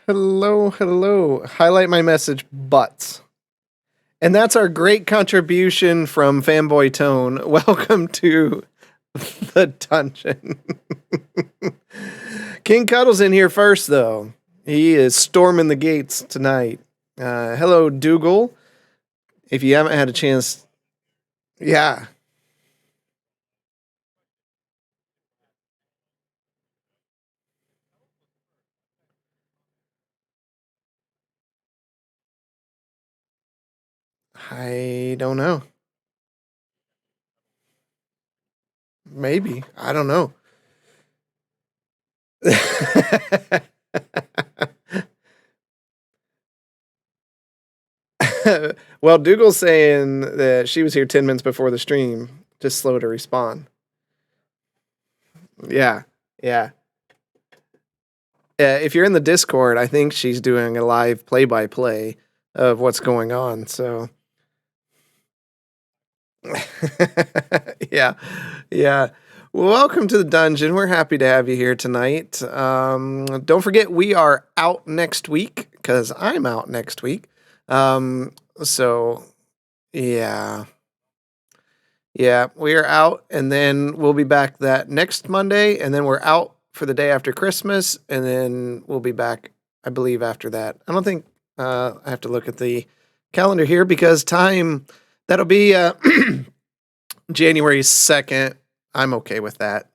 Hello, hello. Highlight my message, butts. And that's our great contribution from Fanboy Tone. Welcome to the dungeon. King Cuddle's in here first, though. He is storming the gates tonight. Hello, Dougal. If you haven't had a chance, yeah. I don't know. Maybe. I don't know. Well, Dougal's saying that she was here 10 minutes before the stream, just slow to respond. Yeah, yeah. If you're in the Discord, I think she's doing a live play-by-play of what's going on. So, yeah, yeah. Well, welcome to the dungeon. We're happy to have you here tonight. Don't forget, we are out next week because I'm out next week. So, yeah. Yeah, we are out, and then we'll be back that next Monday, and then we're out for the day after Christmas, and then we'll be back, I believe, after that. I don't think I have to look at the calendar here because that'll be January 2nd. I'm okay with that.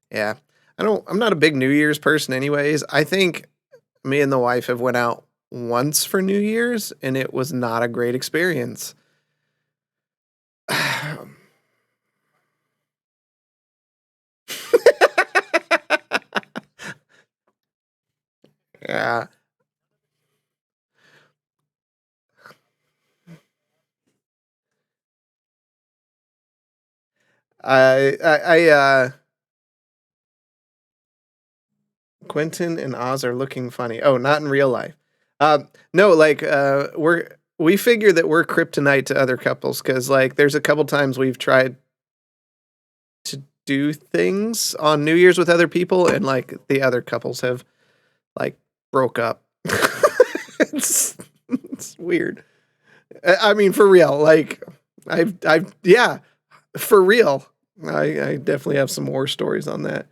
Yeah. I'm not a big New Year's person anyways. I think me and the wife have went out once for New Year's, and it was not a great experience. Yeah. Quentin and Oz are looking funny. Oh, not in real life. No, like we figure that we're kryptonite to other couples because like there's a couple times we've tried to do things on New Year's with other people, and like the other couples have like broke up. it's weird. I mean, for real. Like yeah, for real. I definitely have some more stories on that.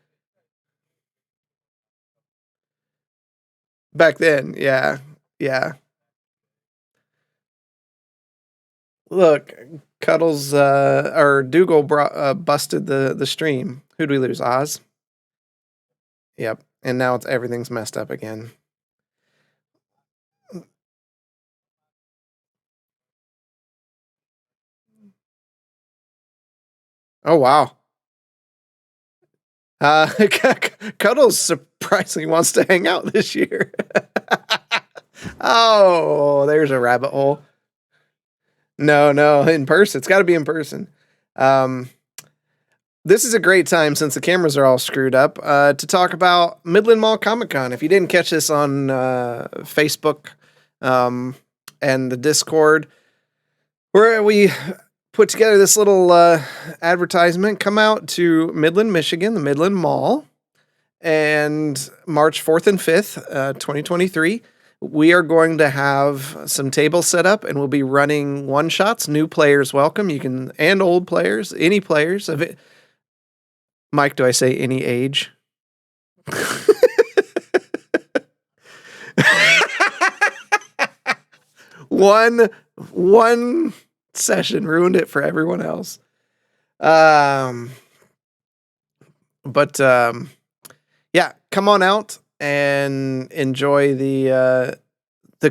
Back then, yeah. Yeah. Look, Cuddles or Dougal busted the stream. Who'd we lose? Oz? Yep. And now everything's messed up again. Oh wow. Cuddles surprisingly wants to hang out this year. Oh, there's a rabbit hole. No, in person. It's got to be in person. This is a great time since the cameras are all screwed up to talk about Midland Mall Comic Con. If you didn't catch this on Facebook and the Discord, where we put together this little advertisement, come out to Midland, Michigan, the Midland Mall, and March 4th and 5th, 2023. We are going to have some tables set up, and we'll be running one-shots. New players welcome. You can, and old players, any players of it. Mike, do I say any age? One session ruined it for everyone else. But yeah, come on out and enjoy the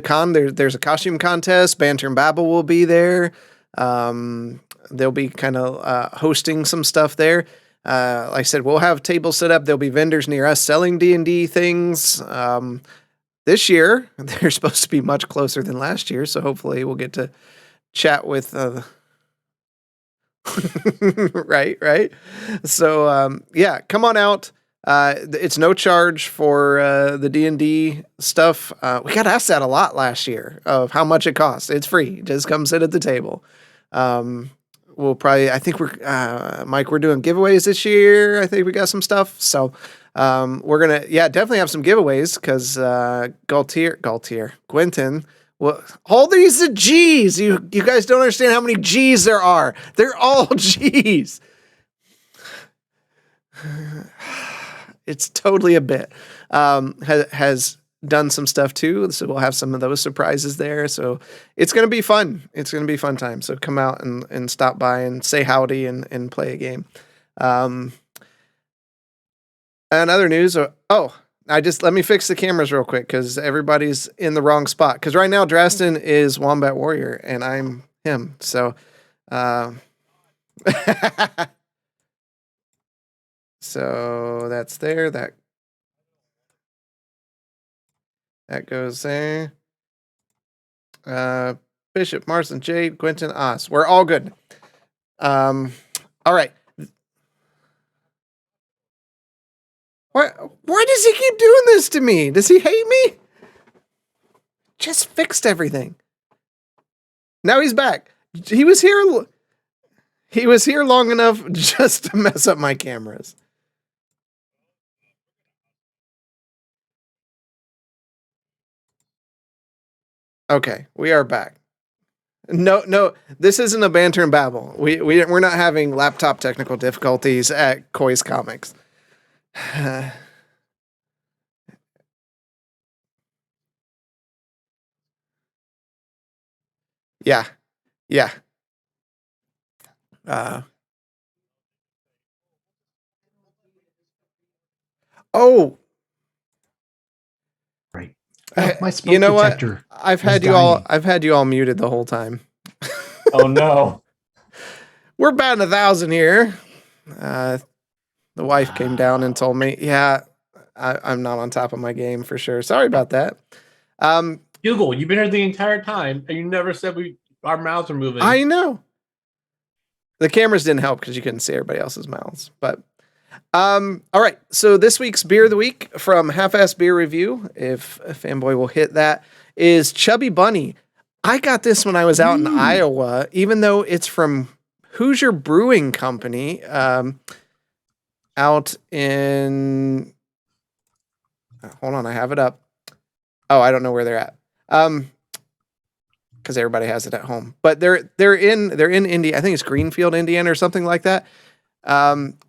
con. There's a costume contest. Banter and Babble will be there. They'll be kind of hosting some stuff there. Like I said, we'll have tables set up. There'll be vendors near us selling D&D things. This year, they're supposed to be much closer than last year, so hopefully we'll get to chat with right. So yeah, come on out. It's no charge for the D&D stuff. We got asked that a lot last year of how much it costs. It's free. Just come sit at the table. we'll probably, I think Mike, we're doing giveaways this year. I think we got some stuff. So we're going to, definitely have some giveaways because Quentin, well, all these are G's. You guys don't understand how many G's there are. They're all G's. It's totally a bit. Has done some stuff too, so we'll have some of those surprises there. So it's going to be fun. It's going to be a fun time. So come out and stop by and say howdy and play a game. And other news. Let me fix the cameras real quick because everybody's in the wrong spot. Because right now Drastin is Wombat Warrior and I'm him. So, so that's there. That goes there. Bishop, Marston, Jade, Quentin, Oz. We're all good. All right. Why does he keep doing this to me? Does he hate me? Just fixed everything. Now he's back. He was here long enough just to mess up my cameras. Okay, we are back. No, this isn't a banter and babble. We're not having laptop technical difficulties at Koi's Comics. Yeah. Oh. Right. My smoke you know detector. What? I've had you all muted the whole time. Oh no. We're batting 1,000 here. The wife came down and told me, I'm not on top of my game for sure. Sorry about that. Google, you've been here the entire time and you never said our mouths are moving. I know. The cameras didn't help because you couldn't see everybody else's mouths. But all right. So this week's beer of the week from Half-Ass Beer Review, if a fanboy will hit that, is Chubby Bunny. I got this when I was out in Iowa, even though it's from Hoosier Brewing Company, out in. Hold on, I have it up. Oh, I don't know where they're at. Because everybody has it at home, but they're in India. I think it's Greenfield, Indiana, or something like that.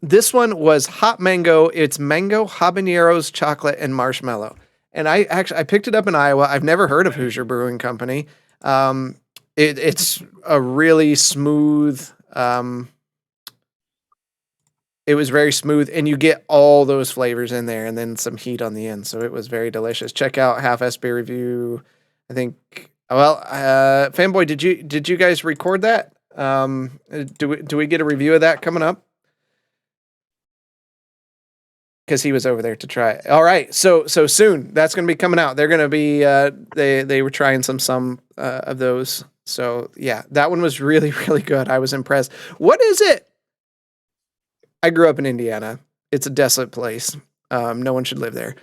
This one was hot mango. It's mango, habaneros, chocolate, and marshmallow. And I picked it up in Iowa. I've never heard of Hoosier Brewing Company. It's a really smooth. It was very smooth, and you get all those flavors in there, and then some heat on the end. So it was very delicious. Check out Half-Ass Beer Review. I think. Well, fanboy, did you guys record that? Do we get a review of that coming up? Because he was over there to try it. All right, so soon that's going to be coming out. They're going to be they were trying some of those. So yeah, that one was really really good. I was impressed. What is it? I grew up in Indiana. It's a desolate place. No one should live there.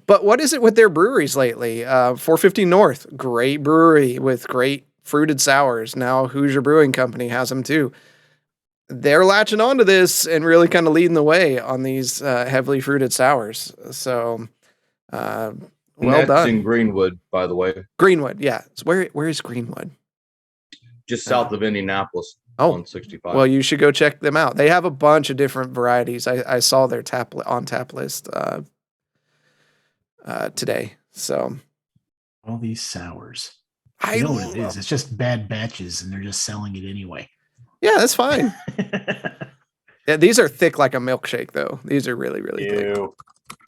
But what is it with their breweries lately? 450 North, great brewery with great fruited sours. Now Hoosier Brewing Company has them too. They're latching onto this and really kind of leading the way on these heavily fruited sours. So, well done. In Greenwood, by the way. Greenwood, yeah. So where is Greenwood? Just south of Indianapolis. On 65. Well, you should go check them out. They have a bunch of different varieties. I saw their tap list today. So all these sours. I know what it is. It's just bad batches, and they're just selling it anyway. Yeah, that's fine. Yeah, these are thick like a milkshake, though. These are really, really thick.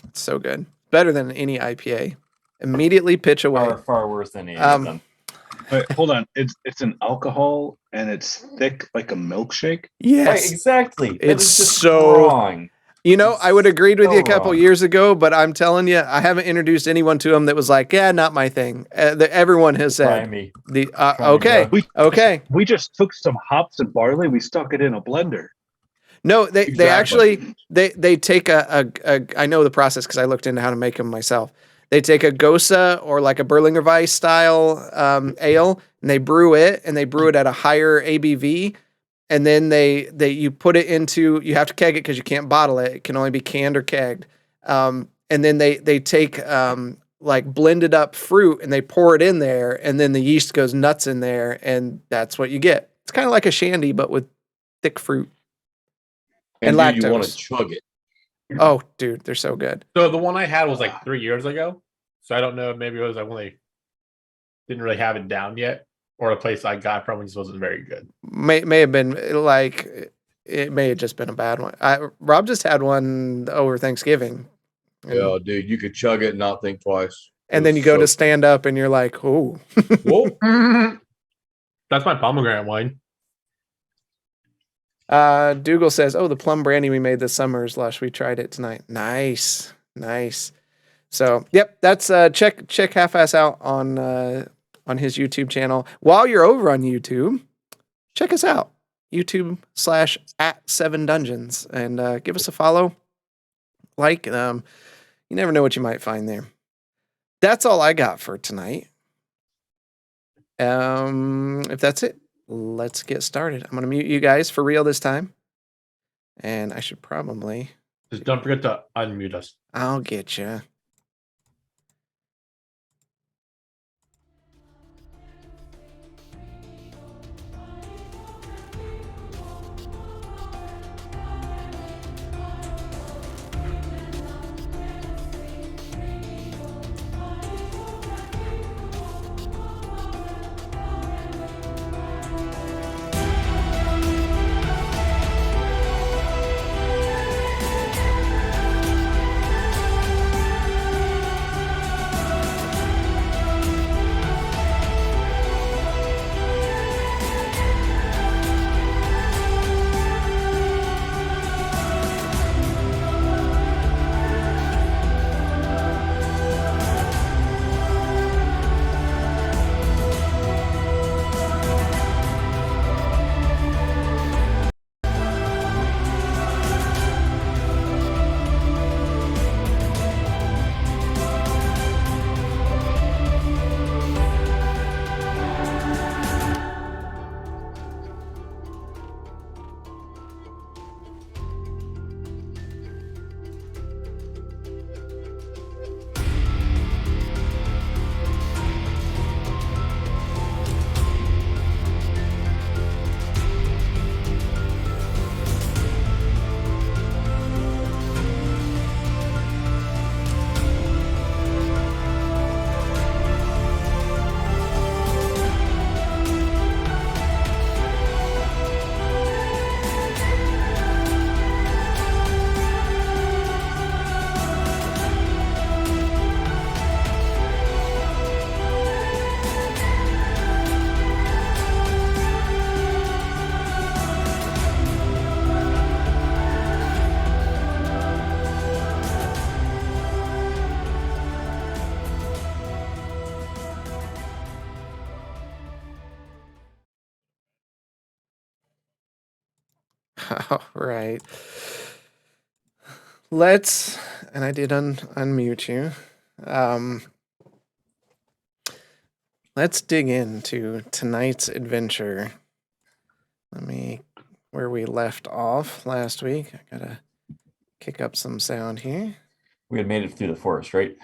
It's so good. Better than any IPA. Immediately pitch away. Far worse than any of them. Wait, hold on. It's an alcohol and it's thick like a milkshake? Yes. Right, exactly. It's so wrong. You know, I would have agreed with you a couple years ago, but I'm telling you, I haven't introduced anyone to them that was like, yeah, not my thing. Everyone has said. Try me. Okay. Okay. We just took some hops and barley. We stuck it in a blender. No, they actually, they take I know the process because I looked into how to make them myself. They take a Gosa or like a Berliner Weiss style ale, and they brew it at a higher ABV. And then you put it into, you have to keg it because you can't bottle it. It can only be canned or kegged. And then they take like blended up fruit and they pour it in there, and then the yeast goes nuts in there, and that's what you get. It's kind of like a shandy, but with thick fruit. And dude, you lactose. want to chug it. Oh, dude, they're so good. So the one I had was like 3 years ago. So I don't know, maybe it was like when they didn't really have it down yet, or a place I got from just wasn't very good. May have been like, it may have just been a bad one. Rob just had one over Thanksgiving. Yeah, dude, you could chug it and not think twice. And then you go to stand up and you're like, oh. Whoa. That's my pomegranate wine. Dougal says, oh, the plum brandy we made this summer is lush. We tried it tonight. Nice. So, yep, that's check Half-Ass out on his YouTube channel. While you're over on YouTube, check us out. YouTube/@7dungeons and give us a follow. Like, you never know what you might find there. That's all I got for tonight. If that's it, let's get started. I'm going to mute you guys for real this time. And I should probably... Just don't forget to unmute us. I'll get you. All right. Let's, and I did unmute you. Let's dig into tonight's adventure. Where we left off last week. I gotta kick up some sound here. We had made it through the forest, right?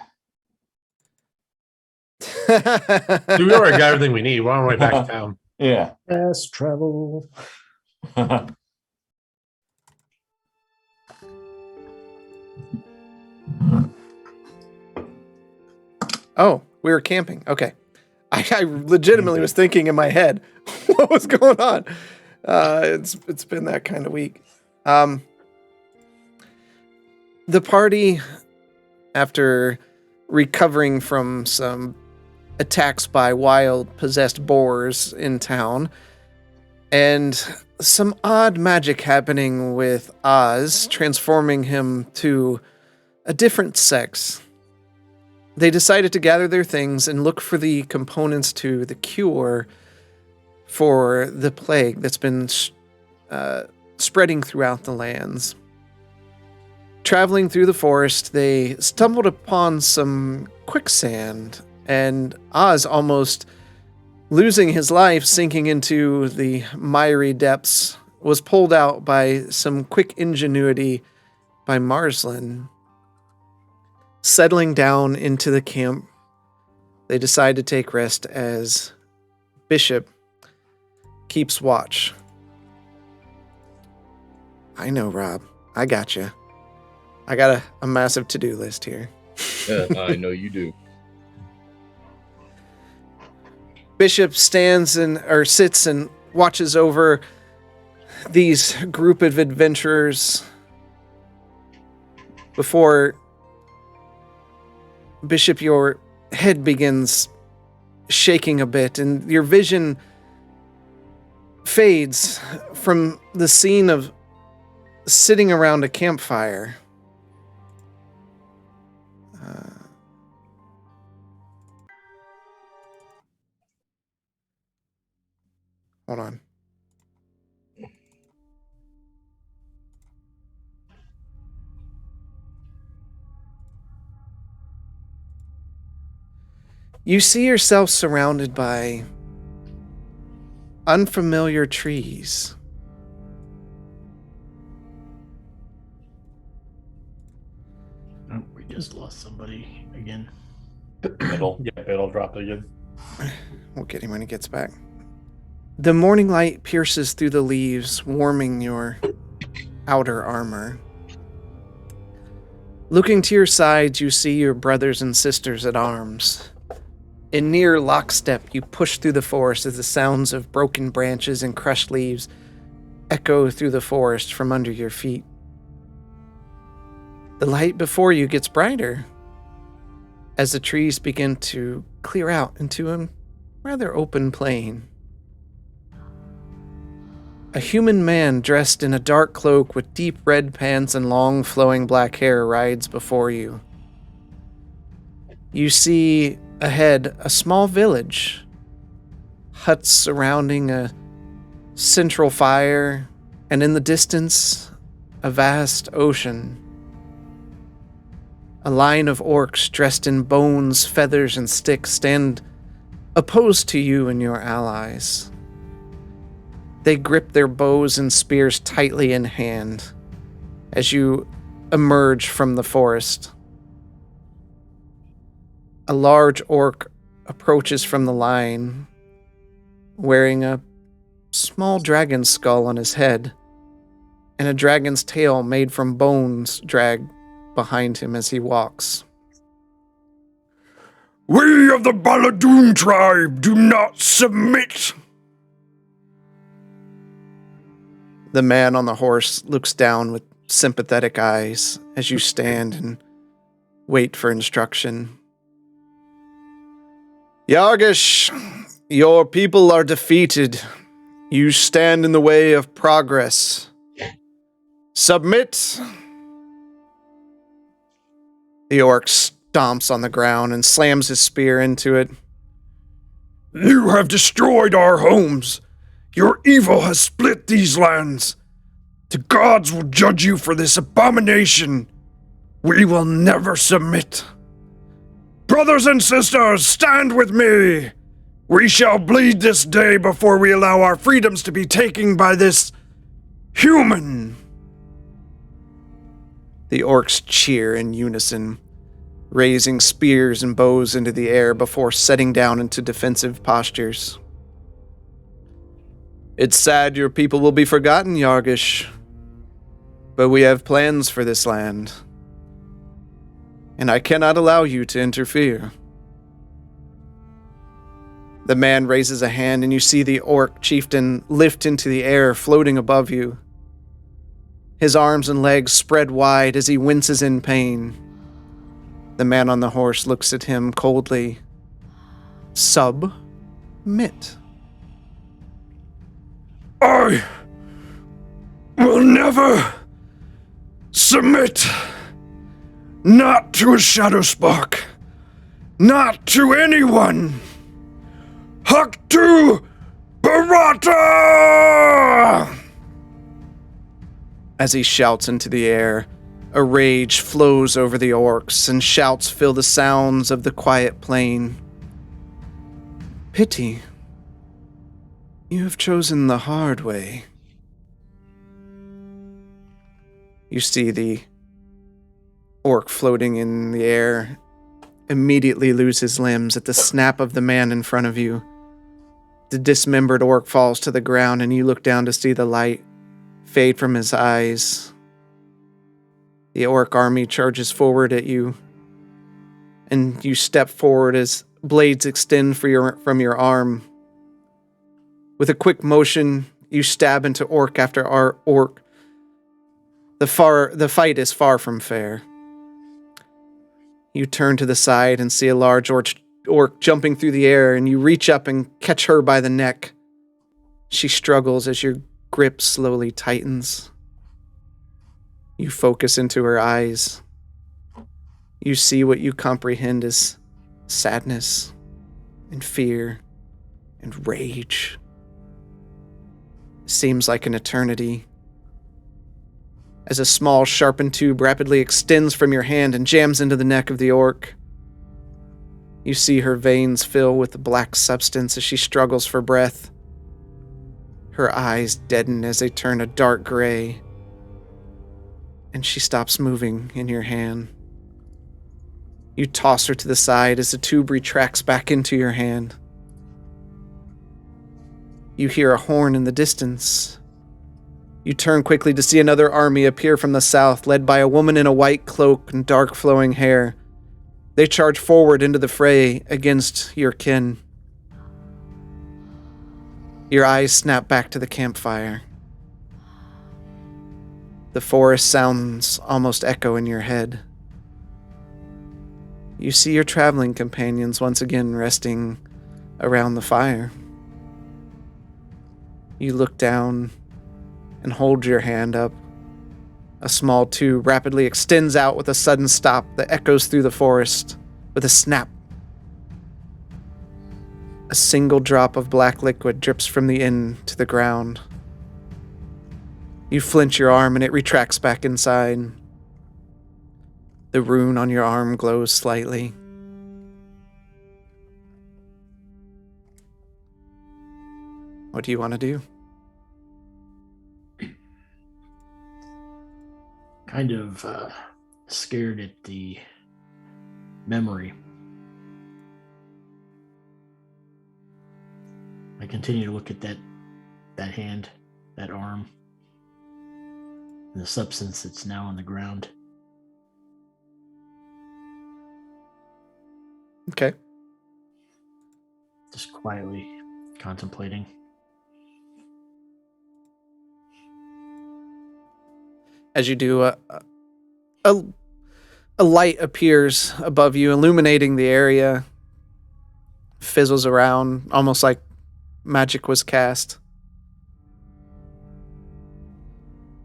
We already got everything we need. We're on our way back to town. Yeah. Fast travel. Oh, we were camping. Okay. I legitimately was thinking in my head, what was going on? It's been that kind of week. The party, after recovering from some attacks by wild possessed boars in town, and some odd magic happening with Oz, transforming him to a different sex, they decided to gather their things and look for the components to the cure for the plague that's been spreading throughout the lands. Traveling through the forest, they stumbled upon some quicksand, and Oz, almost losing his life, sinking into the miry depths, was pulled out by some quick ingenuity by Marslin. Settling down into the camp, they decide to take rest as Bishop keeps watch. I know, Rob. I got you. I got a massive to-do list here. I know you do. Bishop sits and watches over these group of adventurers before Bishop, your head begins shaking a bit and your vision fades from the scene of sitting around a campfire. Hold on. You see yourself surrounded by unfamiliar trees. Oh, we just lost somebody again. Middle. Yeah, it'll drop again. We'll get him when he gets back. The morning light pierces through the leaves, warming your outer armor. Looking to your sides, you see your brothers and sisters at arms. In near lockstep, you push through the forest as the sounds of broken branches and crushed leaves echo through the forest from under your feet. The light before you gets brighter as the trees begin to clear out into a rather open plain. A human man dressed in a dark cloak with deep red pants and long flowing black hair rides before you. You see ahead a small village, huts surrounding a central fire, and in the distance, a vast ocean. A line of orcs dressed in bones, feathers, and sticks stand opposed to you and your allies. They grip their bows and spears tightly in hand as you emerge from the forest. A large orc approaches from the line, wearing a small dragon skull on his head, and a dragon's tail made from bones dragged behind him as he walks. We of the Baladoon tribe do not submit. The man on the horse looks down with sympathetic eyes as you stand and wait for instruction. Yargish, your people are defeated. You stand in the way of progress. Submit. The orc stomps on the ground and slams his spear into it. You have destroyed our homes. Your evil has split these lands. The gods will judge you for this abomination. We will never submit. Brothers and sisters, stand with me. We shall bleed this day before we allow our freedoms to be taken by this human. The orcs cheer in unison, raising spears and bows into the air before setting down into defensive postures. It's sad your people will be forgotten, Yargish, but we have plans for this land, and I cannot allow you to interfere. The man raises a hand, and you see the orc chieftain lift into the air, floating above you. His arms and legs spread wide as he winces in pain. The man on the horse looks at him coldly. Submit. I will never submit. Not to a Shadowspark. Not to anyone. Haktu Barata! As he shouts into the air, A rage flows over the orcs, and shouts fill the sounds of the quiet plain. Pity. You have chosen the hard way. You see the orc floating in the air immediately lose his limbs at the snap of the man in front of you. The dismembered orc falls to the ground, and you look down to see the light fade from his eyes. The orc army charges forward at you, and you step forward as blades extend from your arm. With a quick motion, you stab into orc after orc. The fight is far from fair. You turn to the side and see a large orc jumping through the air, and you reach up and catch her by the neck. She struggles as your grip slowly tightens. You focus into her eyes. You see what you comprehend as sadness and fear and rage. It seems like an eternity. As a small sharpened tube rapidly extends from your hand and jams into the neck of the orc. You see her veins fill with black substance as she struggles for breath. Her eyes deaden as they turn a dark gray, and she stops moving in your hand. You toss her to the side as the tube retracts back into your hand. You hear a horn in the distance. You turn quickly to see another army appear from the south, led by a woman in a white cloak and dark flowing hair. They charge forward into the fray against your kin. Your eyes snap back to the campfire. The forest sounds almost echo in your head. You see your traveling companions once again resting around the fire. You look down and hold your hand up. A small tube rapidly extends out with a sudden stop that echoes through the forest with a snap. A single drop of black liquid drips from the end to the ground. You flinch your arm and it retracts back inside. The rune on your arm glows slightly. What do you want to do? Kind of scared at the memory. I continue to look at that hand, that arm, and the substance that's now on the ground. Okay. Just quietly contemplating. As you do, a light appears above you, illuminating the area. Fizzles around, almost like magic was cast.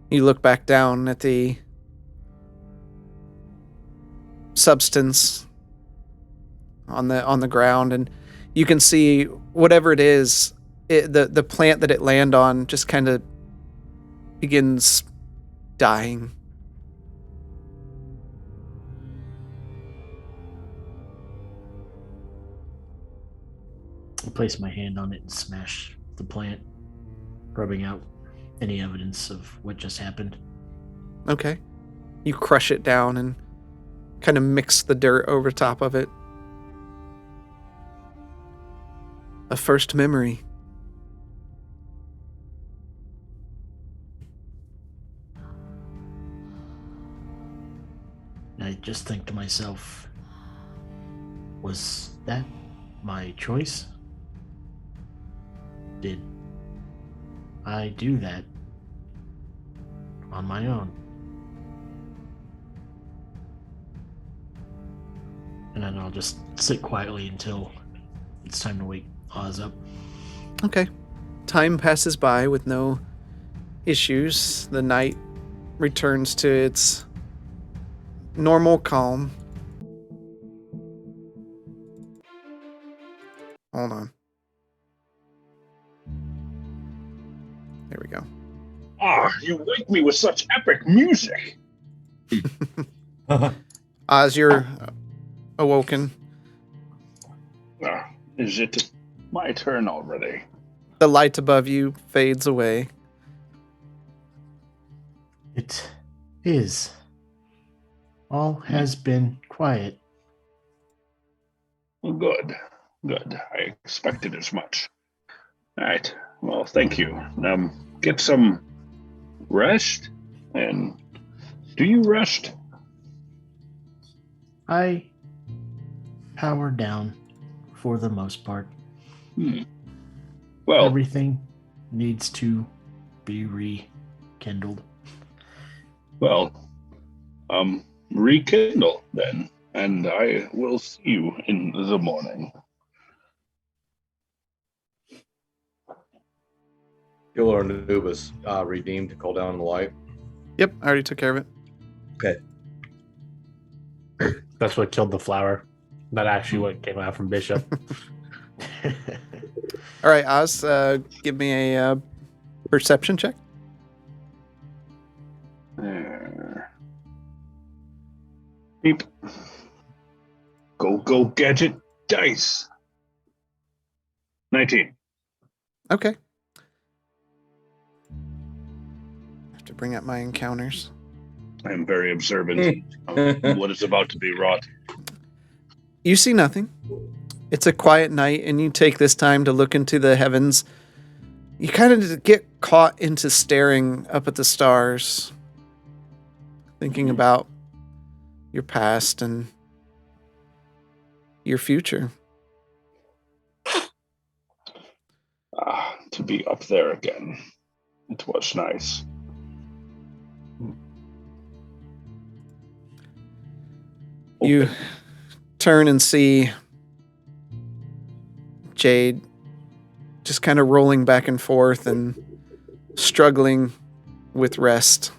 You look back down at the substance on the ground, and you can see whatever it is, the plant that it landed on just kind of begins dying. I place my hand on it and smash the plant, rubbing out any evidence of what just happened. Okay. You crush it down and kind of mix the dirt over top of it. A first memory. I just think to myself, was that my choice? Did I do that on my own? And then I'll just sit quietly until it's time to wake Oz up. Okay. Time passes by with no issues. The night returns to its normal calm. Hold on. There we go. Ah, you wake me with such epic music. As you're awoken, Is it my turn already? the light above you fades away. It is. All has been quiet. Well, good. Good. I expected as much. All right. Well, thank you. Get some rest. And do you rest? I power down for the most part. Well, Everything needs to be rekindled. well, rekindle then, and I will see you in the morning. Gil or Anubis redeemed to call down the light. Yep, I already took care of it. Okay. That's what killed the flower. Not actually what came out from Bishop. All right, Oz, give me a perception check. Beep. Go, gadget, dice. 19. Okay. I have to bring up my encounters. I am very observant of what is about to be wrought. You see nothing. It's a quiet night, and you take this time to look into the heavens. You kind of get caught into staring up at the stars, thinking about your past and your future. To be up there again. It was nice. You turn and see Jade just kind of rolling back and forth and struggling with rest.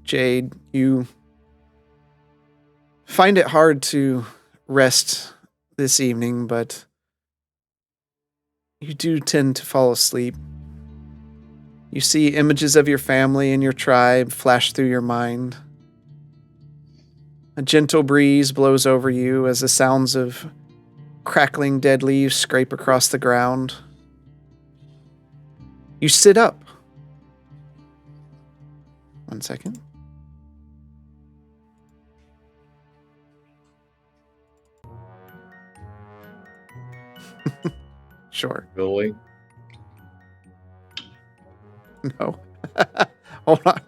Jade, you find it hard to rest this evening, but you do tend to fall asleep. You see images of your family and your tribe flash through your mind. A gentle breeze blows over you as the sounds of crackling dead leaves scrape across the ground. You sit up. 1 second. Sure. Really? No. Hold on.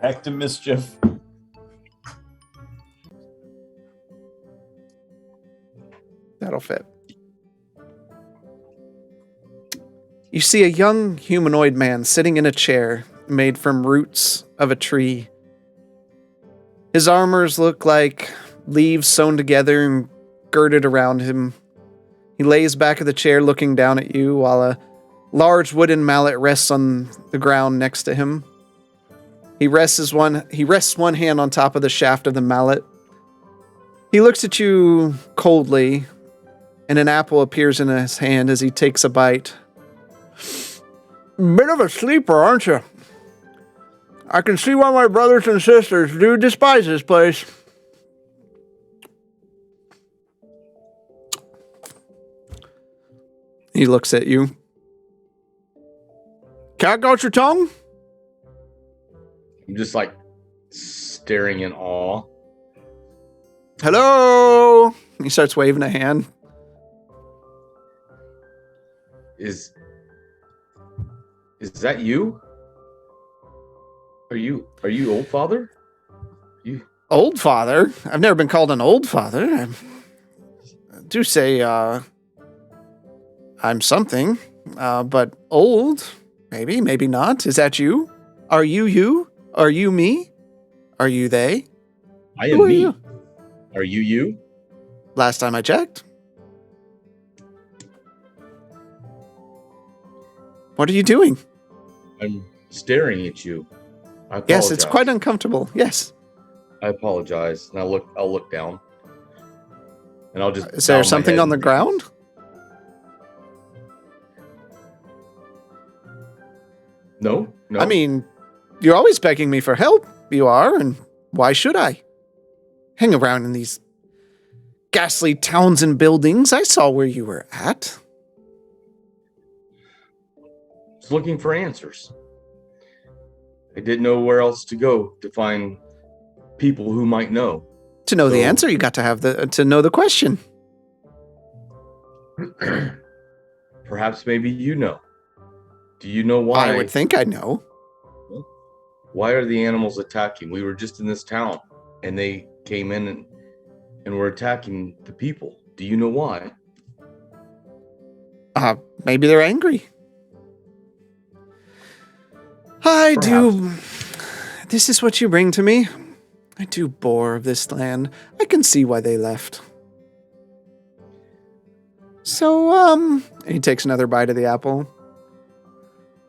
Back to mischief. That'll fit. You see a young humanoid man sitting in a chair made from roots of a tree. His armors look like leaves sewn together and girded around him. He lays back of the chair looking down at you while a large wooden mallet rests on the ground next to him. He rests one hand on top of the shaft of the mallet. He looks at you coldly, and an apple appears in his hand as he takes a bite. Bit of a sleeper, aren't you? I can see why my brothers and sisters do despise this place. He looks at you. Cat got your tongue? I'm just like staring in awe. Hello? He starts waving a hand. Is that you? Are you old father? Old father? I've never been called an old father. I do say, I'm something, but old? Maybe, maybe not. Is that you? Are you you? Are you me? Are you they? I Who am are me. you? Are you you? Last time I checked. What are you doing? I'm staring at you. I apologize. Yes, it's quite uncomfortable. Yes. I apologize. And I'll look down. And I'll just Is there bow my something head on the and- ground? No. I mean, you're always begging me for help. You are, and why should I? Hang around in these ghastly towns and buildings. I saw where you were at. I was looking for answers. I didn't know where else to go to find people who might know. To know the So- answer, you got to have to know the question. Perhaps maybe you know. Do you know why? I would think I know. Why are the animals attacking? We were just in this town, and they came in and were attacking the people. Do you know why? Maybe they're angry. I do. This is what you bring to me. I do bore of this land. I can see why they left. So, and he takes another bite of the apple.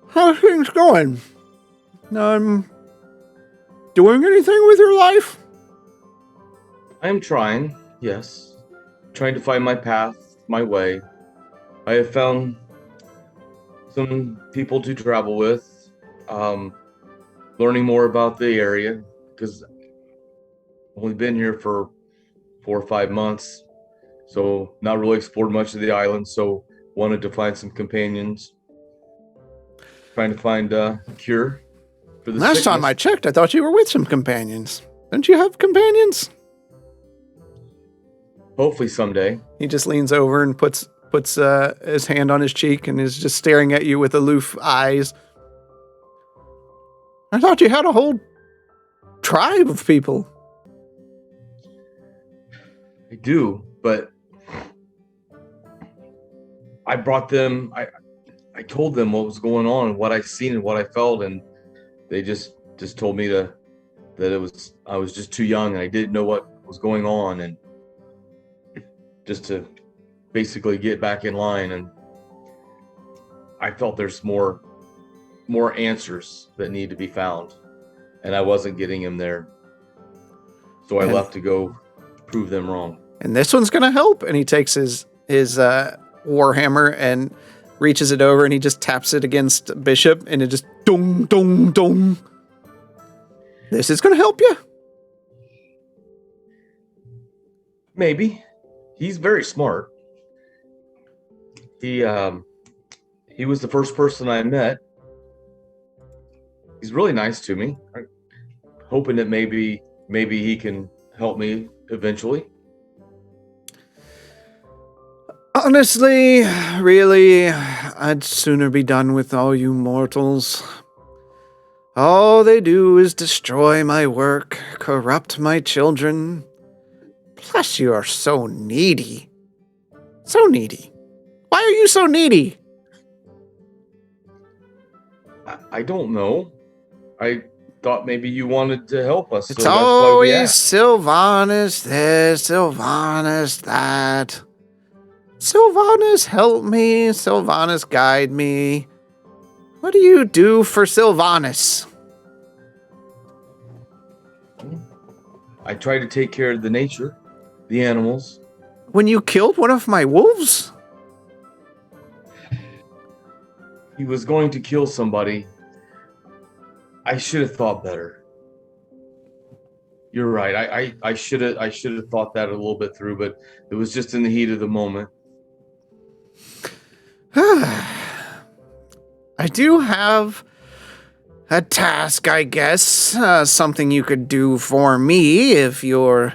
How's things going? Doing anything with your life? I am trying, yes. Trying to find my path, my way. I have found some people to travel with. Learning more about the area, because I've only been here for 4 or 5 months, so not really explored much of the island, so wanted to find some companions. Trying to find a cure for the Last time I checked, I thought you were with some companions. Don't you have companions? Hopefully someday. He just leans over and puts his hand on his cheek and is just staring at you with aloof eyes. I thought you had a whole tribe of people. I do, but I brought them. I told them what was going on and what I seen and what I felt, and they just told me that I was just too young and I didn't know what was going on, and just to basically get back in line. And I felt there's more answers that need to be found, and I wasn't getting them there, so I left to go prove them wrong. And this one's gonna help. And he takes his warhammer and reaches it over and he just taps it against Bishop and it just dong dong dong. This is gonna help you. Maybe. He's very smart. He was the first person I met. He's really nice to me. I'm hoping that maybe he can help me eventually. Honestly, really, I'd sooner be done with all you mortals. All they do is destroy my work, corrupt my children. Plus, you are so needy. So needy. Why are you so needy? I don't know. I thought maybe you wanted to help us. It's so that's why we always asked. Sylvanas this, Sylvanas that. Sylvanas help me, Sylvanas guide me. What do you do for Sylvanas? I try to take care of the nature, the animals. When you killed one of my wolves? He was going to kill somebody. I should have thought better. You're right. I should have thought that a little bit through, but it was just in the heat of the moment. I do have a task, I guess. Something you could do for me if you're...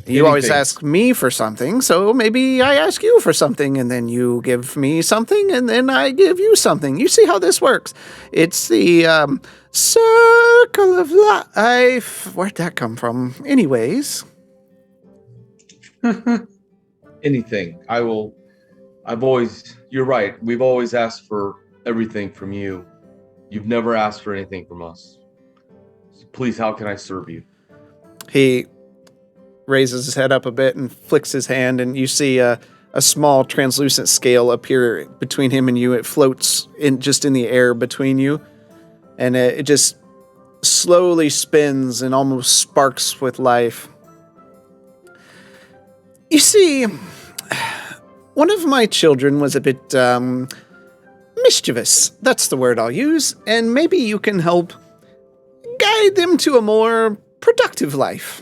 You always Anything. ask me for something, so maybe I ask you for something, and then you give me something, and then I give you something. You see how this works. It's the circle of life. Where'd that come from? Anyways. Anything. You're right. We've always asked for everything from you. You've never asked for anything from us. So please, how can I serve you? He raises his head up a bit and flicks his hand, and you see a small translucent scale appear between him and you. It floats in the air between you, and it just slowly spins and almost sparks with life. You see, one of my children was a bit mischievous. That's the word I'll use. And maybe you can help guide them to a more productive life.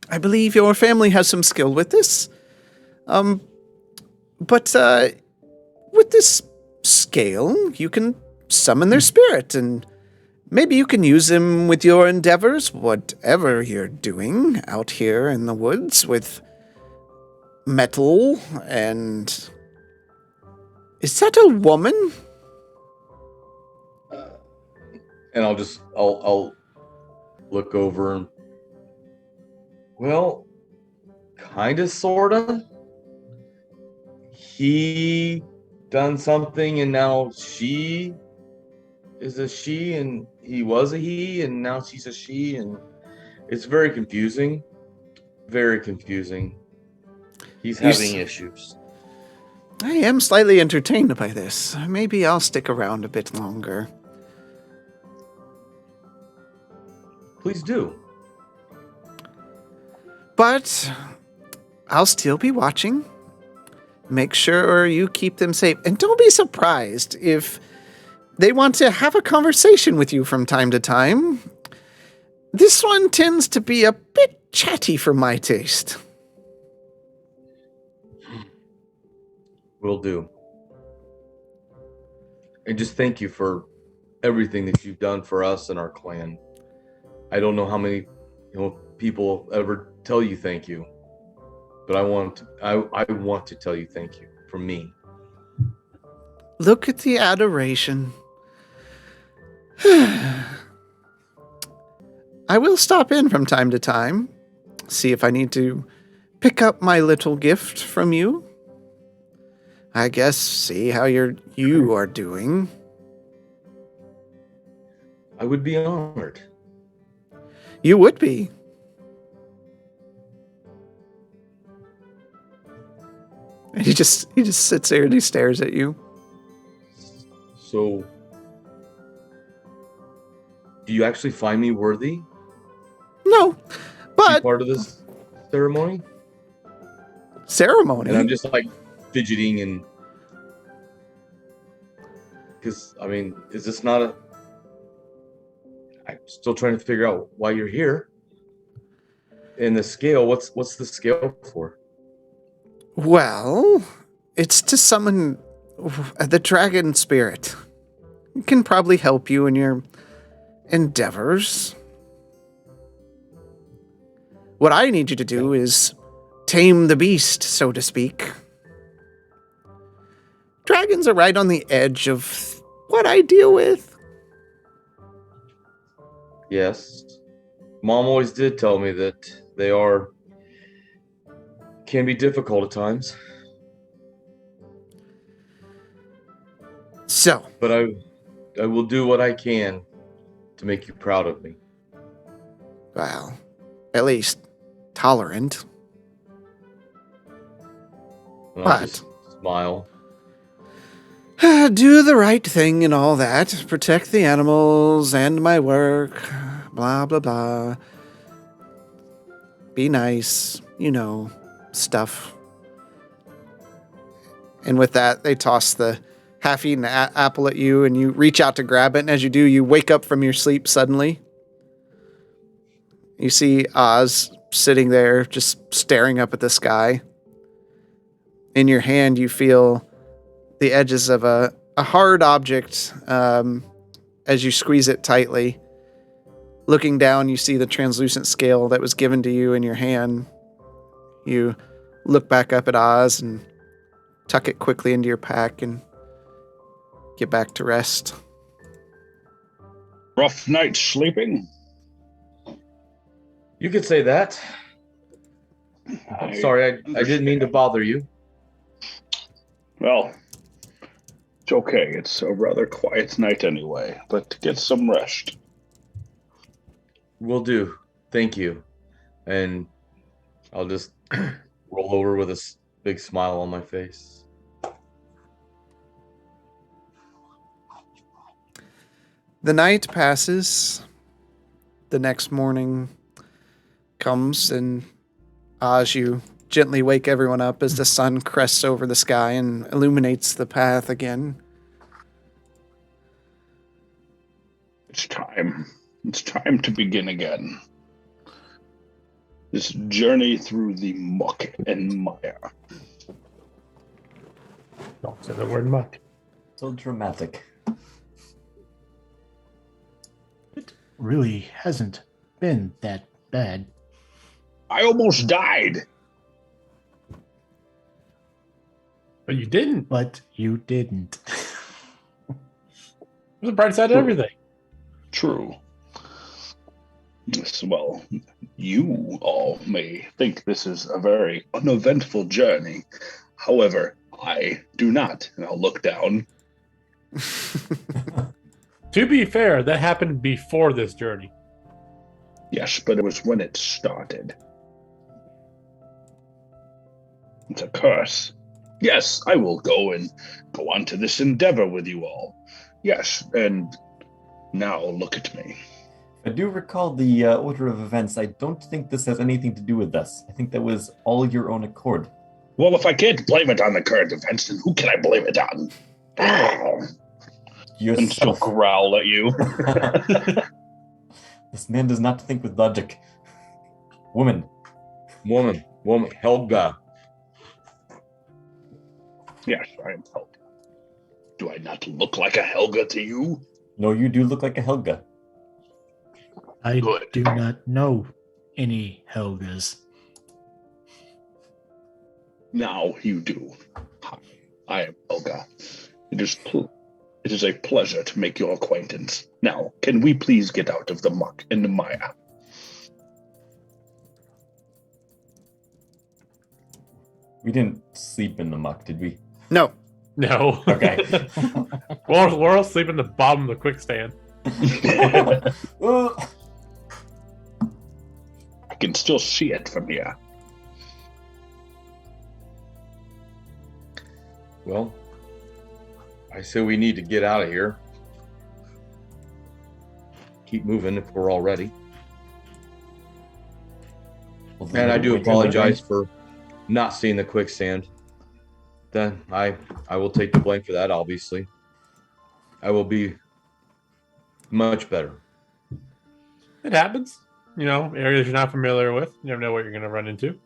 I believe your family has some skill with this. But with this scale, you can summon their spirit, and maybe you can use them with your endeavors, whatever you're doing out here in the woods with metal and... Is that a woman? And I'll look over and, well, kind of, sort of. He done something and now she is a she and he was a he and now she's a she, and it's very confusing. Very confusing. He's having issues. I am slightly entertained by this. Maybe I'll stick around a bit longer. Please do. But I'll still be watching. Make sure you keep them safe. And don't be surprised if they want to have a conversation with you from time to time. This one tends to be a bit chatty for my taste. Will do. And just thank you for everything that you've done for us and our clan. I don't know how many people ever tell you thank you, but I want to tell you thank you from me. Look at the adoration. I will stop in from time to time, see if I need to pick up my little gift from you. I guess see how you are doing. I would be honored. You would be. And he just sits there and he stares at you. So, do you actually find me worthy No, to be but part of this ceremony? ceremony. And I'm just like fidgeting, and because is this not a? I'm still trying to figure out why you're here. And the scale, what's the scale for? Well, it's to summon the dragon spirit. It can probably help you in your endeavors. What I need you to do is tame the beast, so to speak. Dragons are right on the edge of what I deal with. Yes. Mom always did tell me that they can be difficult at times. So, But I will do what I can to make you proud of me. well, at least tolerant. And I'll But- just smile. Do the right thing and all that. Protect the animals and my work. Blah, blah, blah. Be nice. Stuff. And with that, they toss the half-eaten apple at you, and you reach out to grab it, and as you do, you wake up from your sleep suddenly. You see Oz sitting there, just staring up at the sky. In your hand, you feel the edges of a hard object as you squeeze it tightly. Looking down, you see the translucent scale that was given to you in your hand. You look back up at Oz and tuck it quickly into your pack and get back to rest. Rough night sleeping. You could say that. I'm sorry, I didn't mean to bother you. Well, it's okay. It's a rather quiet night anyway, but get some rest. Will do. Thank you. And I'll just roll over with a big smile on my face. The night passes. The next morning comes, and Oz, you gently wake everyone up as the sun crests over the sky and illuminates the path again. It's time. It's time to begin again. This journey through the muck and mire. Don't say the word muck. So dramatic. It really hasn't been that bad. I almost died. But you didn't. But you didn't. There's a bright side to True. everything. True. Yes, well, you all may think this is a very uneventful journey. However, I do not. And I'll look down. To be fair, that happened before this journey. Yes, but it was when it started. It's a curse. Yes, I will go on to this endeavor with you all. Yes, and now look at me. I do recall the order of events. I don't think this has anything to do with us. I think that was all your own accord. Well, if I can't blame it on the current events, then who can I blame it on? And she'll Yourself. growl at you. This man does not think with logic. Woman. Woman, Helga. Yes, I am Helga. Do I not look like a Helga to you? No, you do look like a Helga. I Good. do not know any Helgas. Now you do. Hi, I am Helga. It is a pleasure to make your acquaintance. Now, can we please get out of the muck and the mire? We didn't sleep in the muck, did we? No. No. Okay. We're all sleeping at the bottom of the quicksand. I can still see it from here. Well, I say we need to get out of here. Keep moving if we're all ready. And I do apologize for not seeing the quicksand. Then I will take the blame for that, obviously. I will be much better. It happens. You know, areas you're not familiar with. You never know what you're going to run into.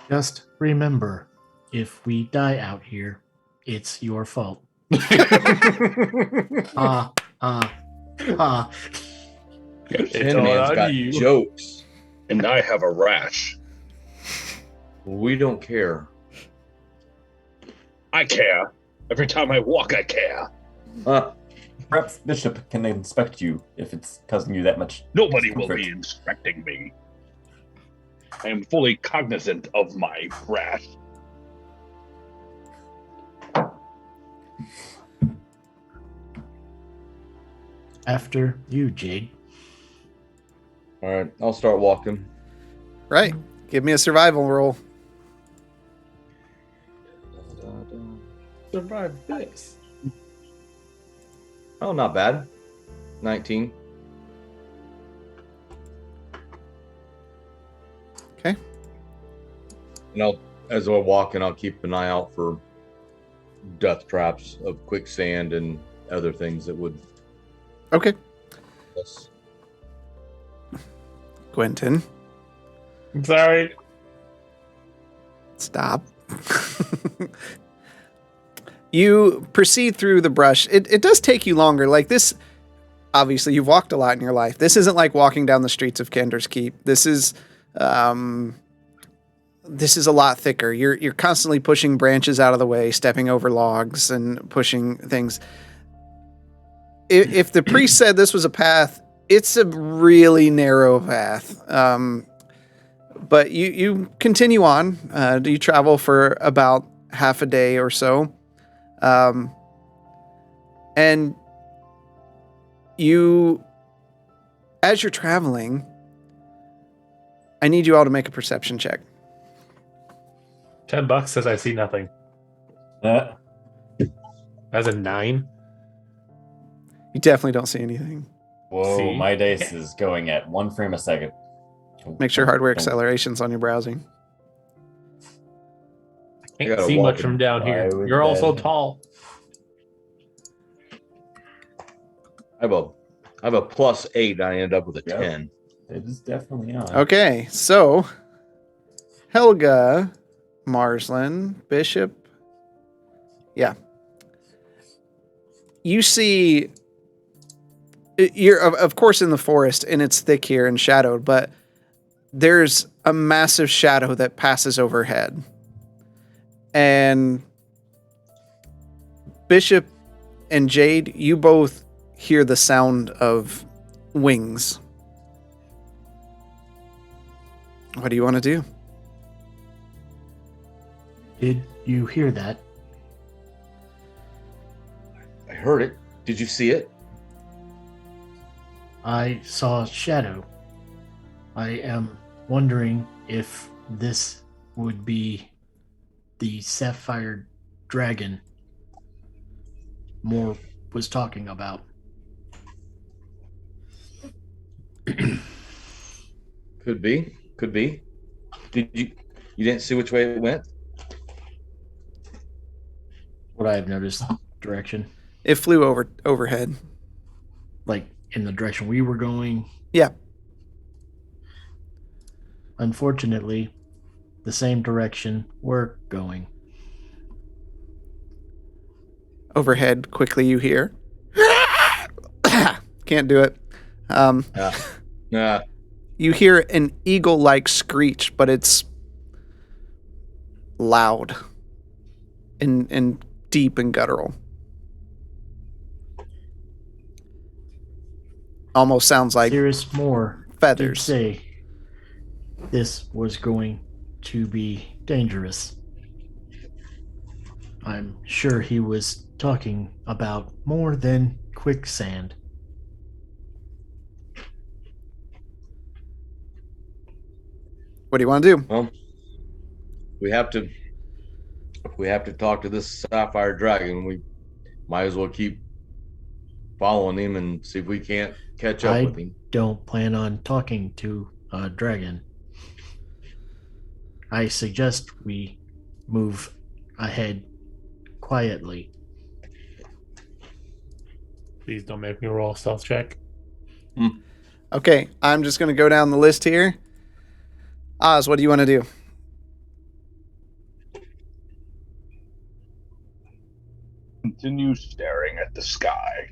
Just remember, if we die out here, it's your fault. Ah, ah, ah. It's Tin all Man's on got you. jokes. And I have a rash. We don't care. I care. Every time I walk, I care. Perhaps Bishop can inspect you if it's causing you that much. Nobody will discomfort. be inspecting me. I am fully cognizant of my rash. After you, Jade. All right, I'll start walking. Right. Give me a survival roll. Survive this. Oh, not bad. 19. Okay. And as we're walking, I'll keep an eye out for death traps of quicksand and other things that would. Okay. Yes. Quentin, I'm sorry. stop. You proceed through the brush. It does take you longer. Like this, obviously, you've walked a lot in your life. This isn't like walking down the streets of Kender's Keep. This is a lot thicker. You're constantly pushing branches out of the way, stepping over logs, and pushing things. If the priest said this was a path, it's a really narrow path. But you continue on. You travel for about half a day or so. And you, as you're traveling, I need you all to make a perception check. $10 says I see nothing. As a 9. You definitely don't see anything. Whoa, See? my dice is going at 1 frame a second. Make sure hardware acceleration's on your browsing. Can't gotta see walk much from in down here. by with You're also that. tall. I have a +8. I end up with a Yep. 10. It is definitely on. Okay, so Helga, Marslin, Bishop. Yeah. You see, you're of course in the forest and it's thick here and shadowed, but there's a massive shadow that passes overhead. And Bishop and Jade, you both hear the sound of wings. What do you want to do? Did you hear that? I heard it. Did you see it? I saw a shadow. I am wondering if this would be the sapphire dragon Moore was talking about. Could be. Could be. Did you didn't see which way it went? What I have noticed direction, It flew overhead. like in the direction we were going. Yeah. Unfortunately, the same direction we're going. Overhead, quickly you hear. Can't do it. Nah. You hear an eagle-like screech, but it's loud and deep and guttural. Almost sounds like Cirrus Moore did feathers. say this was going to be dangerous. I'm sure he was talking about more than quicksand. What do you want to do? Well, we have to talk to this sapphire dragon. We might as well keep following him and see if we can't catch up with him. Don't plan on talking to a dragon. I suggest we move ahead quietly. Please don't make me roll a stealth check. Okay, I'm just going to go down the list here. Oz, what do you want to do? Continue staring at the sky.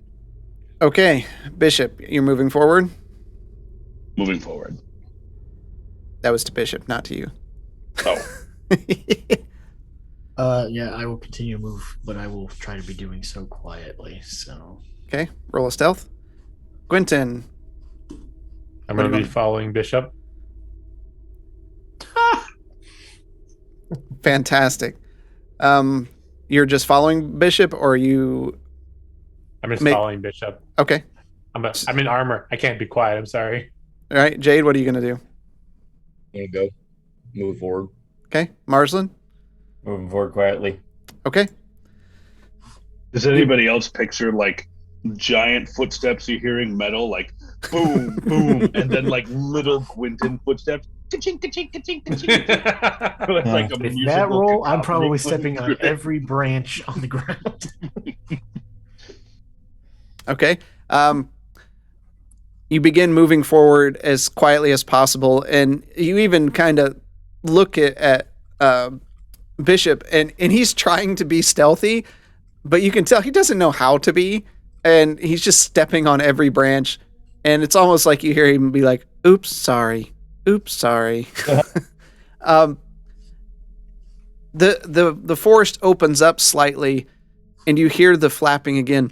Okay, Bishop, you're moving forward. Moving forward. That was to Bishop, not to you. Oh, Yeah, I will continue to move, but I will try to be doing so quietly. So Okay, roll a stealth. Quentin. I'm What going do to you be following Bishop. Fantastic. You're just following Bishop, or are you? I'm just Make- following Bishop. Okay. I'm in armor. I can't be quiet. I'm sorry. All right, Jade, what are you going to do? I'm gonna go move forward. Okay, Marslin. Moving forward quietly. Okay. does anybody else picture like giant footsteps you're hearing metal, like boom, boom, and then like little Quentin footsteps? Ka-ching, ka-ching, ka-ching, ka-ching. It's like a with musical that roll, I'm cacophony probably going stepping on through it. every branch on the ground. Okay. You begin moving forward as quietly as possible, and you even kind of look at Bishop, and he's trying to be stealthy, but you can tell he doesn't know how to be, and he's just stepping on every branch, and it's almost like you hear him be like, "Oops, sorry. Oops, sorry." The forest opens up slightly, and you hear the flapping again.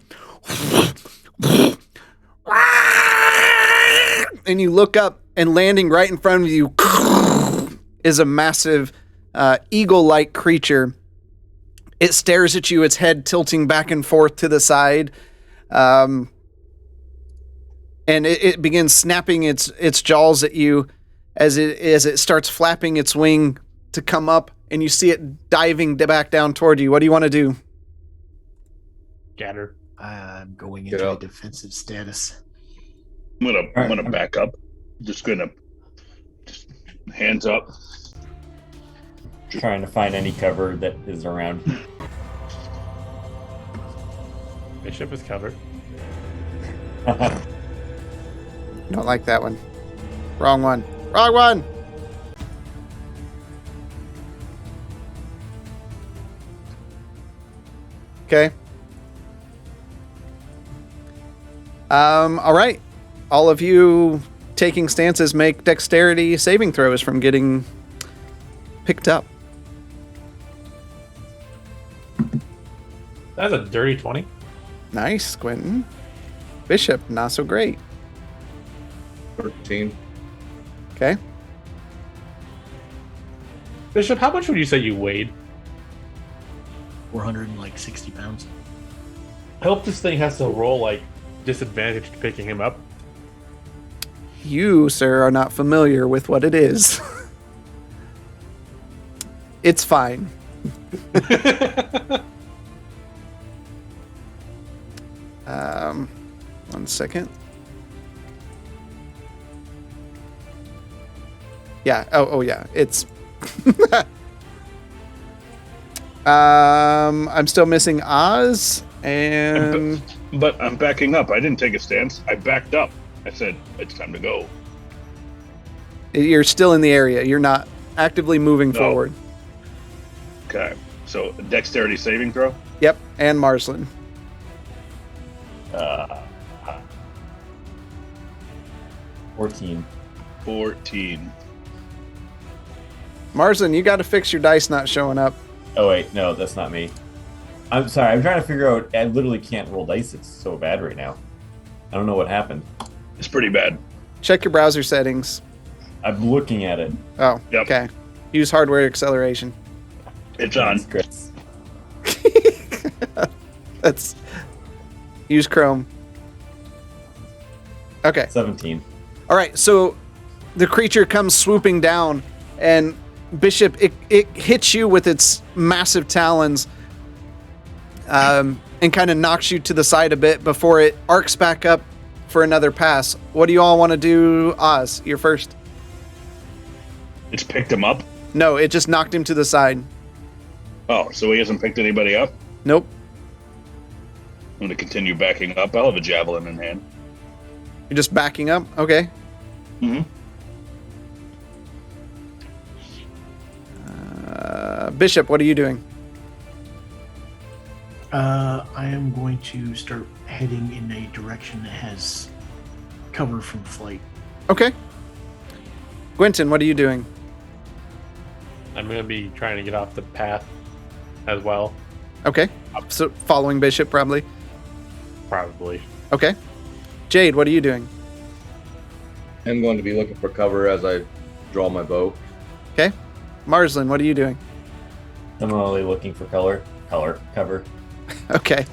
And you look up, and landing right in front of you is a massive eagle-like creature. It stares at you, its head tilting back and forth to the side. And it begins snapping its jaws at you as it starts flapping its wing to come up, and you see it diving back down toward you. What do you want to do? Scatter. I'm going Get into a up. defensive status. I'm gonna back up. Just hands up. Trying to find any cover that is around. Bishop is covered. Don't like that one. Wrong one. Wrong one! Okay. All right. All of you taking stances make dexterity saving throws from getting picked up. That's a dirty 20. Nice, Quentin. Bishop, not so great. 13. Okay. Bishop, how much would you say you weighed? 460 pounds. I hope this thing has to roll like disadvantage to picking him up. You, sir, are not familiar with what it is. It's fine. One second. Yeah. Oh yeah. It's. I'm still missing Oz and. But I'm backing up. I didn't take a stance. I backed up. I said, it's time to go. You're still in the area. You're not actively moving forward. Okay. So, dexterity saving throw? Yep. And Marsland. 14. 14. Marsland, you got to fix your dice not showing up. Oh wait, no, that's not me. I'm sorry. I'm trying to figure out. I literally can't roll dice. It's so bad right now. I don't know what happened. It's pretty bad. Check your browser settings. I'm looking at it. Oh, Yep. okay. Use hardware acceleration. It's on. Chris. That's use Chrome. Okay. 17. All right. So the creature comes swooping down, and Bishop, it hits you with its massive talons, and kind of knocks you to the side a bit before it arcs back up for another pass. What do you all want to do? Oz, you're first. It's picked him up? No, it just knocked him to the side. Oh, so he hasn't picked anybody up? Nope. I'm going to continue backing up. I'll have a javelin in hand. You're just backing up? Okay. Mm-hmm. Bishop, what are you doing? I am going to start heading in a direction that has cover from flight. Okay. Gwynton, what are you doing? I'm going to be trying to get off the path as well. Okay. So following Bishop, probably. Probably. Okay. Jade, what are you doing? I'm going to be looking for cover as I draw my bow. Okay. Marsland, what are you doing? Similarly looking for cover. Okay.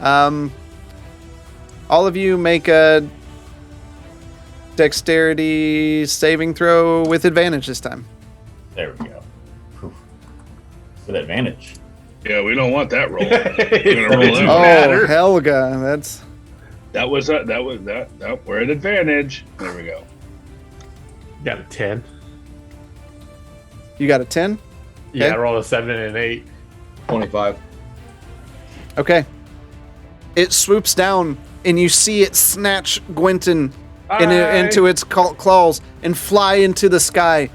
All of you make a dexterity saving throw with advantage this time. There we go. Whew. With advantage. Yeah, we don't want that roll. We're gonna roll that. Oh, matter. Helga, That was that. We're at advantage. There we go. Got a 10. you got a 10? Yeah, Okay. I rolled a 7 and an 8. 25. Okay. It swoops down, and you see it snatch Gwynton into its claws and fly into the sky.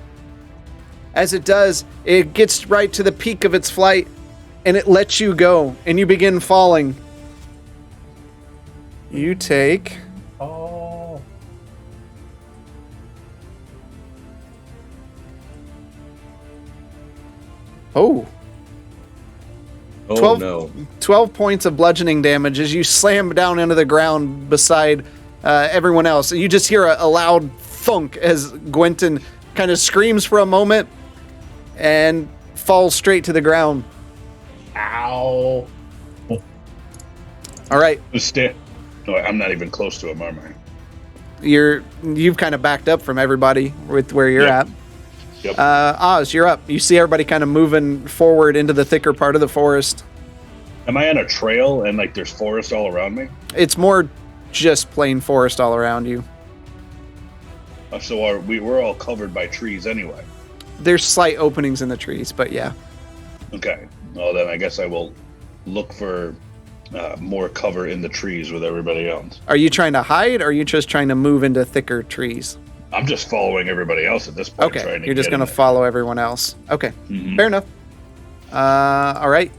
As it does, it gets right to the peak of its flight, and it lets you go, and you begin falling. You take... Oh. Oh, Oh 12 no. 12 points of bludgeoning damage as you slam down into the ground beside everyone else. You just hear a loud thunk as Gwynton kind of screams for a moment and falls straight to the ground. Ow. All right, No, I'm not even close to him, am I? you've kind of backed up from everybody with where you're Yep. at. Yep. Oz, you're up. You see everybody kind of moving forward into the thicker part of the forest. Am I on a trail and like there's forest all around me? It's more just plain forest all around you. So we're all covered by trees anyway. There's slight openings in the trees, but yeah. Okay. Well, then I guess I will look for more cover in the trees with everybody else. Are you trying to hide, or are you just trying to move into thicker trees? I'm just following everybody else at this point. Okay, trying to you're just get going to follow everyone else. Okay, Mhm. fair enough. All right.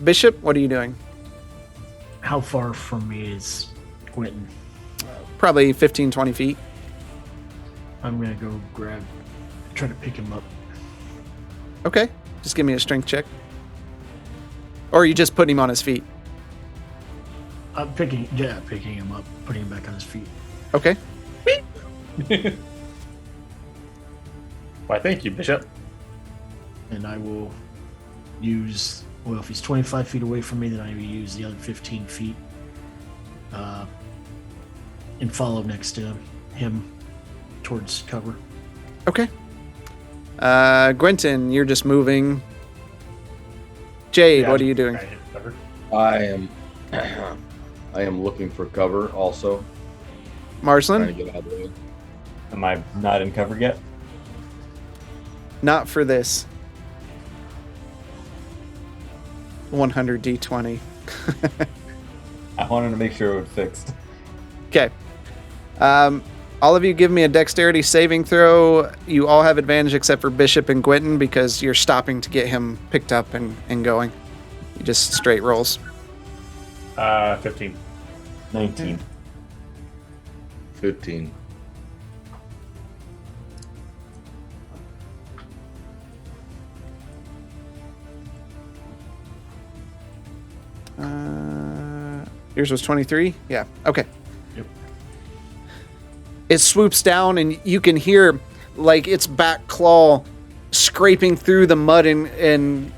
Bishop, what are you doing? How far from me is Quentin? Probably 15, 20 feet. I'm gonna go try to pick him up. Okay, just give me a strength check. Or are you just putting him on his feet? I'm picking him up, putting him back on his feet. Okay. Why, thank you, Bishop. And I will use, well, if he's 25 feet away from me, then I will use the other 15 feet and follow next to him towards cover. Okay. Gwenton, you're just moving. Jade, Yeah, what are you doing? I hit cover. I am looking for cover also. Trying to Marsland? get out of the way. Am I not in cover yet? Not for this. 100 D20. I wanted to make sure it was fixed. Okay. All of you give me a dexterity saving throw. You all have advantage except for Bishop and Gwenton because you're stopping to get him picked up and going. You just straight rolls. 15. 19. 15. Yours was 23? Yeah. Okay. Yep. It swoops down and you can hear like its back claw scraping through the mud and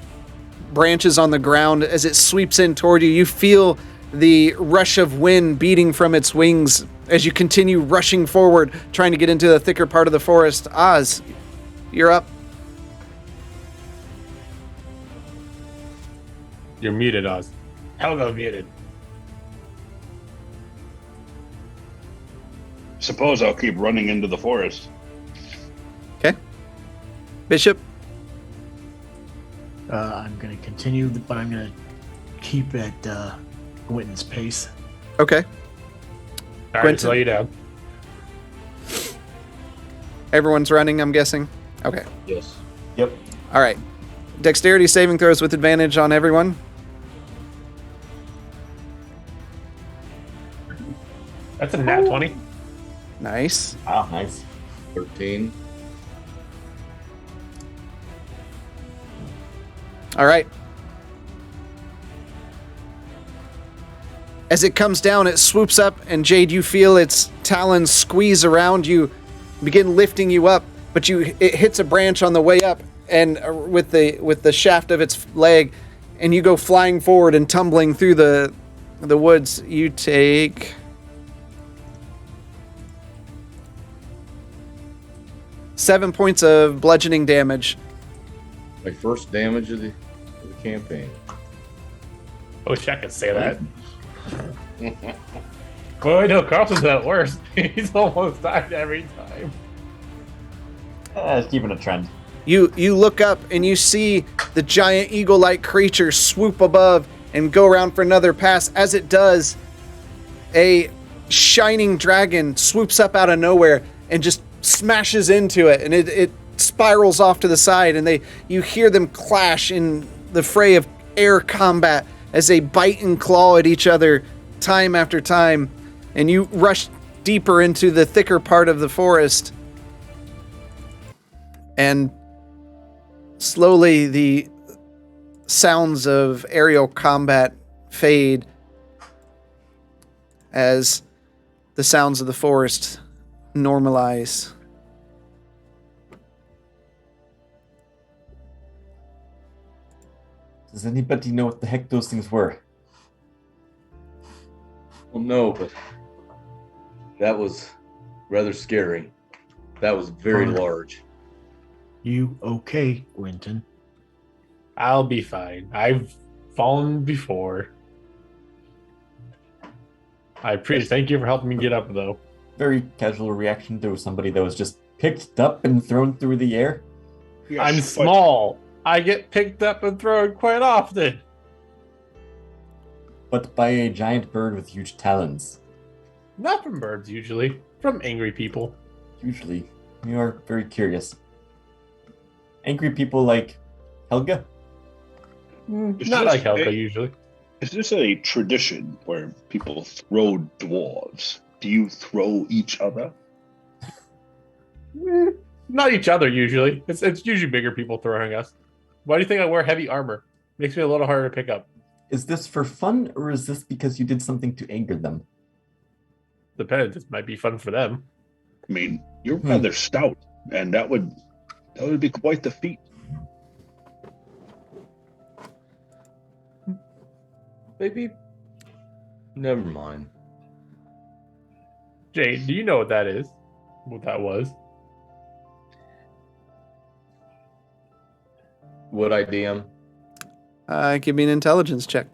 branches on the ground as it sweeps in toward you. You feel the rush of wind beating from its wings as you continue rushing forward, trying to get into the thicker part of the forest. Oz, you're up. You're muted, Oz. Helgo muted. Suppose I'll keep running into the forest. Okay. Bishop? I'm going to continue, but I'm going to keep at Quentin's pace. Okay. All right, Quentin. slow you down. Everyone's running, I'm guessing? Okay. Yes. Yep. All right. Dexterity saving throws with advantage on everyone. That's a nat 20. Nice. Wow, nice. 13. All right. As it comes down, it swoops up, and Jade, you feel its talons squeeze around you, begin lifting you up, but it hits a branch on the way up, and with the shaft of its leg, and you go flying forward and tumbling through the woods. You take 7 points of bludgeoning damage. My first damage of the campaign. I wish I could say that. Well, I know Carlson's at worst. He's almost died every time. It's keeping a trend. You look up and you see the giant eagle-like creature swoop above and go around for another pass. As it does, a shining dragon swoops up out of nowhere and just smashes into it, and it spirals off to the side, and you hear them clash in the fray of air combat as they bite and claw at each other time after time, and you rush deeper into the thicker part of the forest, and slowly the sounds of aerial combat fade as the sounds of the forest normalize. Does anybody know what the heck those things were? Well, no, but that was rather scary. That was very large. You okay, Quentin? I'll be fine. I've fallen before. I appreciate. Thank you for helping me get up, though. Very casual reaction to somebody that was just picked up and thrown through the air. I'm small. I get picked up and thrown quite often. but by a giant bird with huge talons. Not from birds, usually. From angry people. Usually, you are very curious. Angry people like Helga? Is Not this like Helga, a- usually. Is this a tradition where people throw dwarves? Do you throw each other? Not each other, usually. It's usually bigger people throwing us. Why do you think I wear heavy armor? Makes me a little harder to pick up. Is this for fun, or is this because you did something to anger them? Depends. It might be fun for them. I mean, you're rather stout, and that would be quite the feat. Maybe. Never mind. Jade, do you know what that is? What that was? Would I DM? Give me an intelligence check.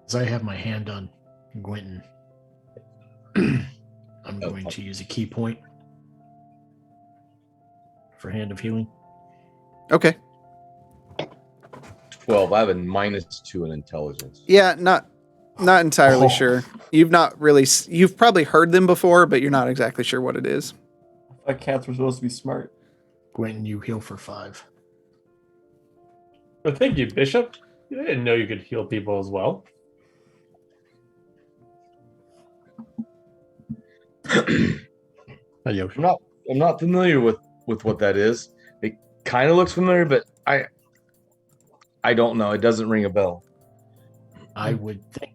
As I have my hand on Gwynton, I'm going to use a key point for Hand of Healing. Okay. 12. I have a -2 in intelligence. Yeah, not entirely sure. You've probably heard them before, but you're not exactly sure what it is. I thought cats were supposed to be smart. Gwynton, you heal for 5. But thank you, Bishop. I didn't know you could heal people as well. I'm not familiar with what that is. It kind of looks familiar, but I don't know. It doesn't ring a bell. I would think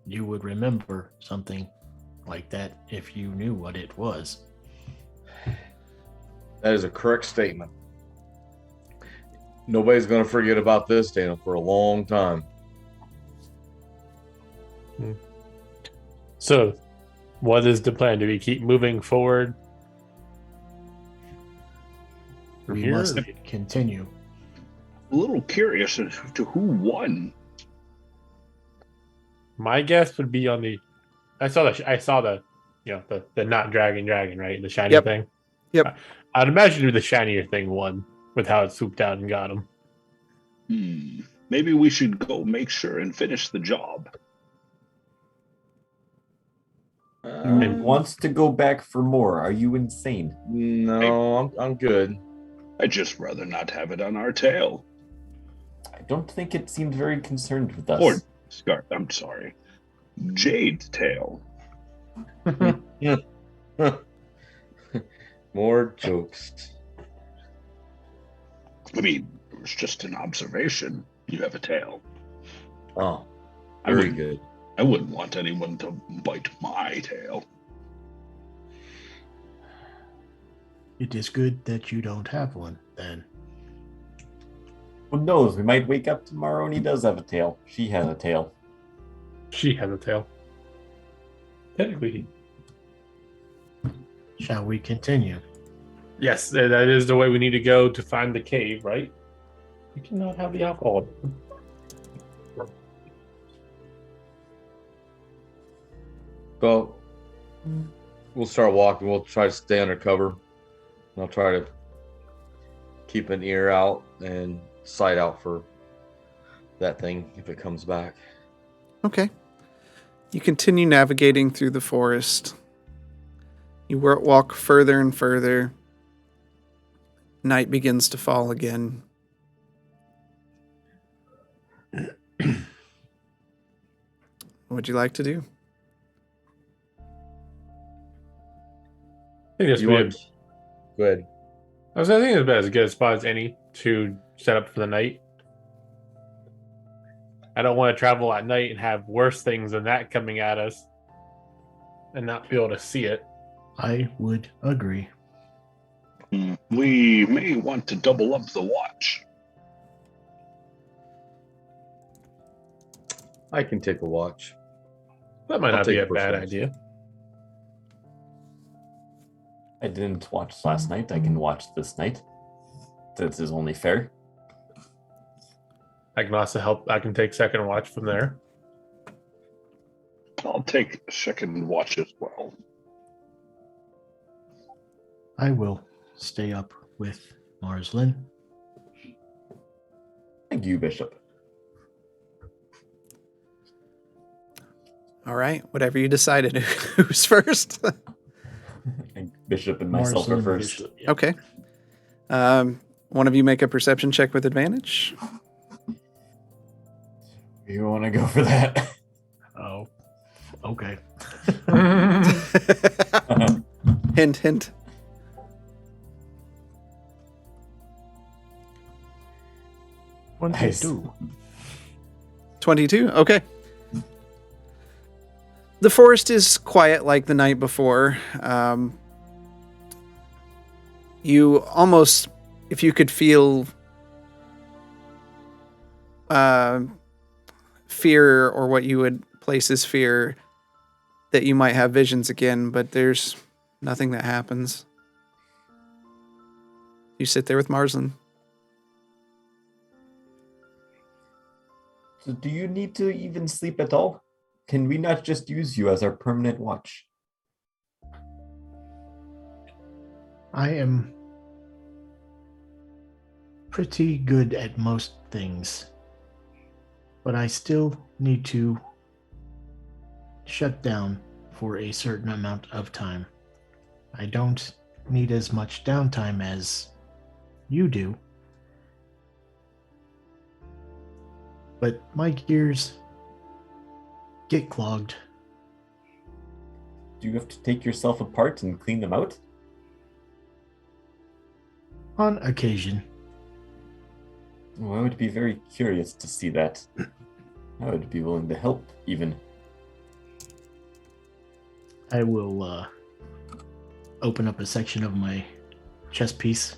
you would remember something like that if you knew what it was. That is a correct statement. Nobody's going to forget about this, Daniel, for a long time. So, what is the plan? Do we keep moving forward? From We here? must continue. A little curious as to who won. My guess would be on the. I saw the, the not dragon, right? The shiny Yep. thing. Yep. I'd imagine the shinier thing won with how it swooped down and got him. Maybe we should go make sure and finish the job. And wants to go back for more. Are you insane? No, I'm good. I'd just rather not have it on our tail. I don't think it seemed very concerned with us. Or Scar, I'm sorry. Jade's tail. More jokes. I mean, it was just an observation. You have a tail. Oh, I very wouldn't- good. I wouldn't want anyone to bite my tail. It is good that you don't have one, then. Who knows? We might wake up tomorrow and he does have a tail. She has a tail. She has a tail. Technically, Shall we continue? yes, that is the way we need to go to find the cave, right? You cannot have the alcohol. Well, we'll start walking. We'll try to stay under cover. And I'll try to keep an ear out and sight out for that thing if it comes back. Okay. You continue navigating through the forest. You walk further and further. Night begins to fall again. What would you like to do? I think this You would be want- Go ahead. I think it's about as good a spot as any to set up for the night. I don't want to travel at night and have worse things than that coming at us and not be able to see it. I would agree. We may want to double up the watch. I can take a watch. That might I'll not be take a first bad watch. idea. I didn't watch last night. I can watch this night. This is only fair. I can also help. I can take second watch from there. I'll take a second watch as well. I will stay up with Marslin. Thank you, Bishop. All right, whatever you decided. Who's first? And Bishop and myself Marcel are and first. Bishop, yeah. Okay. One of you make a perception check with advantage. You want to go for that? Oh, okay. Hint, hint. Nice. 22. 22. Okay. The forest is quiet like the night before. You almost, if you could feel fear, or what you would place as fear, that you might have visions again, but there's nothing that happens. You sit there with Marsland. So do you need to even sleep at all? Can we not just use you as our permanent watch? I am pretty good at most things, but I still need to shut down for a certain amount of time. I don't need as much downtime as you do, but my gears get clogged. Do you have to take yourself apart and clean them out? On occasion. Oh, I would be very curious to see that. I would be willing to help, even. I will open up a section of my chest piece.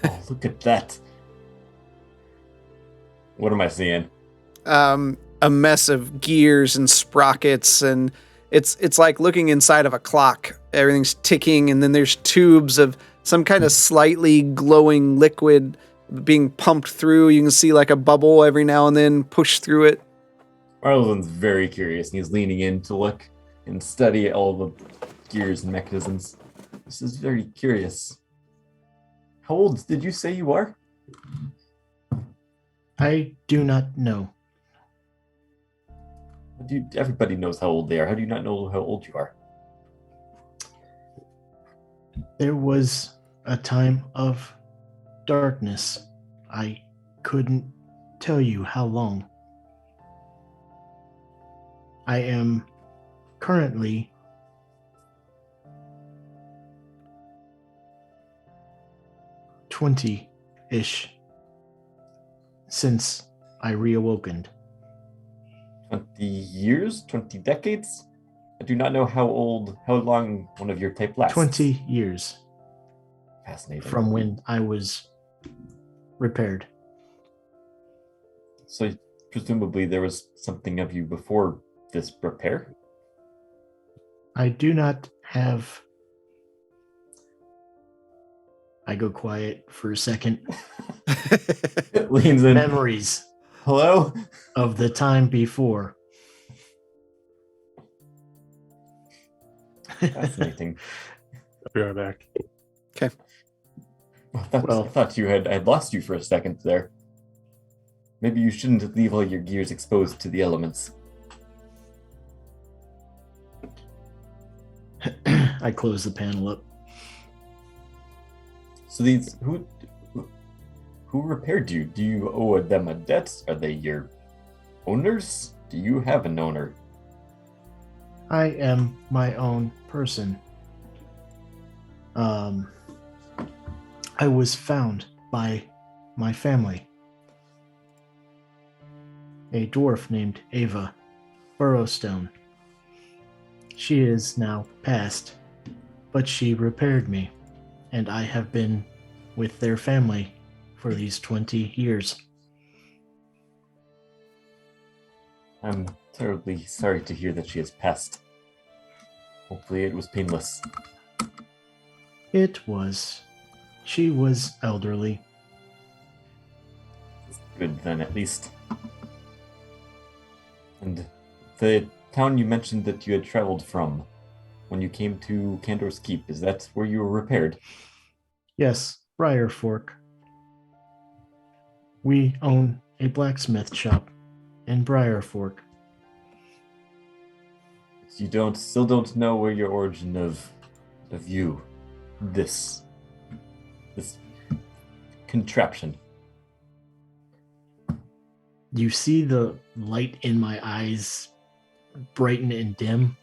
Oh, look at that. What am I seeing? A mess of gears and sprockets, and it's like looking inside of a clock. Everything's ticking, and then there's tubes of some kind of slightly glowing liquid being pumped through. You can see like a bubble every now and then push through it. Marlon's very curious, and he's leaning in to look and study all the gears and mechanisms. This is very curious. How old did you say you are? I do not know. Everybody knows how old they are. How do you not know how old you are? There was a time of darkness. I couldn't tell you how long. I am currently "20-ish" since I reawokened. 20 years? 20 decades? I do not know how long one of your type lasts. 20 years Fascinating. from when I was repaired. So presumably there was something of you before this repair? I do not have... I go quiet for a second. Leans in. Memories Hello? of the time before. Fascinating. I'll be right back. I Well- thought I'd lost you for a second there. Maybe you shouldn't leave all your gears exposed to the elements. I close the panel up. So these who repaired you? Do you owe them a debt? Are they your owners? Do you have an owner? I am my own person. I was found by my family. A dwarf named Ava Burrowstone. She is now passed, but she repaired me, and I have been with their family for these 20 years. I'm terribly sorry to hear that she has passed. Hopefully it was painless. It was. She was elderly. Good then, at least. And the town you mentioned that you had traveled from when you came to Candor's Keep, is that where you were repaired? Yes, Briar Fork. We own a blacksmith shop in Briarfork. You still don't know where your origin of you, this contraption. You see the light in my eyes brighten and dim.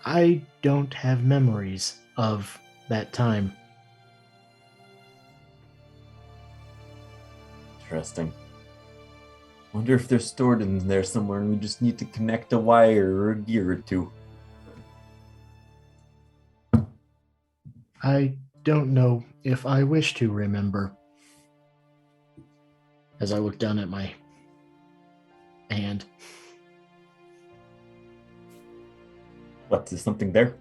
I don't have memories of that time. Interesting. Wonder if they're stored in there somewhere and we just need to connect a wire or a gear or two. I don't know if I wish to remember. As I look down at my hand. What, is something there?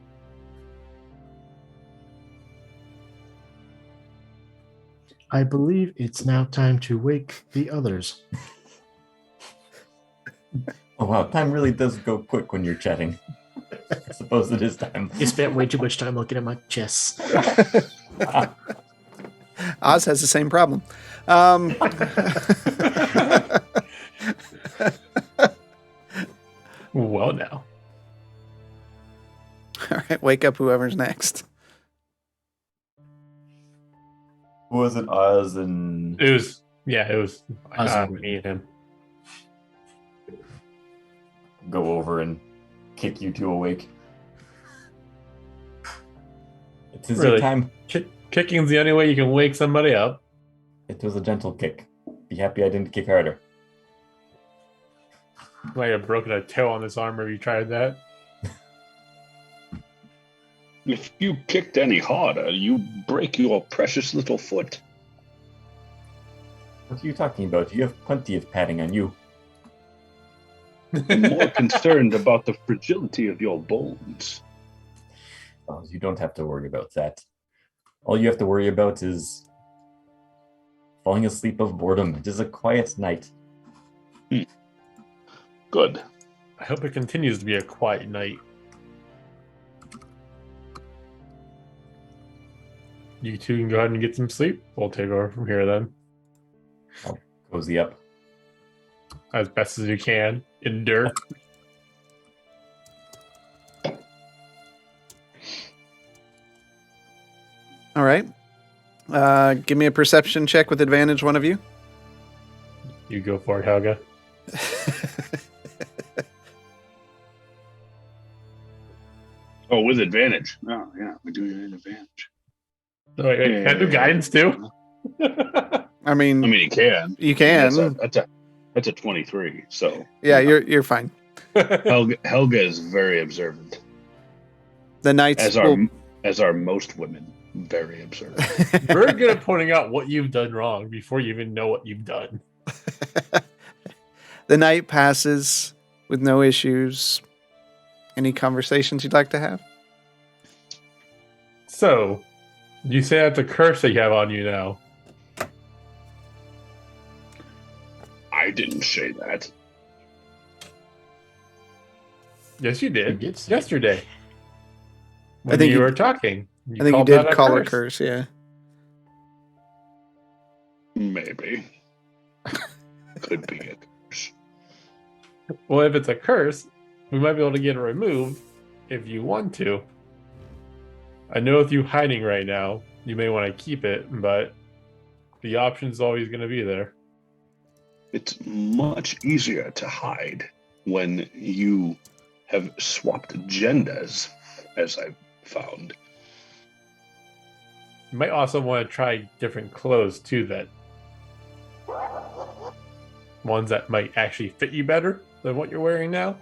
I believe it's now time to wake the others. Oh wow, time really does go quick when you're chatting. I suppose it is time. You spent way too much time looking at my chest. Oz has the same problem. Well, now. All right, wake up whoever's next. Who was it? Oz and It was Oz me and him. go over and kick you two awake. It is your Really? time. Kicking's the only way you can wake somebody up. It was a gentle kick. Be happy I didn't kick harder. Might have broken a toe on this arm if you tried that. If you kicked any harder, you break your precious little foot. What are you talking about? You have plenty of padding on you. I'm more concerned about the fragility of your bones. Oh, you don't have to worry about that. All you have to worry about is falling asleep of boredom. It is a quiet night. Good. I hope it continues to be a quiet night. You two can go ahead and get some sleep. We'll take over from here then. Cozy up. As best as you can. Endure. All right. Give me a perception check with advantage, one of you. You go for it, Helga. Oh, with advantage. Oh, yeah, we do it in advantage. Oh, wait, can I do guidance too? I mean, You can. you can. That's a 23. So Yeah, you're fine. Helga is very observant, The knights as are most women. Very observant. We're good at pointing out what you've done wrong before you even know what you've done. The night passes with no issues. Any conversations you'd like to have? So, you say that's a curse that you have on you now. I didn't say that. Yes, you did. You did say it. Yesterday. When think you you- were talking. I think you called did that a call it curse. curse, yeah. Maybe. Could be a curse. Well, if it's a curse, we might be able to get it removed if you want to. I know with you hiding right now, you may want to keep it, but the option's always going to be there. It's much easier to hide when you have swapped genders, as I've found. You might also want to try different clothes too, that ones that might actually fit you better than what you're wearing now.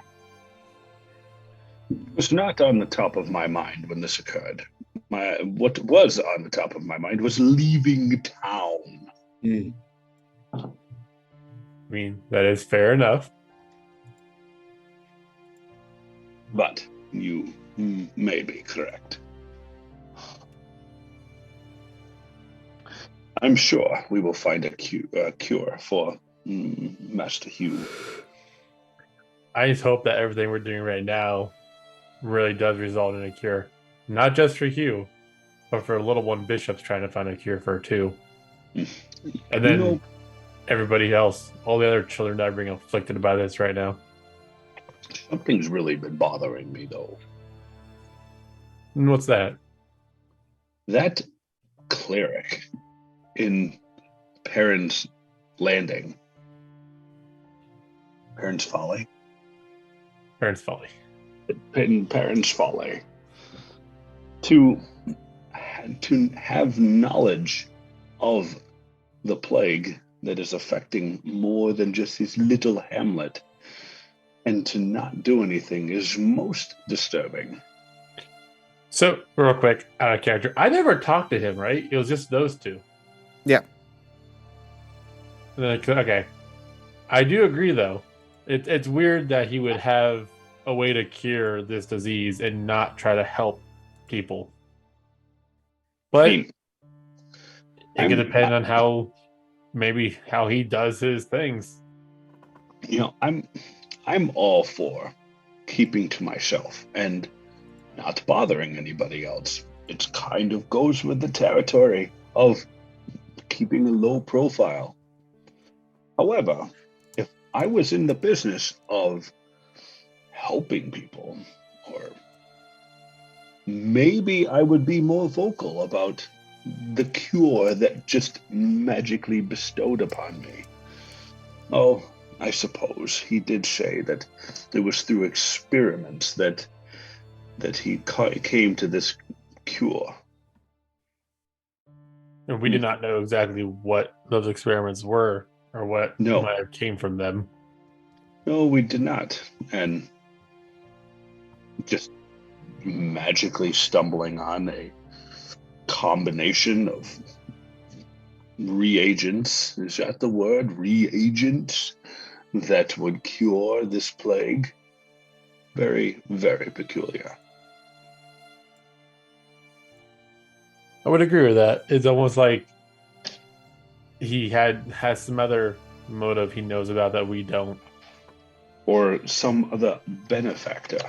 It was not on the top of my mind when this occurred. What was on the top of my mind was leaving town. I mean, that is fair enough. But you may be correct. I'm sure we will find a cure for Master Hugh. I just hope that everything we're doing right now really does result in a cure. Not just for Hugh, but for little one Bishop's trying to find a cure for too. And then everybody else, all the other children that are being afflicted by this right now. Something's really been bothering me, though. And what's that? That cleric in Parents' Landing. Parents' Folly? Parents' Folly. In Parents' Folly. To have knowledge of the plague that is affecting more than just his little hamlet and to not do anything is most disturbing. So, real quick, out of character, I never talked to him, right? It was just those two. Yeah. Okay. I do agree, though. It's weird that he would have a way to cure this disease and not try to help people. But it could depend on how he does his things. You know, I'm all for keeping to myself and not bothering anybody else. It kind of goes with the territory of keeping a low profile. However, if I was in the business of helping people, or maybe I would be more vocal about the cure that just magically bestowed upon me. Oh, I suppose he did say that it was through experiments that he came to this cure. And we did not know exactly what those experiments were or what might have came from them. No, we did not. And just magically stumbling on a combination of reagents, is that the word? Reagents that would cure this plague. Very, very peculiar. I would agree with that. It's almost like he has some other motive he knows about that we don't. Or some other benefactor.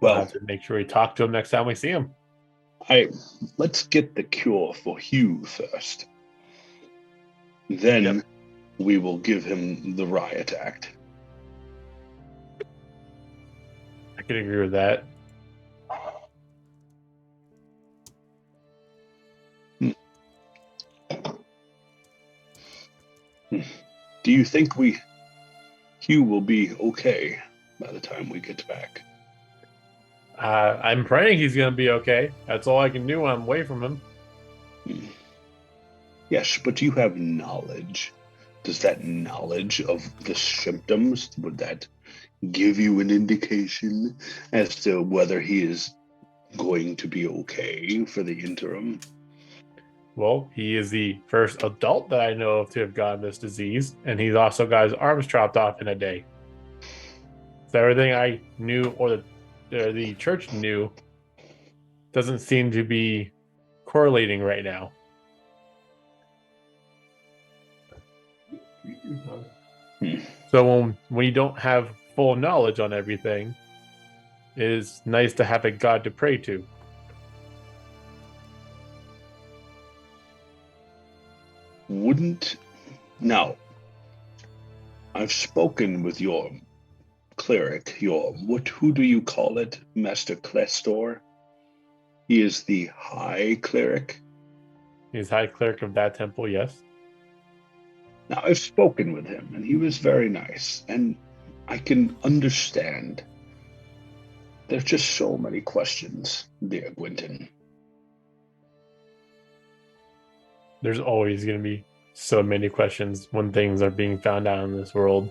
We'll have to make sure we talk to him next time we see him. Let's get the cure for Hugh first. Then we will give him the riot act. I can agree with that. Do you think Hugh will be okay by the time we get back? I'm praying he's going to be okay. That's all I can do when I'm away from him. Yes, but you have knowledge. Does that knowledge of the symptoms, would that give you an indication as to whether he is going to be okay for the interim? Well, he is the first adult that I know of to have gotten this disease, and he's also got his arms chopped off in a day. So everything I knew, or the church knew, doesn't seem to be correlating right now. So when you don't have full knowledge on everything, it is nice to have a God to pray to. Now, I've spoken with your cleric, who do you call it, Master Clestor? He is the high cleric? He's high cleric of that temple, yes. Now, I've spoken with him, and he was very nice, and I can understand. There's just so many questions, dear Gwynton. There's always going to be so many questions when things are being found out in this world.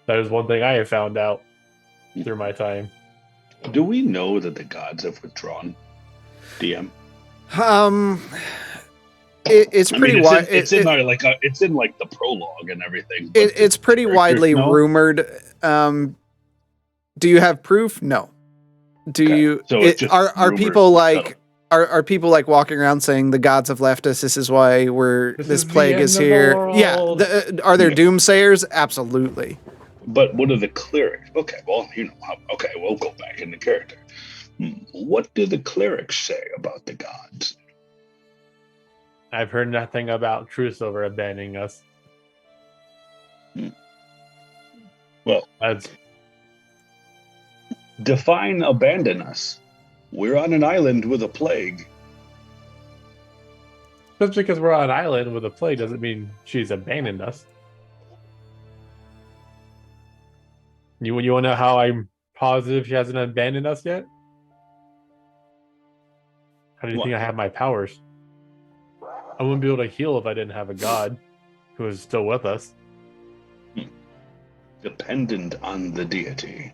That is one thing I have found out through my time. Do we know that the gods have withdrawn, DM? It's pretty wide. It's in the prologue and everything. It's pretty widely rumored. Do you have proof? No. Do you? So are people like? Are people like walking around saying the gods have left us? This is why this plague is here. Yeah. Are there doomsayers? Absolutely. But what are the clerics? Okay, well, okay, we'll go back into character. What do the clerics say about the gods? I've heard nothing about True Silver abandoning us. Well, That's define abandon us. We're on an island with a plague. just because we're on an island with a plague doesn't mean she's abandoned us. You want to know how I'm positive she hasn't abandoned us yet? How do you think I have my powers? I wouldn't be able to heal if I didn't have a god who is still with us. Dependent on the deity.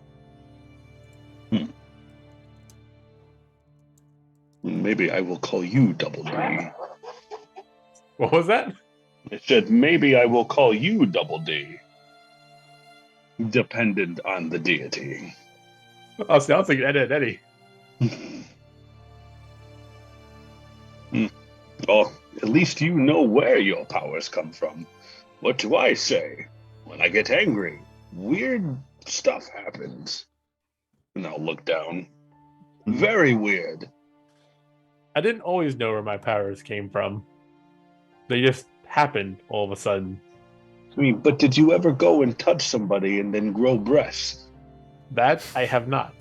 Maybe I will call you Double D. What was that? It said, maybe I will call you Double D. Dependent on the deity. Oh, see, I was thinking Eddie. Well, at least you know where your powers come from. What do I say? When I get angry, weird stuff happens. And I'll look down. Very weird. I didn't always know where my powers came from. They just happened all of a sudden. I mean, but did you ever go and touch somebody and then grow breasts? That I have not.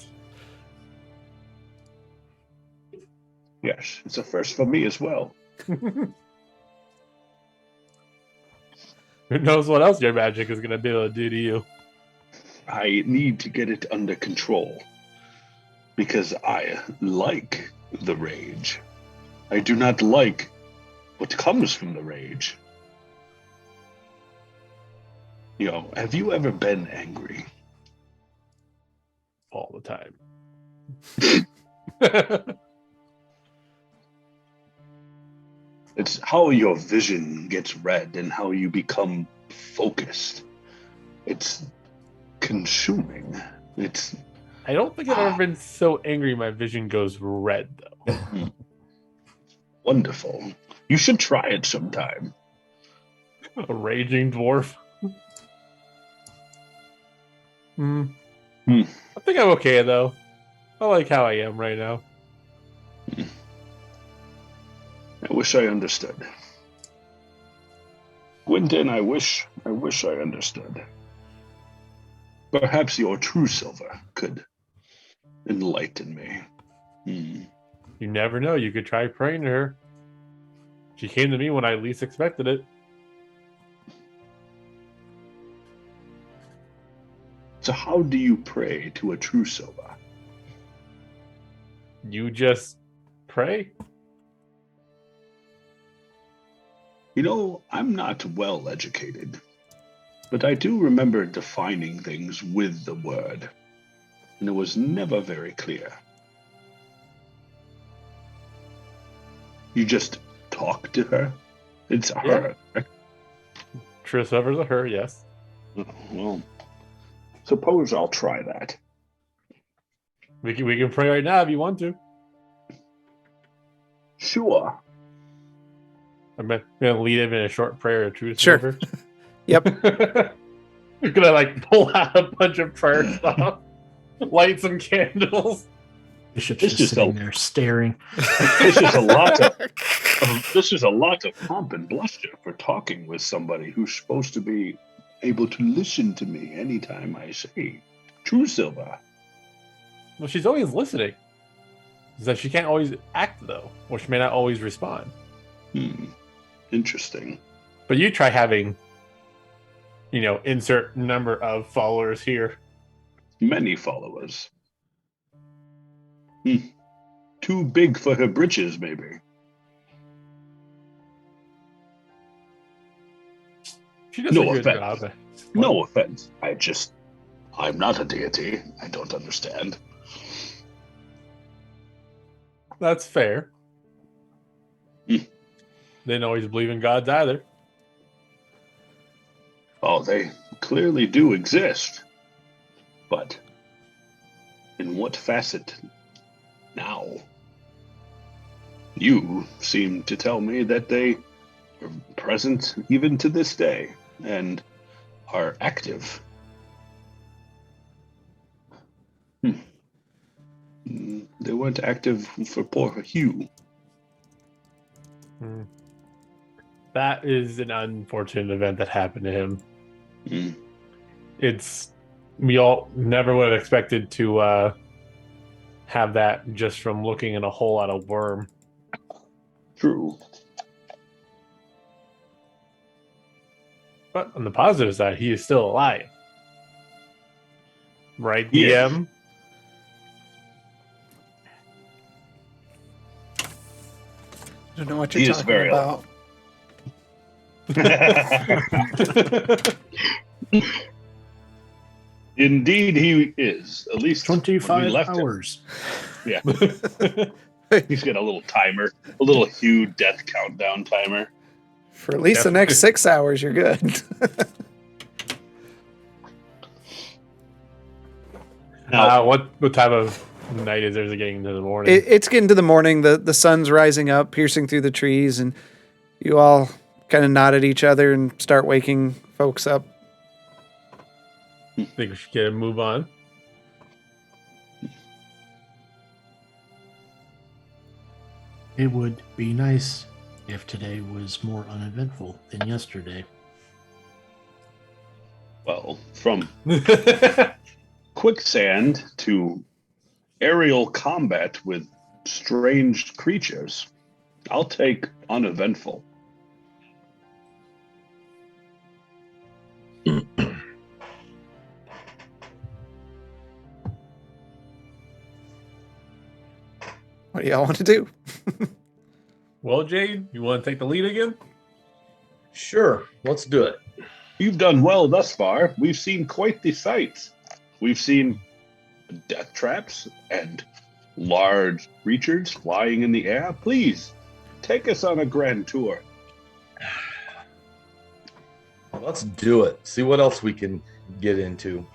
Yes, it's a first for me as well. Who knows what else your magic is going to be able to do to you? I need to get it under control. Because I like the rage. I do not like what comes from the rage. You know, have you ever been angry? All the time. It's how your vision gets red and how you become focused. It's consuming. It's I don't think I've ever been so angry my vision goes red, though. wonderful. You should try it sometime. A raging dwarf. Hmm. I think I'm okay, though. I like how I am right now. I wish I understood. Gwynton, I wish I understood. Perhaps your true silver could enlighten me. You never know. You could try praying to her. She came to me when I least expected it. So how do you pray to a true silver? You just pray? You know, I'm not well educated, but I do remember defining things with the word, and it was never very clear. You just talk to her? It's her. True Silver's a her, yes. Well, suppose I'll try that. We can pray right now if you want to. Sure. I'm gonna lead him in a short prayer to True Sure. Silver. Yep. You're gonna pull out a bunch of prayer stuff, light some candles. Bishop's This just is sitting a- there staring. This is a lot of pomp and bluster for talking with somebody who's supposed to be able to listen to me anytime I say true silver. Well, she's always listening. It's that she can't always act though, or she may not always respond. Interesting. But you try having, insert number of followers here. Many followers. Too big for her britches, maybe. She does No a good offense. job. No offense. I'm not a deity. I don't understand. That's fair. They didn't always believe in gods either. Oh, they clearly do exist. But in what facet now? You seem to tell me that they are present even to this day and are active. There went active for poor Hugh. That is an unfortunate event that happened to him. Mm. We all never would have expected to have that just from looking in a hole at a worm. True. But on the positive side, he is still alive. Right, Yeah. DM? I don't know what He you're is talking very about. Indeed, he is. At least when we 25 left him. hours. Yeah. He's got a little timer, a little Hugh death countdown timer. For at least the next 6 hours, you're good. Now, What type of night is there? Is it getting into the morning? It's getting to the morning. The sun's rising up, piercing through the trees, and you all kind of nod at each other and start waking folks up. Think we should get a move on? It would be nice if today was more uneventful than yesterday. well, from quicksand to aerial combat with strange creatures, I'll take uneventful. What do y'all want to do? Well, Jade, you want to take the lead again? Sure, let's do it. You've done well thus far. We've seen quite the sights. We've seen death traps and large creatures flying in the air. Please, take us on a grand tour. Let's do it. See what else we can get into.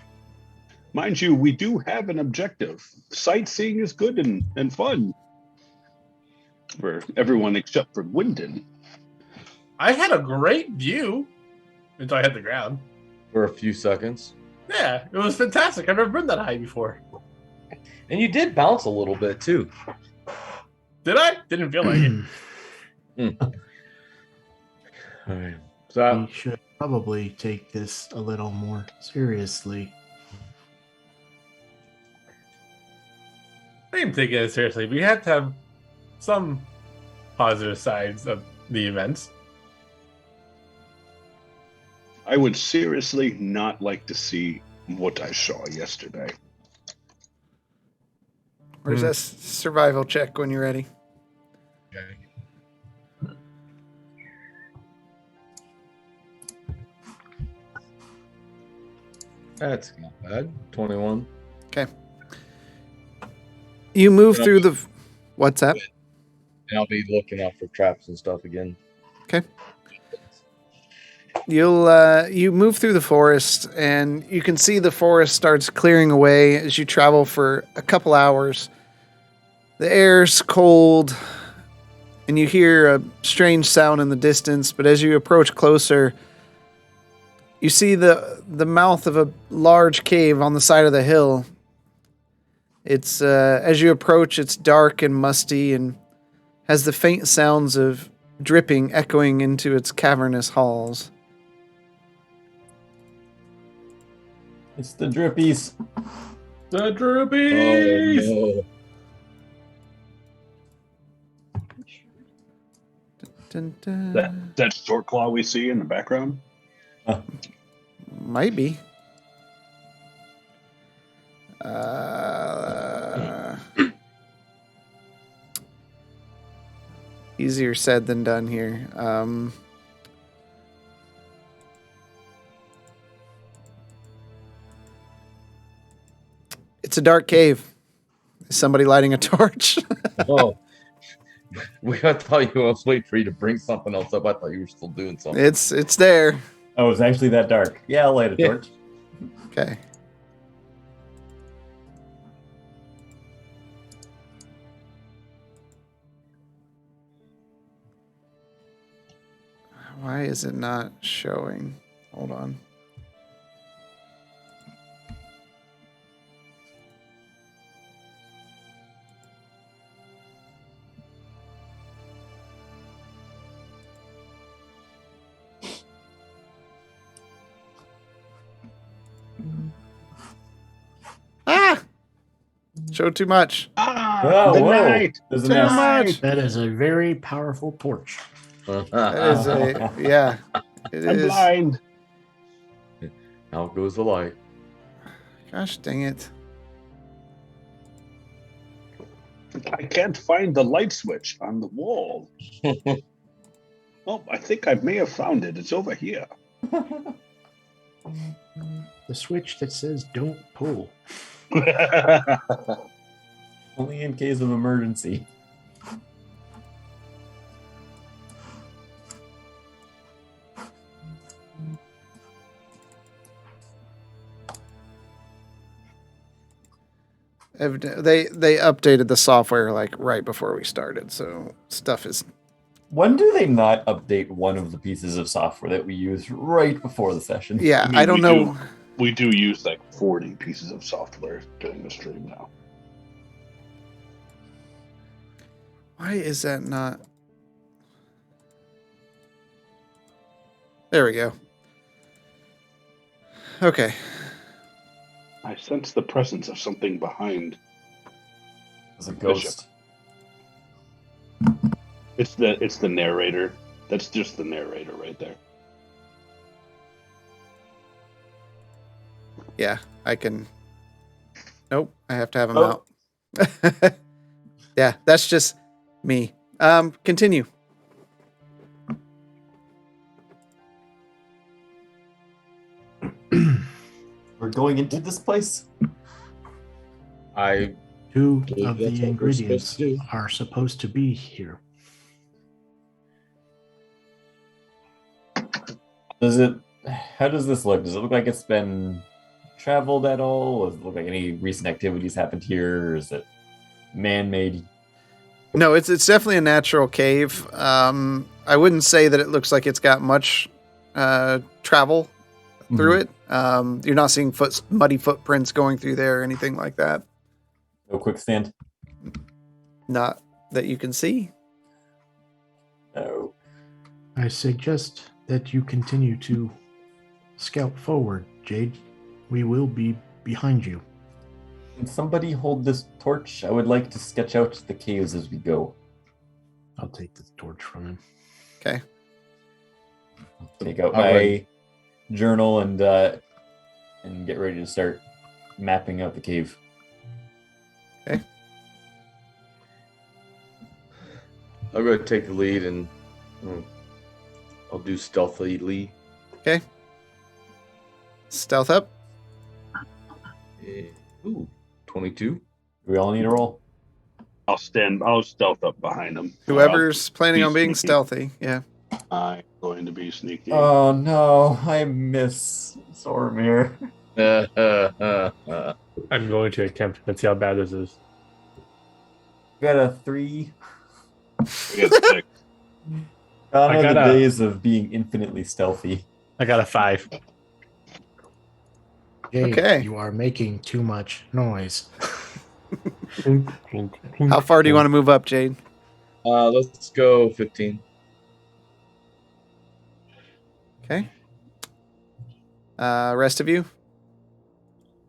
Mind you, we do have an objective. Sightseeing is good and fun for everyone except for Wyndon. I had a great view until I hit the ground. For a few seconds. Yeah, it was fantastic. I've never been that high before. And you did bounce a little bit too. Did I? Didn't feel like it. All right. So We should probably take this a little more seriously. I am taking it seriously. We have to have some positive sides of the events. I would seriously not like to see what I saw yesterday. Where's that survival check when you're ready? that's not bad. 21. Okay. You move through the... What's that? And I'll be looking out for traps and stuff again. Okay. You move through the forest, and you can see the forest starts clearing away as you travel for a couple hours. The air's cold, and you hear a strange sound in the distance, but as you approach closer, you see the mouth of a large cave on the side of the hill. It's as you approach, it's dark and musty and has the faint sounds of dripping echoing into its cavernous halls. It's the drippies. The Droopies! Oh, Dun, dun. That short claw we see in the background? Might be. Easier said than done here. It's a dark cave. Is somebody lighting a torch? oh. I thought you was waiting for you to bring something else up. I thought you were still doing something. It's there. Oh, it's actually that dark. Yeah, I'll light a Yeah. torch. Okay. Why is it not showing? Hold on. Ah! Showed too much. Oh, The whoa. night. There's an Too S. much. That is a very powerful torch. That is a yeah. It I'm is. blind. Out goes the light. Gosh dang it! I can't find the light switch on the wall. Oh, I think I may have found it. It's over here. The switch that says "Don't pull." Only in case of emergency. They updated the software like right before we started, so stuff is. When do they not update one of the pieces of software that we used right before the session? Yeah, I mean, I don't we know. We do use like 40 pieces of software during the stream now. Why is that not? There we go. Okay. I sense the presence of something behind. It's a ghost. It's the narrator. That's just the narrator right there. Yeah, I can. Nope, I have to have him Oh. out. Yeah, that's just me. Continue. We're going into this place? I Two believe of that's the what we're ingredients supposed to do. are supposed to be here. How does this look? Does it look like it's been traveled at all? Does it look like any recent activities happened here? Or is it man-made? No, it's definitely a natural cave. I wouldn't say that it looks like it's got much travel through it. You're not seeing muddy footprints going through there or anything like that. No quicksand? Not that you can see. No. I suggest that you continue to scout forward, Jade. We will be behind you. Can somebody hold this torch? I would like to sketch out the caves as we go. I'll take the torch from him. Okay. Take out All my right. journal and get ready to start mapping out the cave. Okay. I'll go take the lead and I'll do stealthily. Okay. Stealth up. Ooh, 22. We all need a roll. I'll stealth up behind him. Whoever's planning be on being sneaky. stealthy. Yeah. I'm going to be sneaky. Oh no, I miss Sormir. I'm going to attempt. Let's see how bad this is. Got a 3. I got 6. Gone I are the got a- days of being infinitely stealthy. I got a 5. Jade, Okay. you are making too much noise. How far do you want to move up, Jade? Let's go 15. Okay. Rest of you?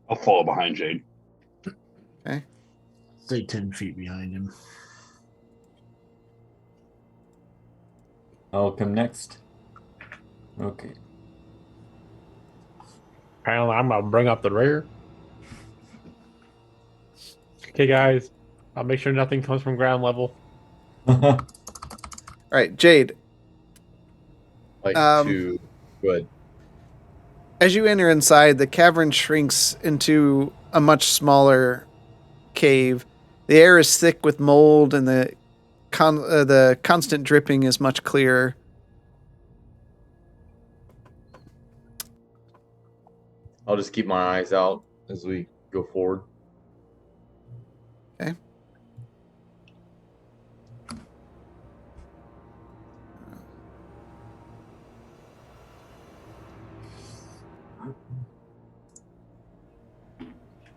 I'll follow behind Jade. Stay 10 feet behind him. I'll come next. Okay. Apparently, I'm gonna bring up the rear. Okay, guys, I'll make sure nothing comes from ground level. All right, Jade. Like Um, 2. Good. As you enter inside, the cavern shrinks into a much smaller cave. The air is thick with mold, and the constant dripping is much clearer. I'll just keep my eyes out as we go forward. Okay.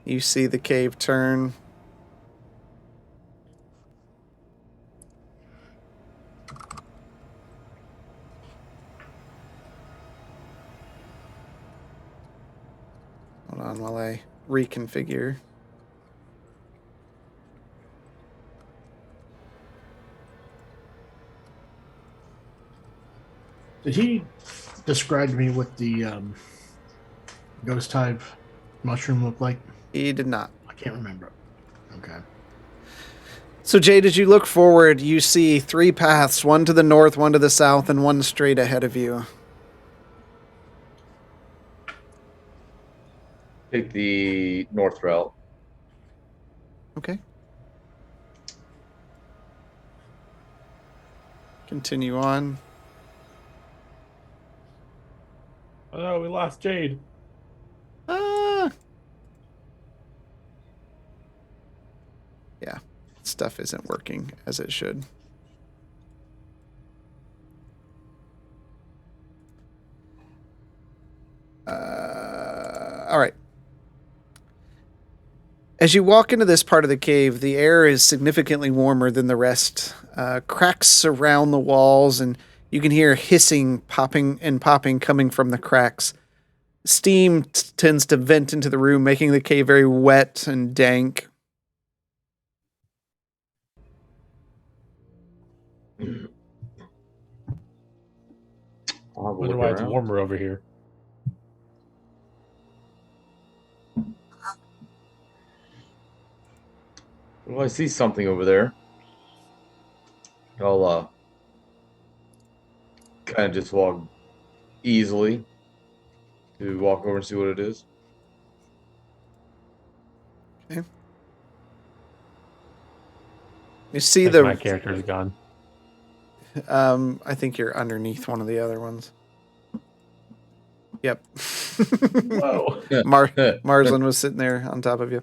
You see the cave turn. reconfigure. Did he describe to me what the ghost type mushroom looked like? He did not. I can't remember. Okay. So, Jade, as you look forward, you see 3 paths, one to the north, one to the south, and one straight ahead of you. Take the north route. Okay. Continue on. Oh no, we lost Jade. Yeah, stuff isn't working as it should. All right. As you walk into this part of the cave, the air is significantly warmer than the rest. Cracks surround the walls, and you can hear hissing, popping, coming from the cracks. Steam tends to vent into the room, making the cave very wet and dank. I'll have a Wonder look why it's around. warmer over here. Well, I see something over there. I'll kind of just walk easily to walk over and see what it is. You see I think my character is gone. I think you're underneath one of the other ones. Yep. Whoa. Marsland was sitting there on top of you.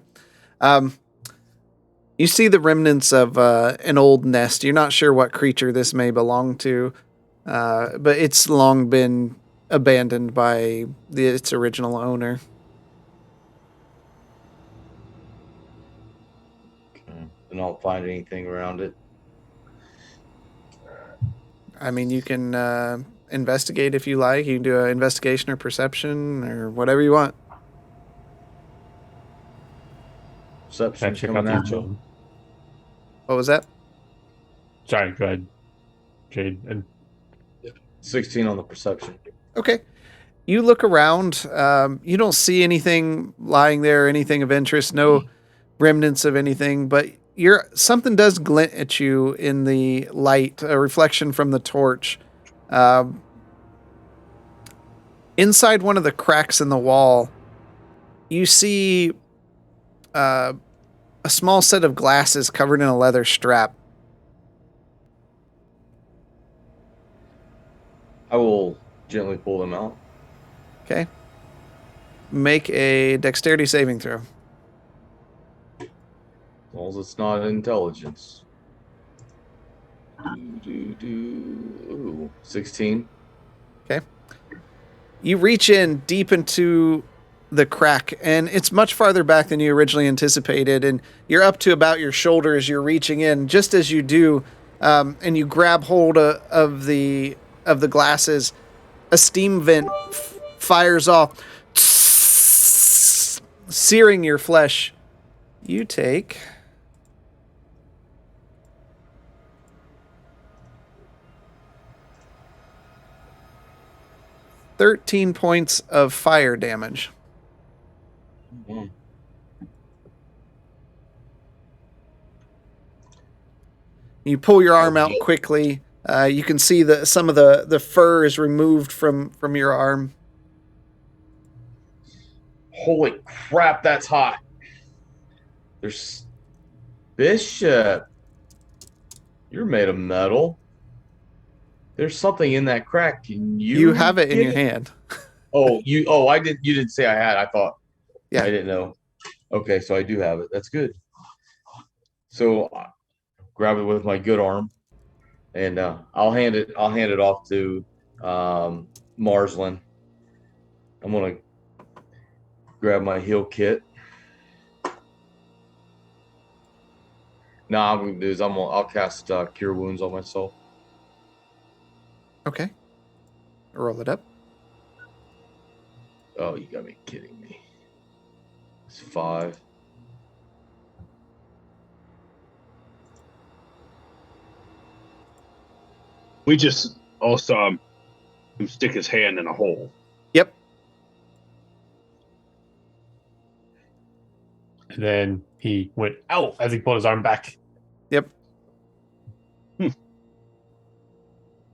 You see the remnants of an old nest. You're not sure what creature this may belong to, but it's long been abandoned by its original owner. Okay. And I'll find anything around it. I mean, you can investigate if you like. You can do an investigation or perception or whatever you want. Perception Check out coming the at you. phone. What was that? Sorry, go ahead, Jade. And 16 on the perception. Okay. You look around. You don't see anything lying there, anything of interest, no remnants of anything, but something does glint at you in the light, a reflection from the torch. Inside one of the cracks in the wall, you see a small set of glasses covered in a leather strap. I will gently pull them out. Okay. Make a dexterity saving throw. As long as it's not intelligence. Ooh, 16. Okay. You reach in deep into the crack, and it's much farther back than you originally anticipated, and you're up to about your shoulder as you're reaching in. Just as you do, and you grab hold of the glasses, a steam vent fires off, searing your flesh. You take 13 points of fire damage. Mm. You pull your arm out quickly. You can see that some of the fur is removed from your arm. Holy crap, that's hot. There's Bishop. You're made of metal. There's something in that crack. Can You have it in get your hand. I didn't. You didn't say I had. I thought. Yeah. I didn't know. Okay, so I do have it. That's good. So grab it with my good arm, and I'll hand it off to Marsland. I'm gonna grab my heal kit. Now I'm gonna do is I'll cast Cure Wounds on myself. Okay. Roll it up. Oh, you got me kidding me. It's 5. We just all saw him stick his hand in a hole. Yep. And then he went out as he pulled his arm back. Yep.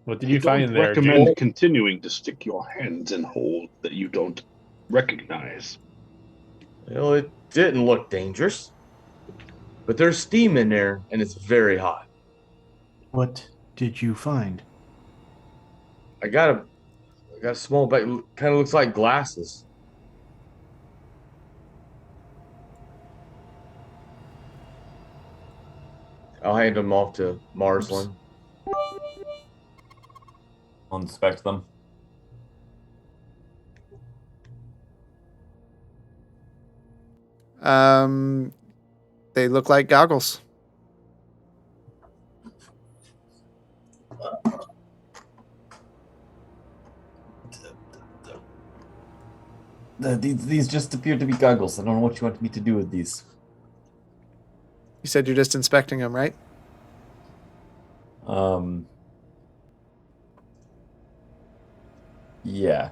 What did you find in there, recommend Jake? continuing to stick your hands in holes that you don't recognize. Well, it didn't look dangerous. But there's steam in there, and it's very hot. What did you find? I got a small bag. Kind of looks like glasses. I'll hand them off to Marsland. I'll inspect them. They look like goggles. These just appear to be goggles. I don't know what you want me to do with these. You said you're just inspecting them, right? Yeah.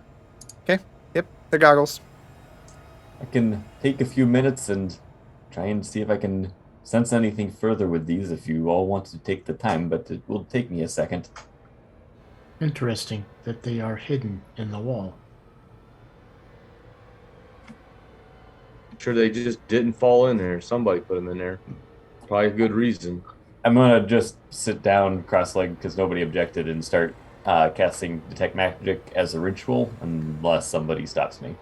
Okay. Yep, they're goggles. I can take a few minutes and try and see if I can sense anything further with these if you all want to take the time, but it will take me a second. Interesting that they are hidden in the wall. I'm sure they just didn't fall in there. Somebody put them in there. Probably a good reason. I'm gonna just sit down cross-legged because nobody objected and start casting Detect Magic as a ritual unless somebody stops me.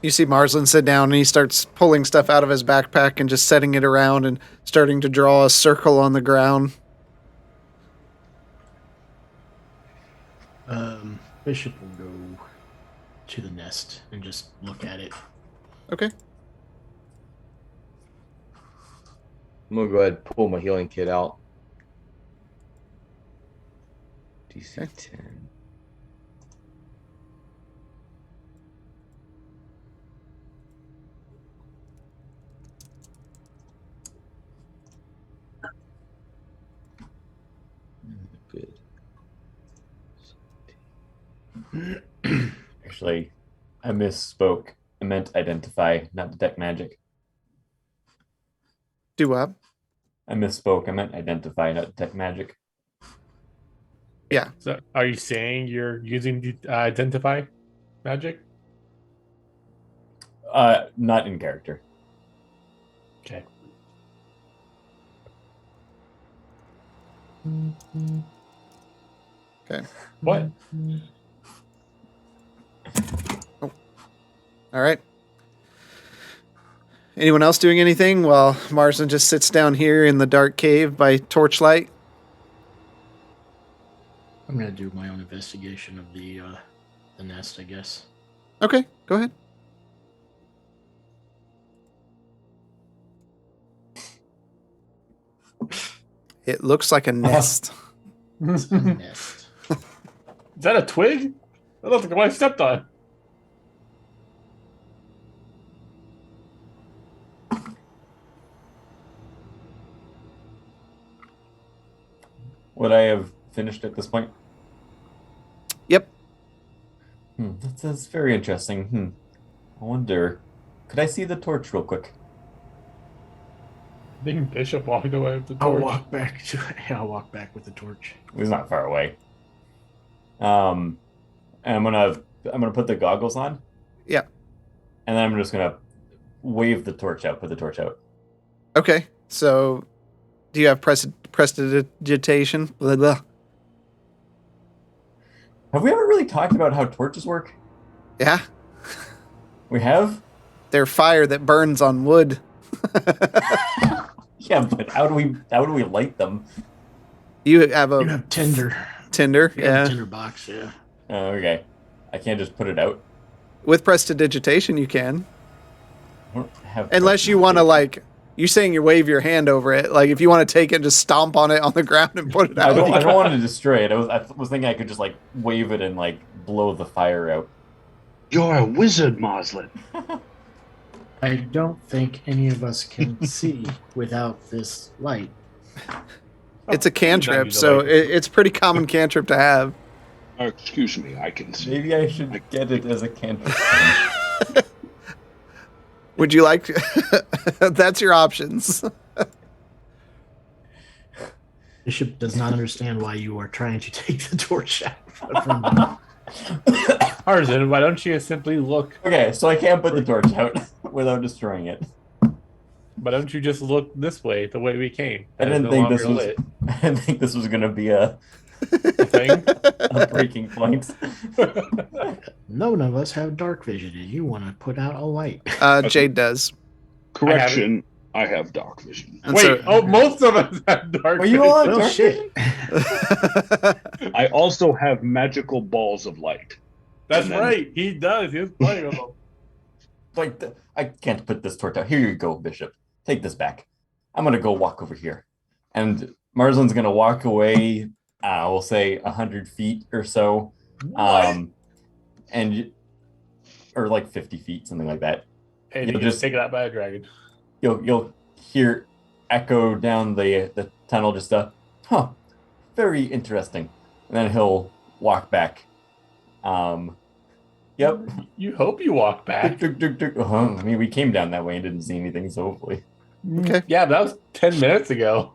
You see Marsland sit down and he starts pulling stuff out of his backpack and just setting it around and starting to draw a circle on the ground. Bishop will go to the nest and just look at it. Okay. I'm gonna go ahead and pull my healing kit out. DC Okay. 10. Good. Actually, I misspoke. I meant identify, not detect magic. Do what? I misspoke. I meant identify, not detect magic. Yeah. So, are you saying you're using the identify magic? Not in character. Okay. Okay. What? All right. Anyone else doing anything while Marsden just sits down here in the dark cave by torchlight? I'm gonna do my own investigation of the nest, I guess. Okay, go ahead. It looks like a nest. It's a nest. Is that a twig? That looks like the one I stepped on. Would I have finished at this point? Yep. That's very interesting. I wonder, could I see the torch real quick? I think Bishop walked away with the I'll torch. walk back to I'll walk back with the torch. He's not far away. And I'm gonna put the goggles on. Yeah. And then I'm just gonna wave the torch out. Put the torch out. Okay. So, do you have prestidigitation? Blah, blah. Have we ever really talked about how torches work? Yeah. We have. They're fire that burns on wood. Yeah, but how do we light them? You have a You have tinder. tinder. You have Yeah. a tinder box, yeah. Oh, okay. I can't just put it out. With prestidigitation, you can. I don't have Unless you want to, like, you saying you wave your hand over it. Like, if you want to take it and just stomp on it on the ground and put it I out. don't want to destroy it. I was thinking I could just like wave it and like blow the fire out. You're a wizard, Moslin. I don't think any of us can see without this light. It's a Oh, cantrip, you so like- it's a pretty common cantrip to have. Excuse me, I can see. Maybe I should get it as a cantrip. Would you like that's your options. Bishop does not understand why you are trying to take the torch out from him. Tarzan, why don't you simply look? Okay, so I can't put the torch out without destroying it. Why don't you just look this way, the way we came? I That is didn't no think longer this was. lit. I didn't think this was gonna be a Thing. breaking point. None of us have dark vision, and you want to put out a light. Jade does. Correction, I have dark vision. And Wait, so- most of us have dark. Were you all vision. on Well, dark shit. vision? I also have magical balls of light. That's And then- right. He does. He was playing with them. Like, I can't put this torch out. Here you go, Bishop. Take this back. I'm gonna go walk over here, and Marslin's gonna walk away. We'll say 100 feet or so, and or like 50 feet, something like that. And You'll you just just- take it out by a dragon. You'll hear echo down the tunnel. Just very interesting. And then he'll walk back. Yep. You hope you walk back. I mean, we came down that way and didn't see anything, so hopefully. Okay. Yeah, that was 10 minutes ago.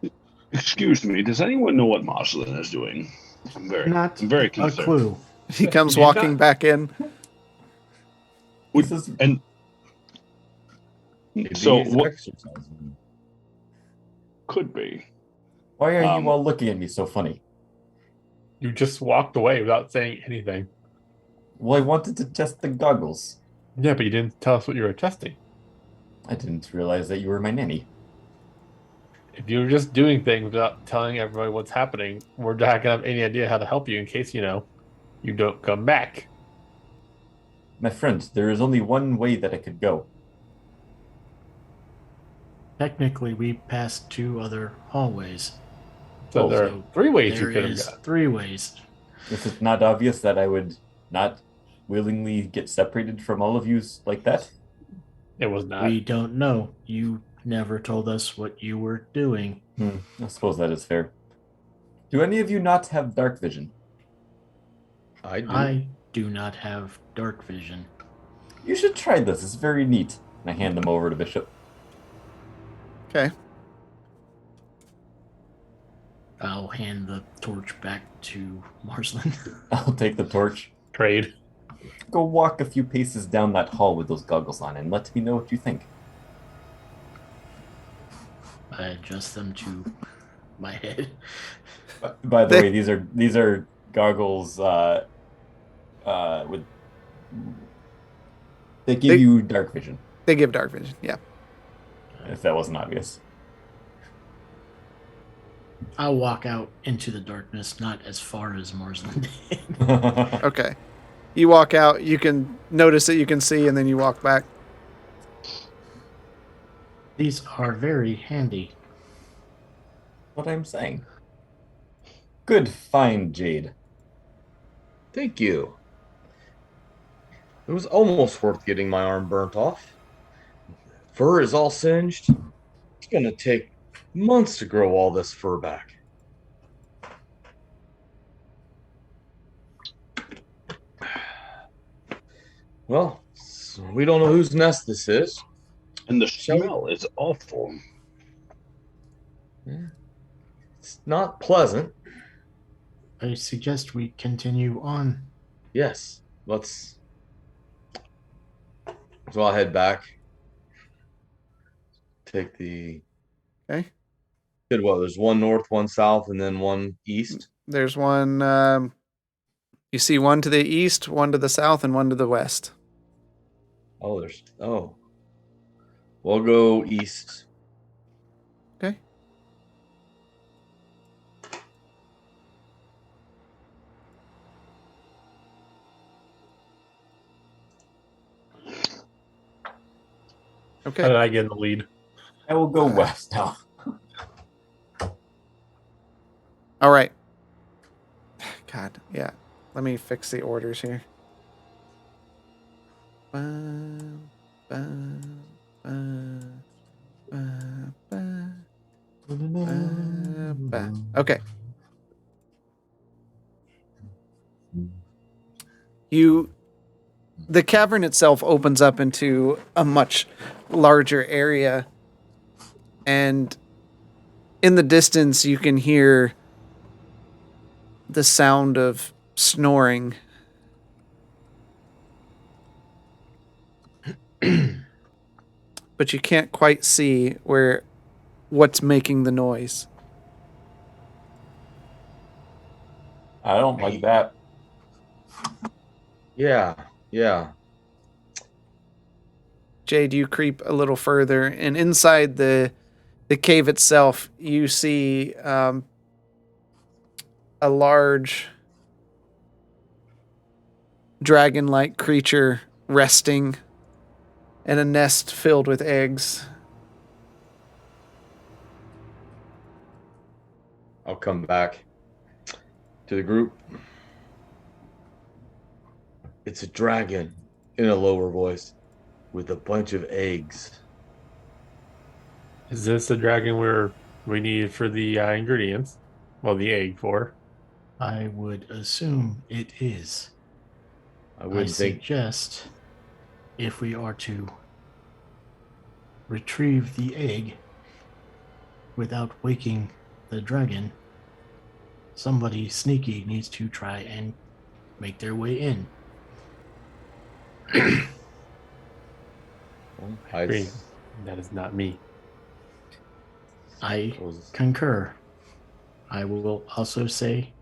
Excuse me, does anyone know what Marcelin is doing? I'm Not very a concerned. clue. He comes He's walking not- back in. This is And Maybe so he's what exercising. could be? why are Um, you all looking at me so funny? You just walked away without saying anything. Well, I wanted to test the goggles. Yeah, but you didn't tell us what you were testing. I didn't realize that you were my nanny. If you were just doing things without telling everybody what's happening, we're not gonna have any idea how to help you in case, you don't come back. My friend, there is only one way that I could go. Technically, we passed 2 other hallways. So Oh, there are so 3 ways you There could have is gone. 3 ways. Is it not obvious that I would not willingly get separated from all of you like that? It was not. We don't know. You never told us what you were doing. I suppose that is fair. Do any of you not have dark vision? I do. I do not have dark vision. You should try this. It's very neat. And I hand them over to Bishop. Okay. I'll hand the torch back to Marslin. I'll take the torch. Trade. Go walk a few paces down that hall with those goggles on and let me know what you think. I adjust them to my head. By the They- way, these are goggles with they give They- you dark vision, They give dark vision. Yeah. if that wasn't obvious. I'll walk out into the darkness, not as far as Marslin did. Okay. You walk out, you can notice that you can see, and then you walk back. These are very handy. What I'm saying. Good find, Jade. Thank you. It was almost worth getting my arm burnt off. Fur is all singed. It's gonna take months to grow all this fur back. Well, we don't know whose nest this is. And the Shall we- smell is awful. It's not pleasant. I suggest we continue on. Yes, let's. So I'll head back. Take the. Okay. Did what? There's one north, one south, and then one east. There's one. You see one to the east, one to the south, and one to the west. Oh, there's. Oh. We'll go east. Okay. How Okay. did I get in the lead? I will go west now. All right. God, yeah. Let me fix the orders here. Bum, bum, Okay. The cavern itself opens up into a much larger area, and in the distance you can hear the sound of snoring. But you can't quite see what's making the noise. I don't like that. Yeah. Jade, you creep a little further, and inside the cave itself, you see a large dragon-like creature resting in a nest filled with eggs. I'll come back to the group. It's a dragon, in a lower voice, with a bunch of eggs. Is this the dragon we need for the ingredients? Well, the egg for. I would assume it is. I I wouldn't think. suggest if we are to retrieve the egg without waking the dragon, somebody sneaky needs to try and make their way in. I Agree. That is not me. I suppose- concur. I will also say,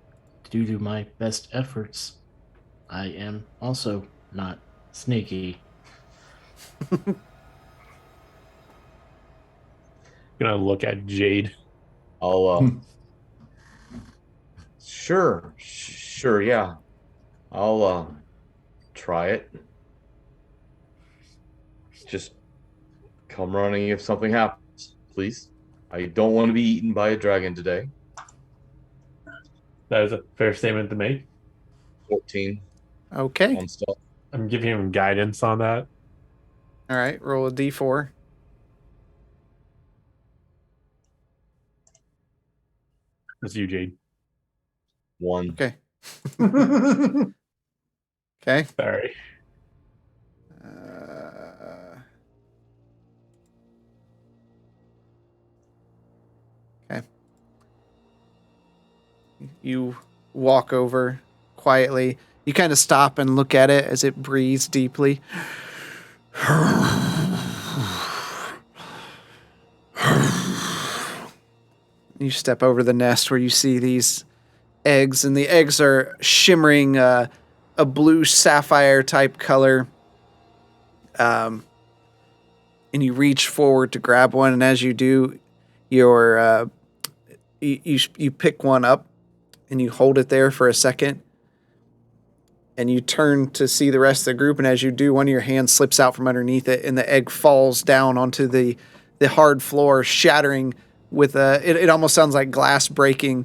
due to my best efforts, I am also not sneaky. Gonna look at Jade. I'll sure, yeah. I'll try it. Just come running if something happens, please. I don't want to be eaten by a dragon today. That is a fair statement to make. 14 Okay. on stuff. I'm giving him guidance on that. All right. Roll a d4. That's you, Jade. 1. Okay. Okay. Sorry. Okay. You walk over quietly. You kind of stop and look at it as it breathes deeply. You step over the nest where you see these eggs, and the eggs are shimmering a blue sapphire type color. And you reach forward to grab one, and as you do, you pick one up and you hold it there for a second, and you turn to see the rest of the group, and as you do, one of your hands slips out from underneath it, and the egg falls down onto the hard floor, shattering with it almost sounds like glass breaking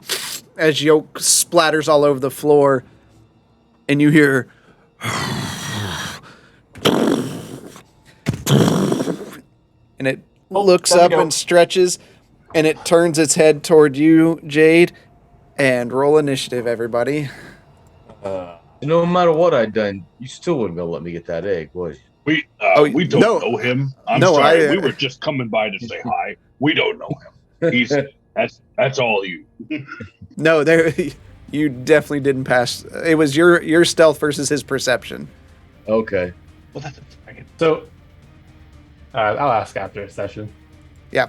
as yolk splatters all over the floor, and you hear and it looks there we up go. and stretches, and it turns its head toward you, Jade, and roll initiative, everybody. No matter what I'd done, you still wouldn't gonna let me get that egg, would you? We Oh, we don't no. know him. I'm No, sorry. I- We were just coming by to say hi. We don't know him. He's that's all you. No, you definitely didn't pass. It was your stealth versus his perception. Okay. Well, that's a dragon. So, I'll ask after a session. Yeah.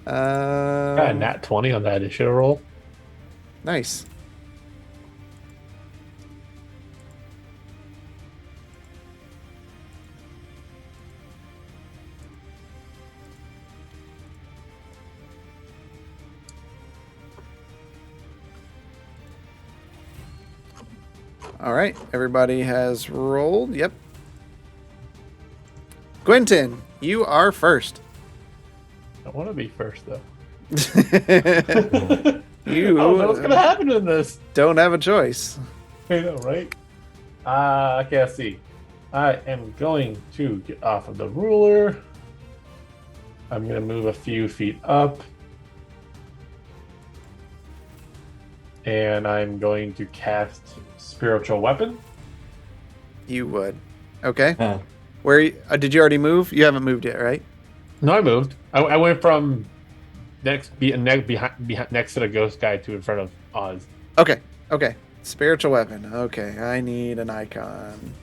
Got a nat 20 on that initiative roll. Nice. All right, everybody has rolled. Yep. Quentin, you are first. I want to be first, though. You I don't know what's going to happen in this. don't have a choice. I know, right? Okay, let's see. I am going to get off of the ruler. I'm going to move a few feet up. And I'm going to cast Spiritual Weapon. You would. Okay. Uh, Where did you already move? You haven't moved yet, right? No, I moved. I went from next to the ghost guy to in front of Oz. Okay. Okay. Spiritual weapon. Okay. I need an icon.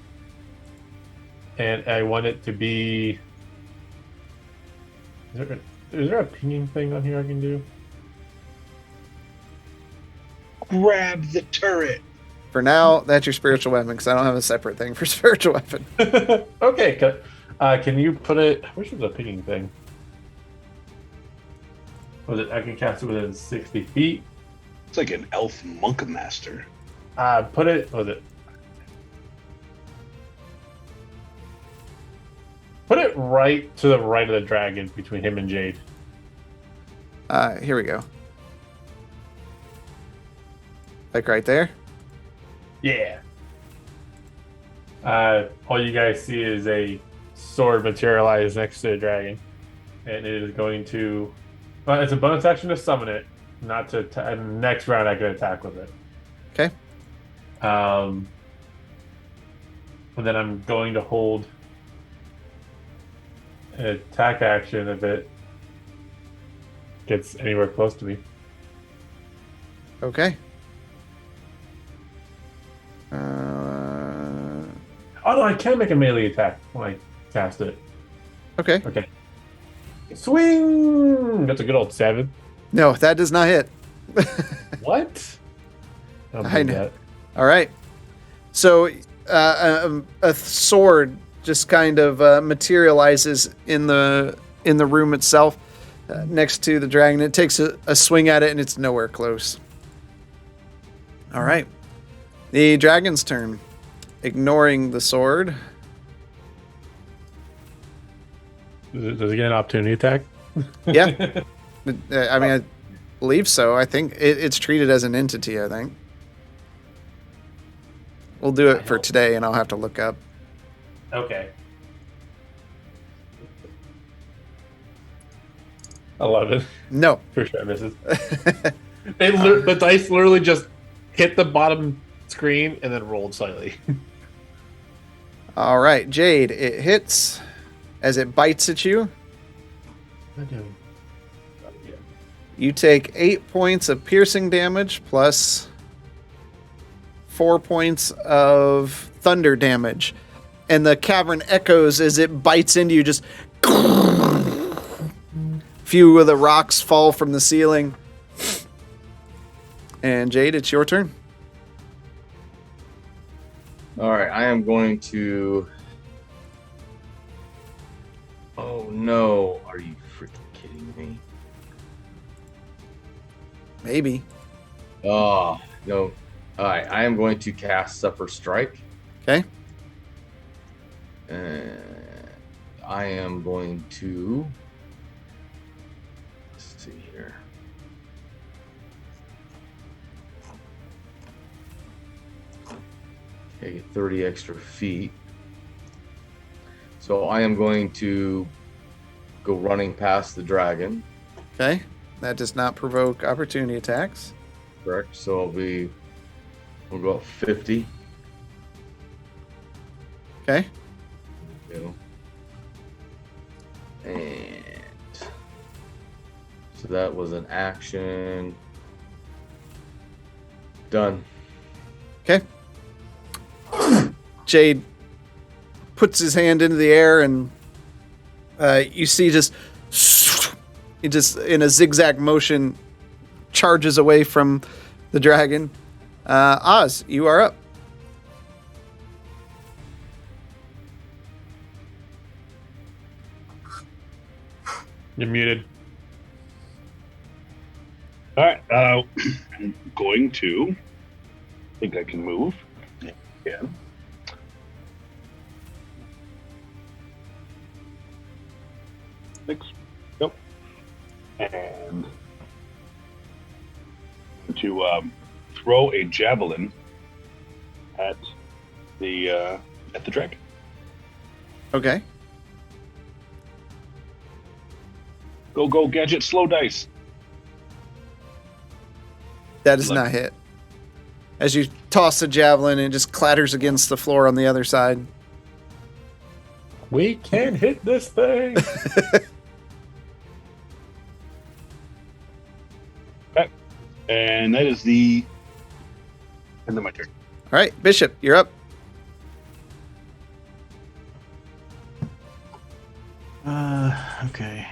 And I want it to be... Is there a pinging thing on here I can do? Grab the turret. For now, that's your spiritual weapon because I don't have a separate thing for spiritual weapon. Okay. Can you put it... Which was the pinging thing? Was it I can cast it within 60 feet? It's like an elf monk master. Put it... Was it... Put it right to the right of the dragon between him and Jade. Here we go. Like right there? Yeah. All you guys see is a sword materialize next to the dragon. And it is going to... Well, it's a bonus action to summon it. Not to... next round I can attack with it. Okay. And then I'm going to hold an attack action if it gets anywhere close to me. Okay. Oh no, I can make a melee attack when I cast it. Okay. Okay. Swing! That's a good old 7. No, that does not hit. What? Don't I do know. that. All right. So a sword just kind of materializes in the room itself next to the dragon. It takes a swing at it, and it's nowhere close. All right. The dragon's turn. Ignoring the sword. Does it get an opportunity attack? Yeah. I mean, I believe so. I think it's treated as an entity, I think. We'll do it for today, and I'll have to look up. Okay. 11. No. For sure misses. The dice literally just hit the bottom screen and then rolled slightly. All right, Jade, it hits as it bites at you. You take 8 points of piercing damage plus 4 points of thunder damage. And the cavern echoes as it bites into you. Just a few of the rocks fall from the ceiling. And Jade, it's your turn. All right, I am going to. Oh no! Are you freaking kidding me? Maybe. Oh no! All right, I am going to cast Suffer Strike. Okay. And I am going to. Let's see here. Okay, 30 extra feet. So I am going to go running past the dragon. Okay. That does not provoke opportunity attacks. Correct. So we'll go up 50. Okay. Go. And so that was an action. Done. Okay. Jade puts his hand into the air, and you see he just in a zigzag motion charges away from the dragon. Oz, you are up. You're muted. All right. I'm going to. I think I can move. Yeah. Six. Yep. And to throw a javelin at the dragon. Okay. Go, gadget, slow dice. That does not hit. As you toss the javelin, it just clatters against the floor on the other side. We can hit this thing. Okay. And that is the end of my turn. All right, Bishop, you're up. Okay.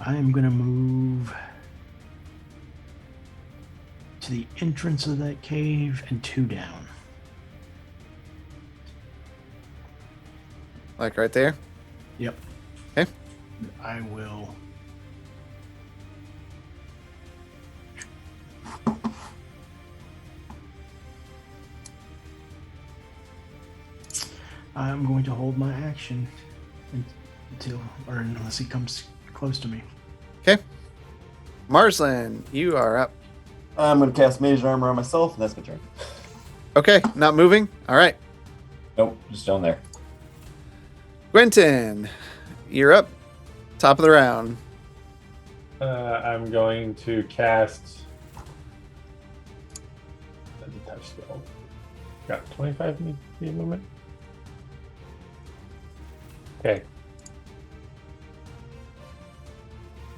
I am gonna move to the entrance of that cave and 2 down. Like right there? Yep. Okay. I will. I'm going to hold my action until, or unless he comes close to me. Okay. Marsland, you are up. I'm going to cast Mage Armor on myself, and that's my turn. Okay, not moving? All right. Nope, just down there. Quentin, you're up. Top of the round. I'm going to cast. That's a touch spell. Got 25 feet movement. Okay.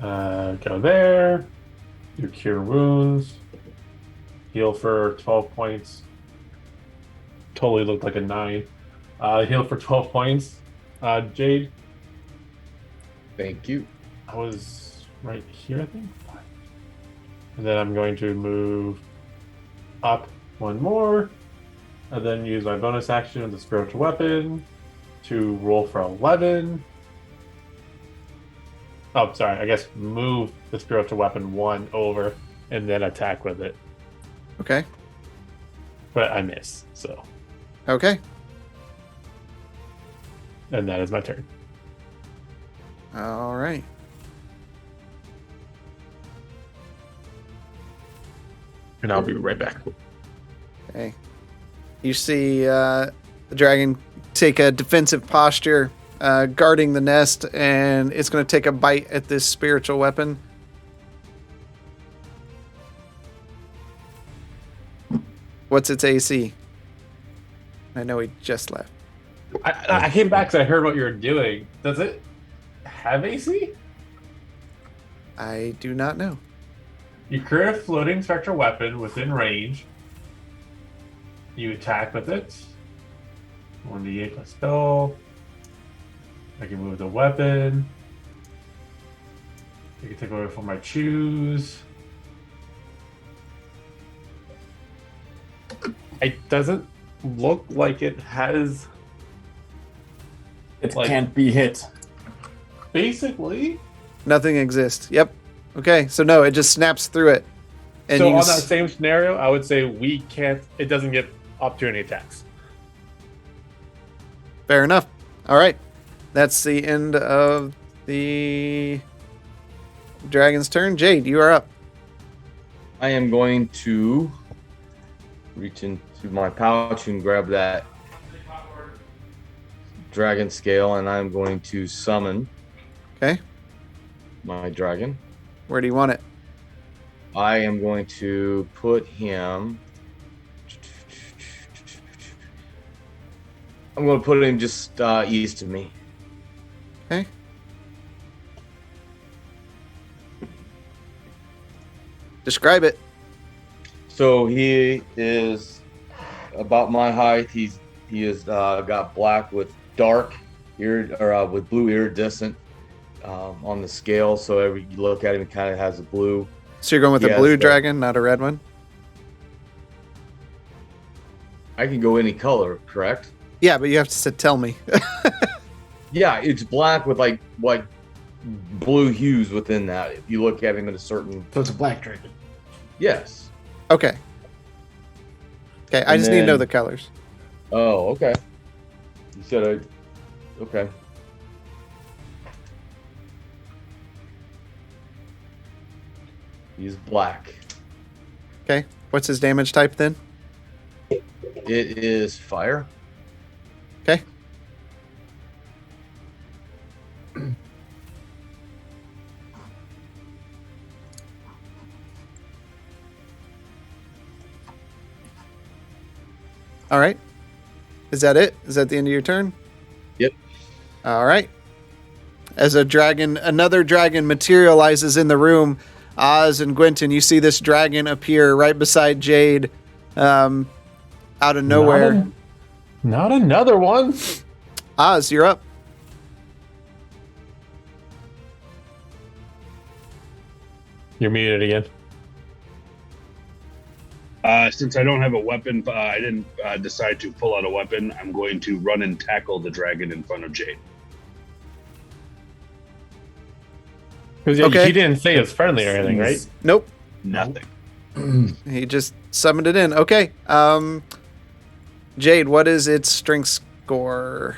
Go there. Do Cure Wounds. Heal for 12 points. Totally looked like a 9. Heal for 12 points. Jade. Thank you. I was right here, I think. And then I'm going to move up one more. And then use my bonus action with the spiritual weapon to roll for 11. Oh, sorry. I guess move the spiritual weapon 1 over and then attack with it. Okay. But I miss, so. Okay. And that is my turn. All right. And I'll be right back. Okay. You see the dragon take a defensive posture, guarding the nest, and it's going to take a bite at this spiritual weapon. What's its AC? I know he just left. I came back because I heard what you were doing. Does it have AC? I do not know. You create a floating spectral weapon within range. You attack with it. 1d8 plus spell. I can move the weapon. I can take away from I choose. It doesn't look like it has. It Like- can't be hit. Basically. Nothing exists. Yep. Okay, so no, it just snaps through it. And So you on can that same scenario, I would say we can't. It doesn't get opportunity attacks. fair enough. All right. That's the end of the dragon's turn. Jade, you are up. I am going to reach into my pouch and grab that dragon scale, and I'm going to summon Okay. my dragon. Where do you want it? I am going to put him. I'm going to put him just east of me. Okay. Describe it. So he is about my height. He is got black with dark with blue iridescent on the scale. So every you look at him, he kind of has a blue. So you're going with a Yes, blue sir. dragon, not a red one? I can go any color, correct? Yeah, but you have to tell me. Yeah, it's black with like blue hues within that. If you look at him in a certain So it's a black dragon. yes. Okay. Okay, I And just need to know then- the colors. Oh, okay. You said okay. He's black. Okay. What's his damage type then? It is fire. Okay. All right. Is that it? Is that the end of your turn? Yep. All right. As another dragon materializes in the room, Oz and Gwenton, you see this dragon appear right beside Jade, out of nowhere. Not another one. Oz, you're up. You're muted again. Since I don't have a weapon, I didn't decide to pull out a weapon. I'm going to run and tackle the dragon in front of Jade. Because Okay. he didn't say it's friendly or anything, right? Nope. Nothing. He just summoned it in. Okay. Jade, what is its strength score?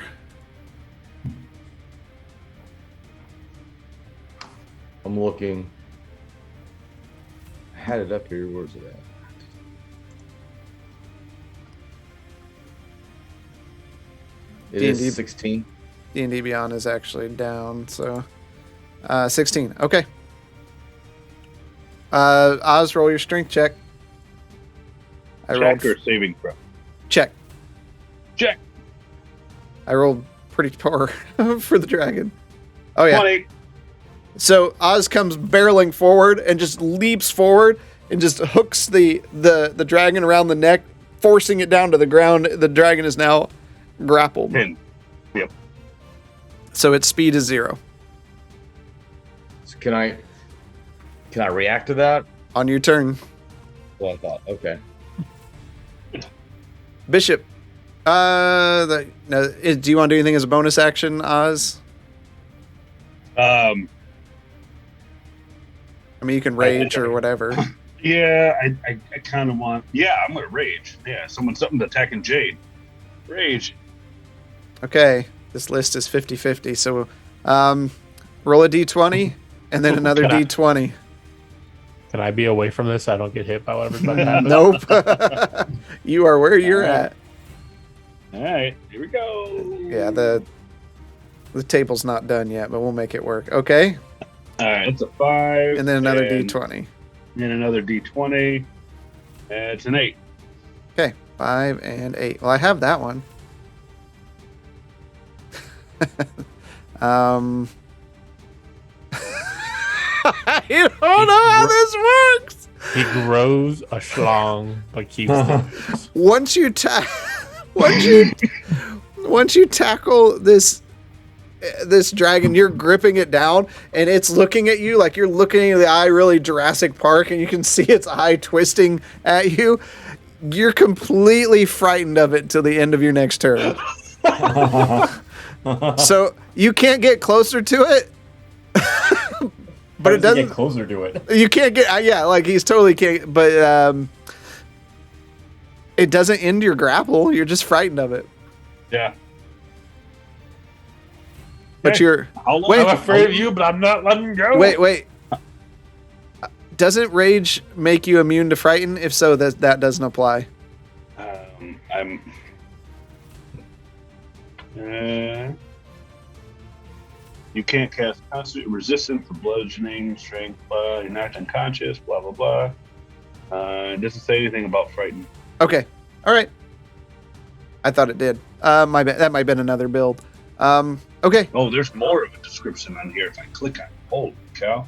I'm looking. I had it up here. Where's it at? It D&D. is 16. D&D Beyond is actually down, so 16. Okay. Oz, roll your strength check. Check or saving throw? Check. Check. I rolled pretty poor for the dragon. Oh yeah. 20. So Oz comes barreling forward and just leaps forward and just hooks the dragon around the neck, forcing it down to the ground. The dragon is now grappled. 10. Yep. So its speed is 0. So can I react to that? On your turn. Well, I thought. Okay. Bishop. Do you want to do anything as a bonus action, Oz? I mean, you can rage or whatever. Yeah, I kind of want. Yeah, I'm gonna rage. Yeah, something attacking Jade. Rage. Okay, this list is 50-50, so roll a d20 and then another Can I- d20. Can I be away from this? So I don't get hit by whatever's happens. Nope. You are where you're at. All right, here we go. Yeah, the table's not done yet, but we'll make it work. Okay, All right, it's a 5. and then another and d20. And another d20. It's an 8. Okay, 5 and 8. Well, I have that one. I don't know how this works. He grows a schlong, but keeps the Once you tackle this dragon, you're gripping it down, and it's looking at you like you're looking in the eye, really Jurassic Park, and you can see its eye twisting at you. You're completely frightened of it till the end of your next turn. So you can't get closer to it. But it doesn't get closer to it. You can't get like he's totally can't. But it doesn't end your grapple. You're just frightened of it. Yeah. But Okay. you're How long? Wait. I'm afraid of you, but I'm not letting go. wait. Doesn't rage make you immune to frighten? If so, that doesn't apply. I'm. You can't cast constant resistance for bludgeoning, strength, you're not unconscious, blah, blah, blah. It doesn't say anything about frightened. Okay. All right. I thought it did. My bad. That might have been another build. Okay. Oh, there's more of a description on here if I click on it. Holy cow.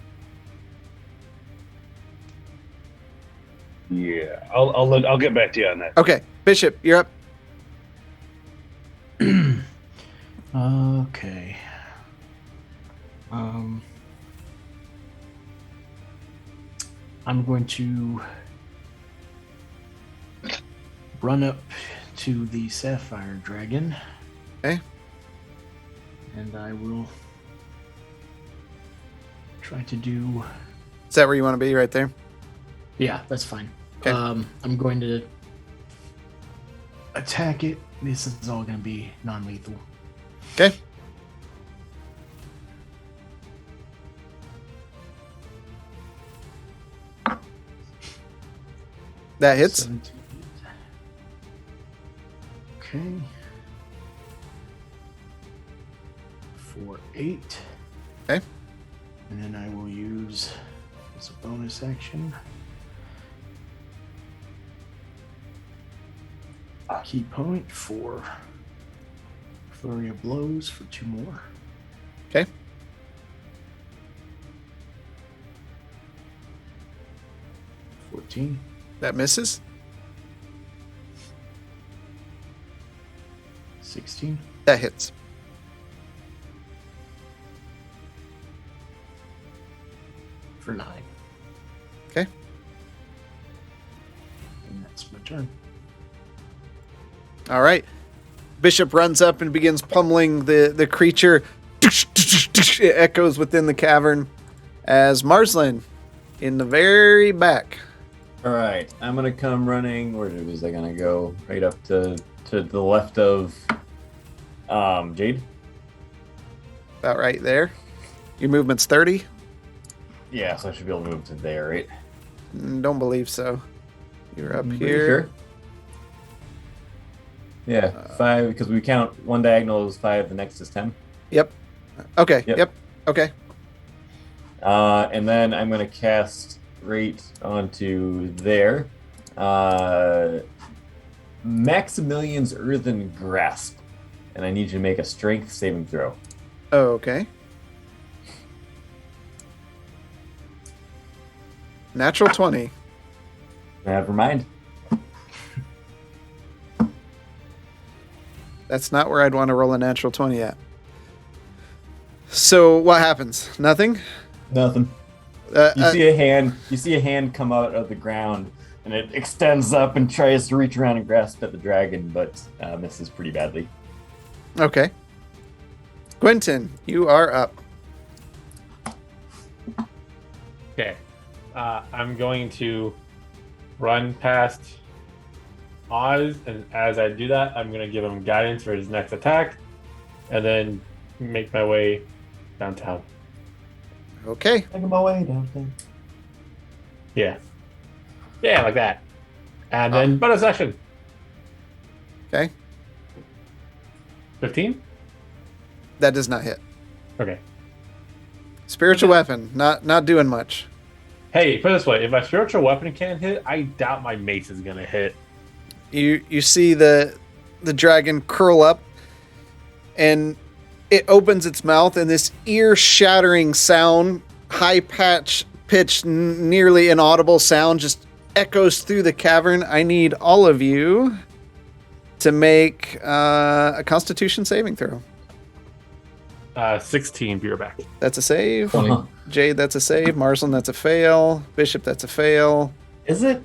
Yeah, I'll get back to you on that. Okay. Bishop, you're up. Okay. I'm going to run up to the Sapphire Dragon. Okay. And I will try to do... Is that where you want to be, right there? Yeah, that's fine. Okay. I'm going to attack it. This is all going to be non-lethal. Okay. That hits. 17. Okay. For 8. Okay. And then I will use as a bonus action. Key point for flurry of blows for 2 more. Okay. $14. That misses. 16. That hits. For 9. Okay. And that's my turn. All right. Bishop runs up and begins pummeling the creature. It echoes within the cavern as Marslin in the very back. All right, I'm gonna come running. Where was I gonna go? Right up to the left of Jade. About right there. Your movement's 30. Yeah, so I should be able to move to there, right? Don't believe so. You're up Pretty here. sure. Yeah, 5 because we count one diagonal is 5, the next is 10. Yep. Okay. Yep. Yep. Okay. And then I'm gonna cast right onto there. Maximilian's Earthen Grasp, and I need you to make a Strength saving throw. Okay. Natural 20. Never mind. That's not where I'd want to roll a natural 20 at. So what happens? Nothing? Nothing. You see a hand. You see a hand come out of the ground, and it extends up and tries to reach around and grasp at the dragon, but misses pretty badly. Okay. Quentin, you are up. Okay. I'm going to run past Oz, and as I do that, I'm going to give him guidance for his next attack, and then make my way downtown. Okay. Making my way downtown. Yeah. Yeah, like that. And then bonus action. Okay. 15? That does not hit. Okay. Spiritual weapon, not doing much. Hey, put it this way, if my spiritual weapon can't hit, I doubt my mace is going to hit. You see the dragon curl up, and it opens its mouth, and this ear-shattering sound, high-pitched, nearly inaudible sound just echoes through the cavern. I need all of you to make a Constitution saving throw. 16, be right back. That's a save. 20. Jade, that's a save. Marslin, that's a fail. Bishop, that's a fail. Is it?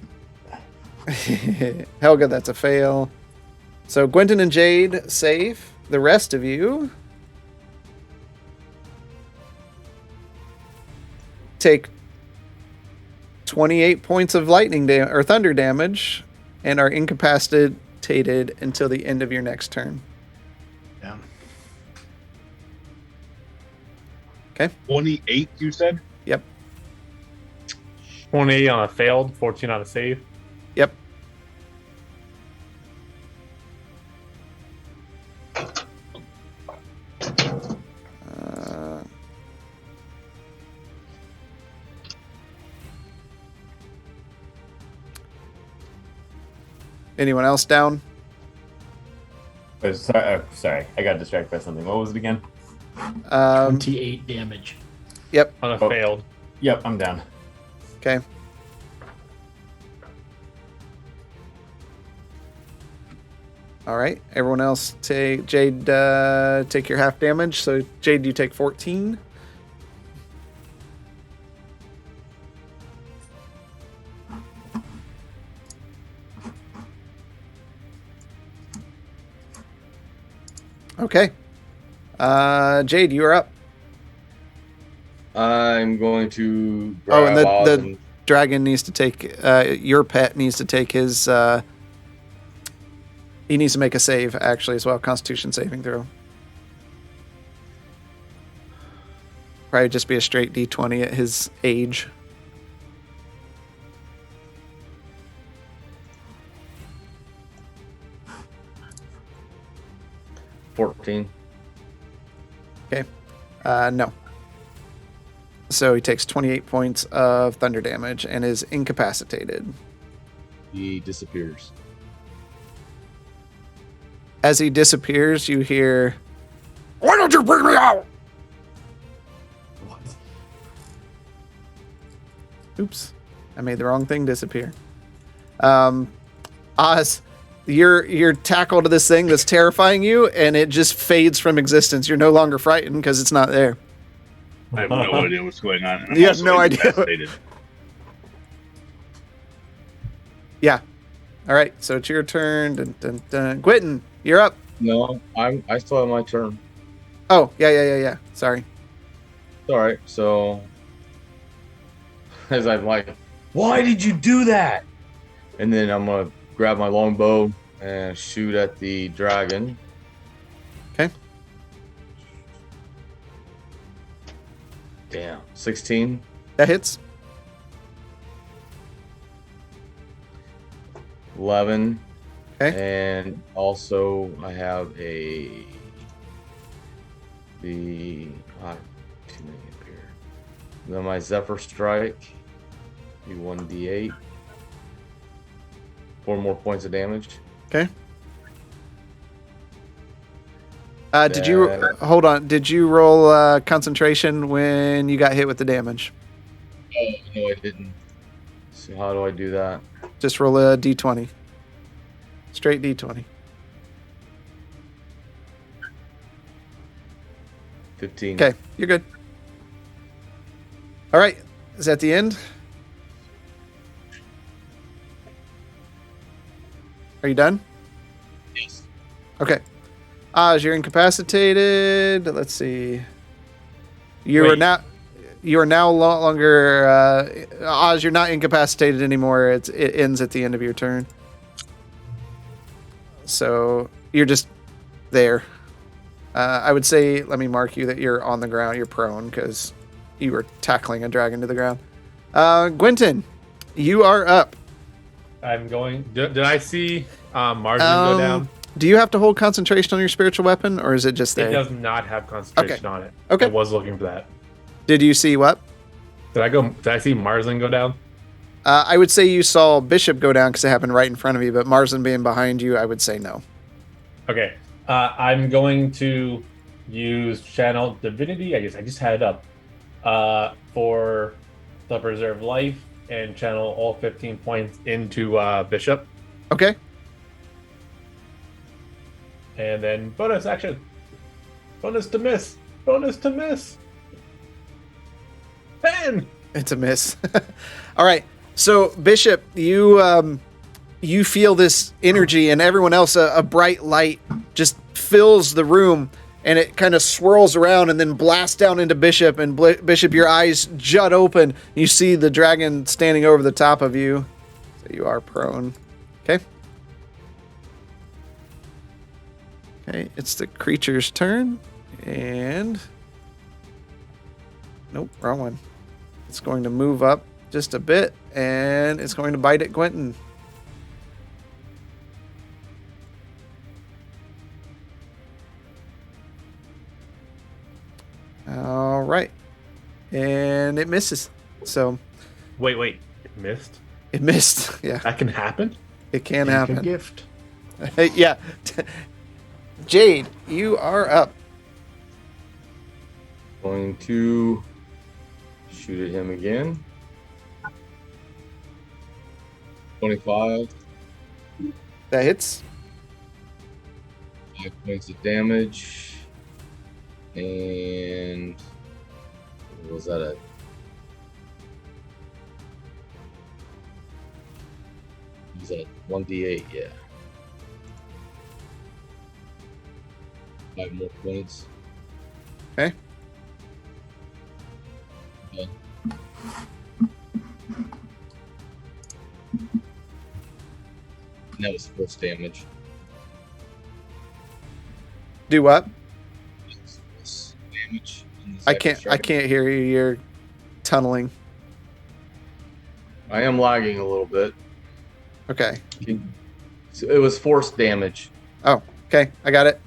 Helga, that's a fail. So Gwenton and Jade save. The rest of you take 28 points of lightning or thunder damage and are incapacitated until the end of your next turn. Yeah. 28, you said? Yep. 28 on a failed, 14 on a save. Yep. Anyone else down? Sorry, I got distracted by something. What was it again? 28 damage. Yep. On a Oh. failed. Yep, I'm down. Okay. All right. Everyone else take Jade. Take your half damage. So Jade, you take 14. Okay. Jade, you are up. I'm going to Oh, and grab Oz the dragon needs to take. Your pet needs to take his. He needs to make a save actually as well. Constitution saving throw. Probably just be a straight D20 at his age. $14. No. So he takes 28 points of thunder damage and is incapacitated. He disappears. As he disappears, you hear, Why don't you bring me out? What? oops, I made the wrong thing disappear. Oz, you're tackled to this thing that's terrifying you, and it just fades from existence. You're no longer frightened because it's not there. I have no idea what's going on. And I'm You have also no idea. incapacitated. Yeah. All right, so it's your turn. Dun, dun, dun. Quentin, you're up. No, I still have my turn. Oh, yeah. Sorry. It's all right. So as I'm like, why did you do that? And then I'm gonna grab my longbow and shoot at the dragon. Okay. Damn, 16. That hits. 11. Okay. And also I have too many up here. Then my Zephyr Strike, be 1d8. 4 more points of damage. Okay. Did you hold on? Did you roll concentration when you got hit with the damage? Oh, no, I didn't. So how do I do that? Just roll a d20. Straight d20. 15. Okay, you're good. All right, is that the end? Are you done? Yes. Okay. Oz, you're incapacitated. Let's see. You are Wait. now no longer Oz. You're not incapacitated anymore. It ends at the end of your turn. So you're just there. I would say, let me mark you that you're on the ground. You're prone because you were tackling a dragon to the ground. Gwynton, you are up. I'm going. Did I see Margin go down? Do you have to hold concentration on your spiritual weapon, or is it just It there? does not have concentration Okay. on it. Okay. I was looking for that. Did you see what? Did I see Marzin go down? I would say you saw Bishop go down because it happened right in front of you, but Marzin being behind you, I would say no. Okay. I'm going to use Channel Divinity. I guess I just had it up for the Preserve Life and channel all 15 points into Bishop. Okay. And then bonus action. Bonus to miss. Bonus to miss. 10! It's a miss. All right. So Bishop, you feel this energy, and everyone else, a bright light just fills the room, and it kind of swirls around and then blasts down into Bishop. And Bishop, your eyes jut open. You see the dragon standing over the top of you. So you are prone. Okay. Okay, it's the creature's turn, and nope, wrong one. It's going to move up just a bit, and it's going to bite at Quentin. All right, and it misses. So Wait. It missed? it missed. Yeah, That can happen? it can Take a happen. gift. Yeah. Jade, you are up. Going to shoot at him again. 25. That hits. 5 points of damage. And what was that? Was that 1d8? Yeah. 5 more points. Okay. Okay. And that was force damage. Do what? That's force damage. on the I second can't. I strike. can't hear you. You're tunneling. I am lagging a little bit. Okay. So it was force damage. Oh, okay. I got it.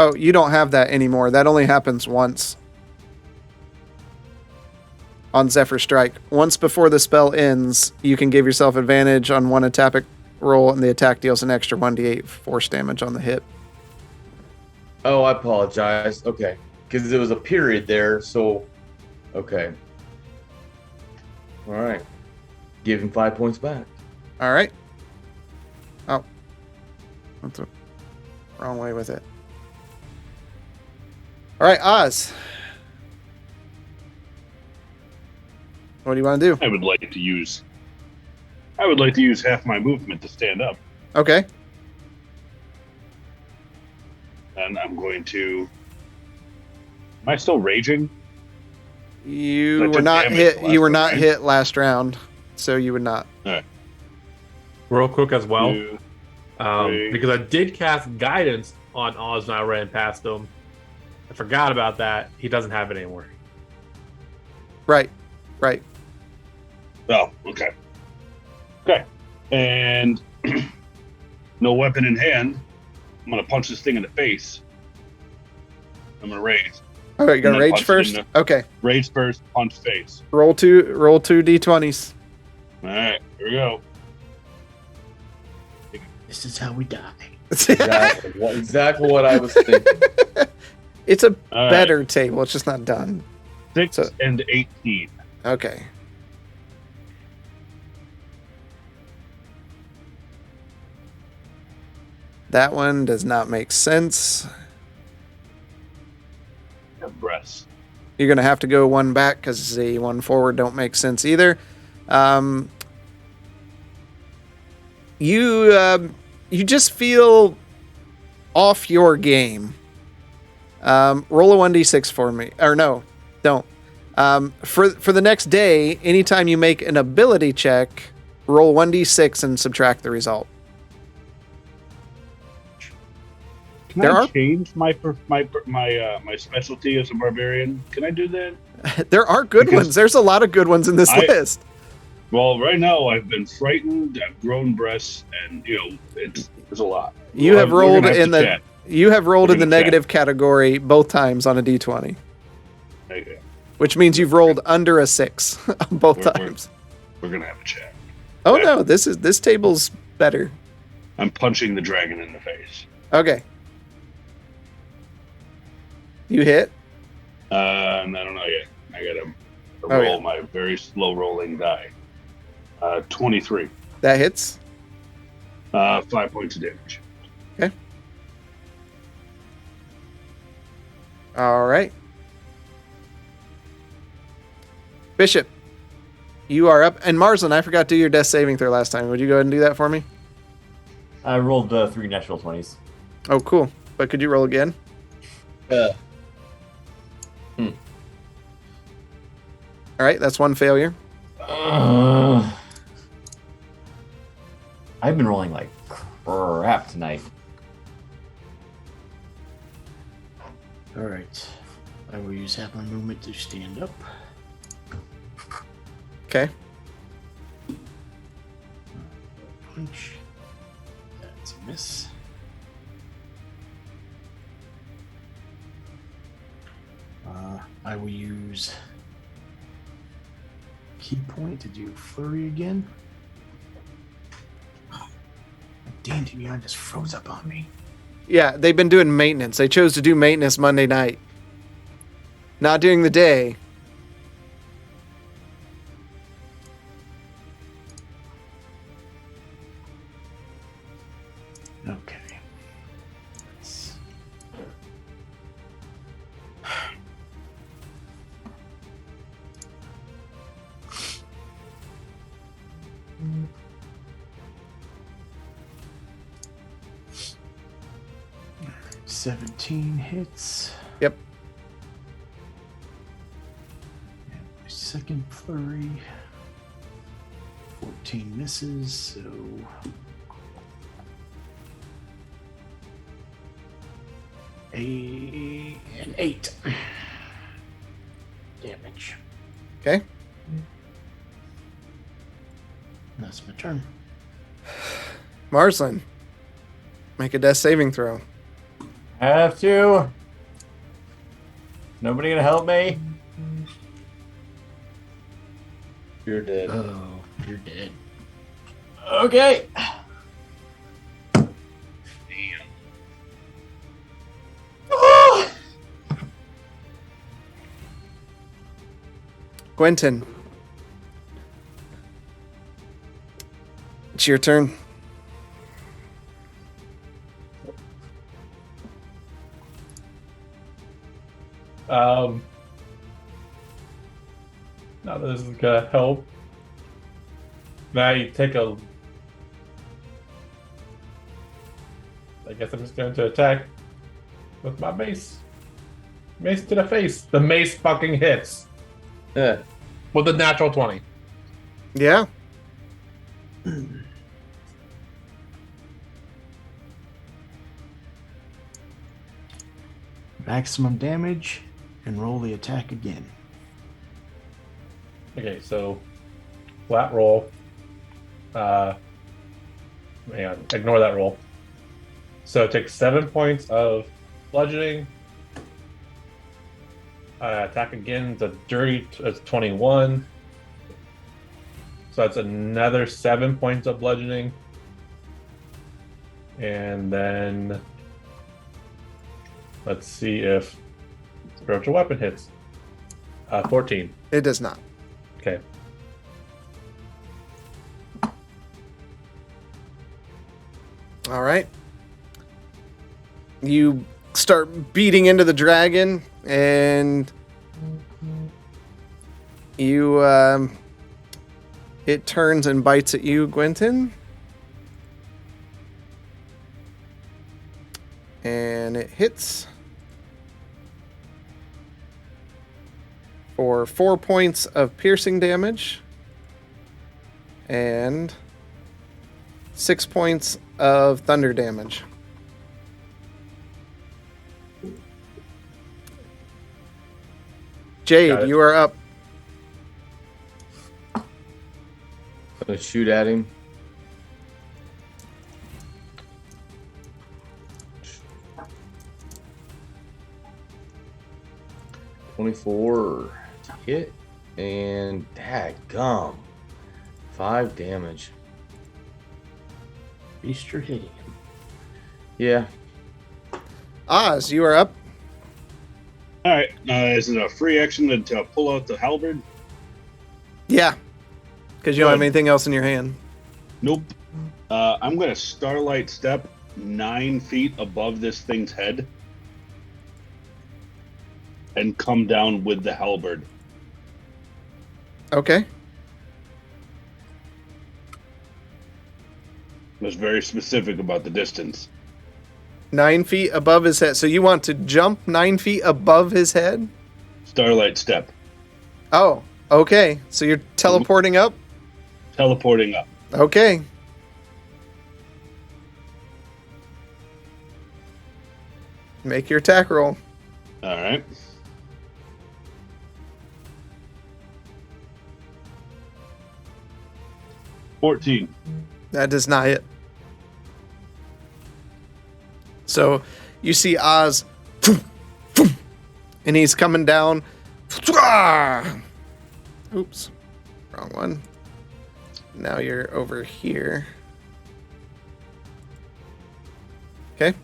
Oh, you don't have that anymore. That only happens once. On Zephyr Strike. Once before the spell ends, you can give yourself advantage on one attack roll, and the attack deals an extra 1d8 force damage on the hit. Oh, I apologize. Okay. Because there was a period there, so... Okay. All right. Give him 5 points back. All right. Oh. That's the wrong way with it. All right, Oz. What do you want to do? I would like to use half my movement to stand up, Okay. and I'm going to. Am I still raging? You I were took not damage hit. the last You were one, not right? hit last round, so you would not. Real quick as well, Two, three. because I did cast guidance on Oz and I ran past him. I forgot about that. He doesn't have it anymore. Right. Right. Oh, okay. Okay. And no weapon in hand. I'm gonna punch this thing in the face. I'm gonna rage. All right, you got And then rage punch it first. in Okay. Rage first, punch face. Roll two d20s. All right, here we go. This is how we die. Exactly what I was thinking. It's a All right, better table. It's just not done. 6 So- and 18. Okay. That one does not make sense. Breasts. You're going to have to go one back because the one forward don't make sense either. You just feel off your game. Roll a 1d6 for me. Or no, don't. For the next day, anytime you make an ability check, roll 1d6 and subtract the result. Can There I are- change my specialty as a barbarian? Can I do that? There are good Because ones. There's a lot of good ones in this I- list. Well, right now I've been frightened. I've grown breasts, and there's a lot. You have We're rolled gonna have in to the chat. you have rolled We're in the gonna chat. negative category both times on a d20, Okay, which means you've rolled under a 6 both We're- times. we're gonna have a chat. Oh yeah. no, this table's better. I'm punching the dragon in the face. Okay. You hit? And I don't know yet. I gotta Oh, roll yeah. my very slow rolling die. 23. That hits. 5 points of damage. All right. Bishop, you are up. And Marsland, I forgot to do your death saving throw last time. Would you go ahead and do that for me? I rolled 3 natural 20s. Oh, cool. But could you roll again? All right, that's one failure. I've been rolling like crap tonight. All right. I will use half my movement to stand up. Okay. Punch. That's a miss. I will use key point to do flurry again. Oh, D&D Beyond just froze up on me. Yeah, they've been doing maintenance. They chose to do maintenance Monday night. Not during the day. Okay. Let's... Alright, 17 hits. Yep. And my second flurry. 14 misses, so an 8 damage. Okay. That's my turn. Marsland, make a death saving throw. I have to. Nobody gonna help me? You're dead. Oh, you're dead. Okay. Gwenton. It's your turn. Now this is gonna help. Now you take a. I guess I'm just going to attack with my mace. Mace to the face. The mace fucking hits Yeah. with a natural 20. Yeah. Maximum damage, and roll the attack again. Okay, so flat roll. Hang on, ignore that roll. So it takes 7 points of bludgeoning. Attack again. It's a dirty. It's 21. So that's another 7 points of bludgeoning. And then let's see if spiritual weapon hits. 14. It does not. Okay. All right. You start beating into the dragon, and you it turns and bites at you, Gwenton. And it hits for 4 points of piercing damage and 6 points of thunder damage. Got Jade, it. you are up. Gonna shoot at him. .24 to hit, and dadgum, 5 damage. At least you're hitting him. Yeah. Oz, you are up. All right. Is it a free action to pull out the halberd? Yeah, because you don't have Good. anything else in your hand. Nope. I'm gonna starlight step 9 feet above this thing's head and come down with the halberd. Okay. I was very specific about the distance. 9 feet above his head. So you want to jump 9 feet above his head? Starlight step. Oh, okay. So you're teleporting up? Teleporting up. Okay. Make your attack roll. All right. $14. That does not hit. So you see Oz, and he's coming down. Oops, wrong one. Now you're over here. Okay.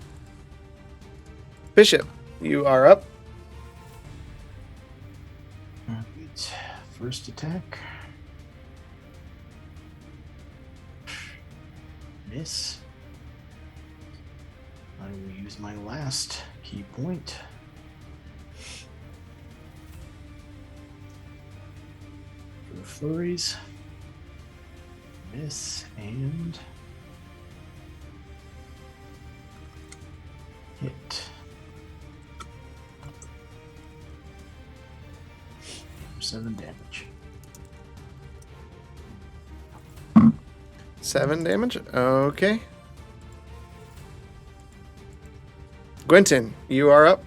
Bishop, you are up. Alright, first attack. Miss. I will use my last key point. For the flurries. Miss and hit. For 7 damage. 7 damage. Okay. Gwenton, you are up.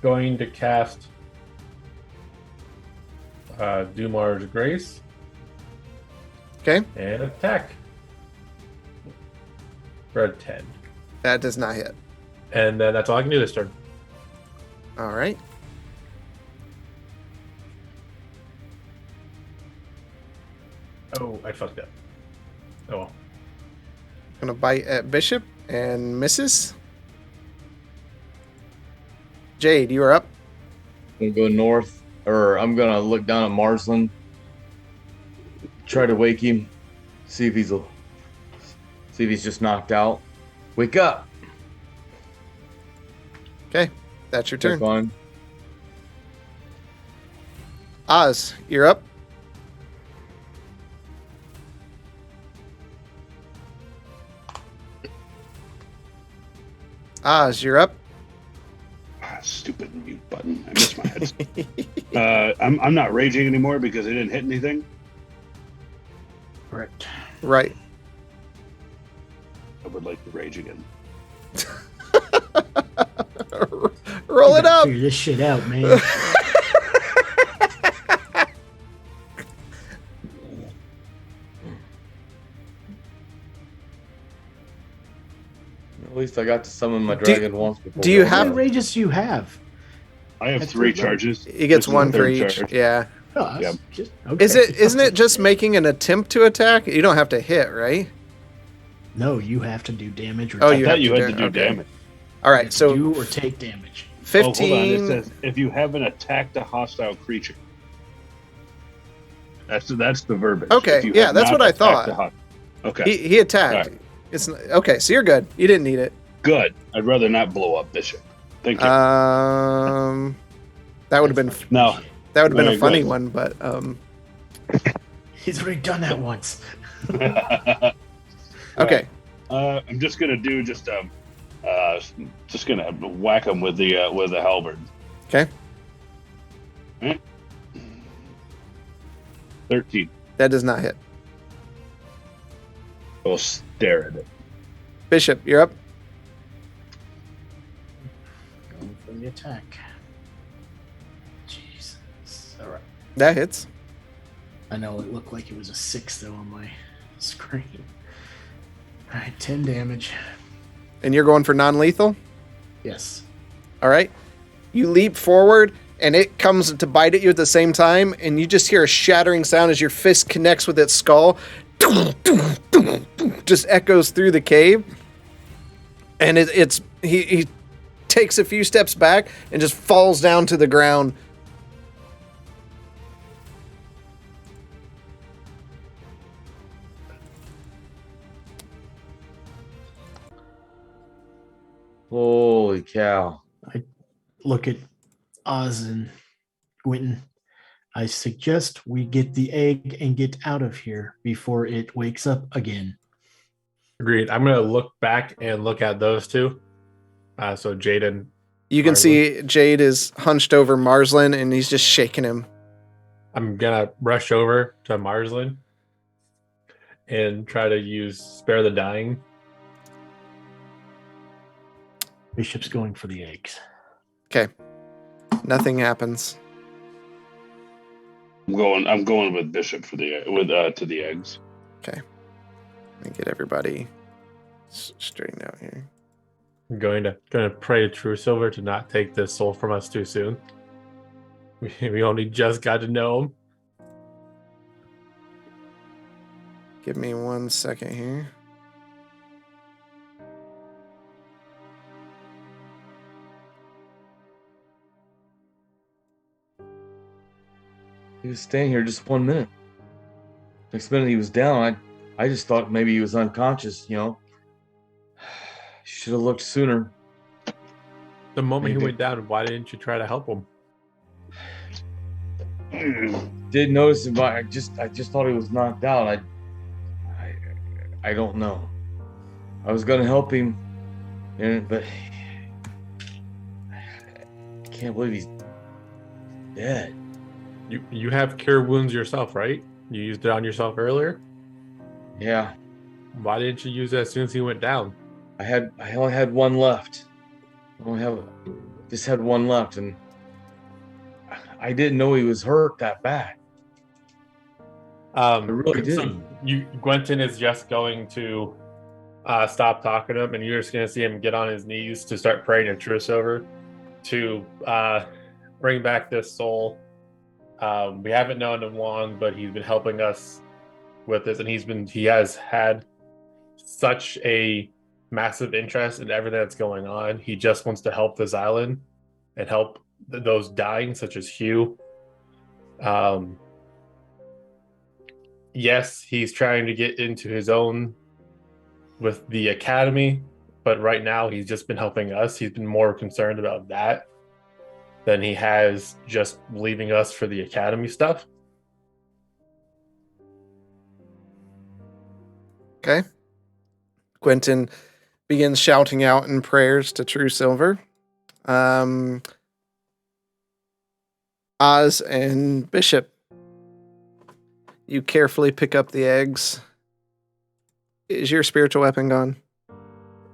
Going to cast Dumar's Grace Okay. and attack. for a 10. That does not hit. And then that's all I can do this turn. All right. Oh, I fucked up. Oh well. Gonna bite at Bishop and misses. Jade, you are up. I'm gonna go north, or I'm gonna look down at Marsland, try to wake him, see if he's just knocked out. Wake up. Okay, that's your turn. Fine. Oz, you're up. Oz, you're up. Stupid mute button. I missed my head. I'm not raging anymore because I didn't hit anything. Correct. Right. I would like to rage again. Roll it up. Figure this shit out, man. At least I got to summon my dragon once before. do you How have- many rages do you have? I have That's 3 good. charges. He gets This is one the for third each. charge. Yeah. Oh, that's Yep. just, okay. Isn't it just making an attempt to attack? You don't have to hit, right? No, you have to do damage. Or Oh, I you thought have you to had do- to do okay. damage. All right. So do or take damage. Oh, hold on. 15. It says if you haven't attacked a hostile creature. That's the verbiage. Okay, If you yeah, have that's not what I attacked thought. a hos- Okay, He attacked. All right. It's okay. So you're good. You didn't need it. good. I'd rather not blow up Bishop. Thank you. That would have been No. that would have been a Very funny good. one, but He's already done that once. okay. I'm just gonna do just gonna whack him with the halberd. Okay. 13. That does not hit. I'll stare at it. Bishop, you're up. Going for the attack. Jesus. All right. That hits. I know it looked like it was a 6 though on my screen. All right, 10 damage. And you're going for non-lethal? Yes. All right. You leap forward and it comes to bite at you at the same time, and you just hear a shattering sound as your fist connects with its skull. Just echoes through the cave. And he takes a few steps back and just falls down to the ground. Holy cow. Look at Oz and Quentin. I suggest we get the egg and get out of here before it wakes up again. Agreed. I'm gonna look back and look at those two. So Jaden. You can Marsland. see Jade is hunched over Marsland and he's just shaking him. I'm gonna rush over to Marsland and try to use Spare the Dying. Bishop's going for the eggs. Okay. Nothing happens. I'm going with Bishop for to the eggs. Let me get everybody straightened out here. I'm gonna pray to True Silver to not take this soul from us too soon. We only just got to know him. Give me 1 second here. He was staying here just 1 minute. Next minute he was down. I just thought maybe he was unconscious, you know. Should have looked sooner. The moment Maybe. he went down, why didn't you try to help him? Did notice him, but I just thought he was knocked out. I don't know. I was gonna help him, but I can't believe he's dead. You have cure wounds yourself, right? You used it on yourself earlier. Yeah, Why didn't you use it as soon as he went down? I only had one left. Just had one left, and I didn't know he was hurt that bad. I really didn't. Gwenton is just going to stop talking to him, and you're just gonna see him get on his knees to start praying to Truce over to bring back this soul. We haven't known him long, but he's been helping us with this, and he has had such a massive interest in everything that's going on. He just wants to help this island and help those dying, such as Hugh. Yes, he's trying to get into his own with the academy, but right now he's just been helping us. He's been more concerned about that than he has just leaving us for the academy stuff. Okay. Quentin begins shouting out in prayers to True Silver. Oz and Bishop, you carefully pick up the eggs. Is your spiritual weapon gone?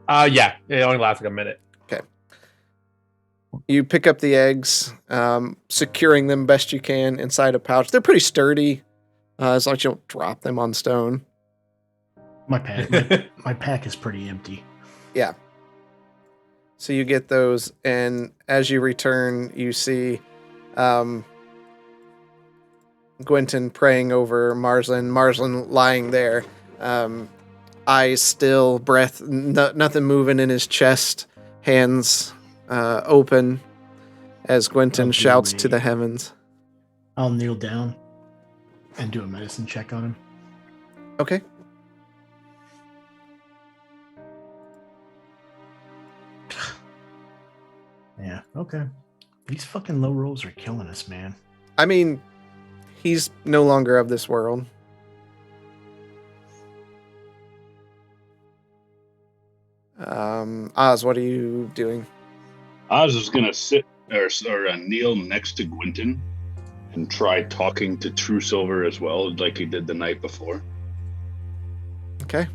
Yeah, it only lasts like a minute. Okay. You pick up the eggs, securing them best you can inside a pouch. They're pretty sturdy, as long as you don't drop them on stone. My pack is pretty empty. Yeah. So you get those, and as you return, you see Gwenton praying over Marsland. Marsland lying there, eyes still, breath, nothing moving in his chest, hands open, as Gwenton shouts to the heavens. I'll kneel down and do a medicine check on him. Okay. Yeah, okay. These fucking low rolls are killing us, man. I mean, he's no longer of this world. Oz, what are you doing? Oz is gonna sit or kneel next to Gwynton and try talking to True Silver as well, like he did the night before. Okay.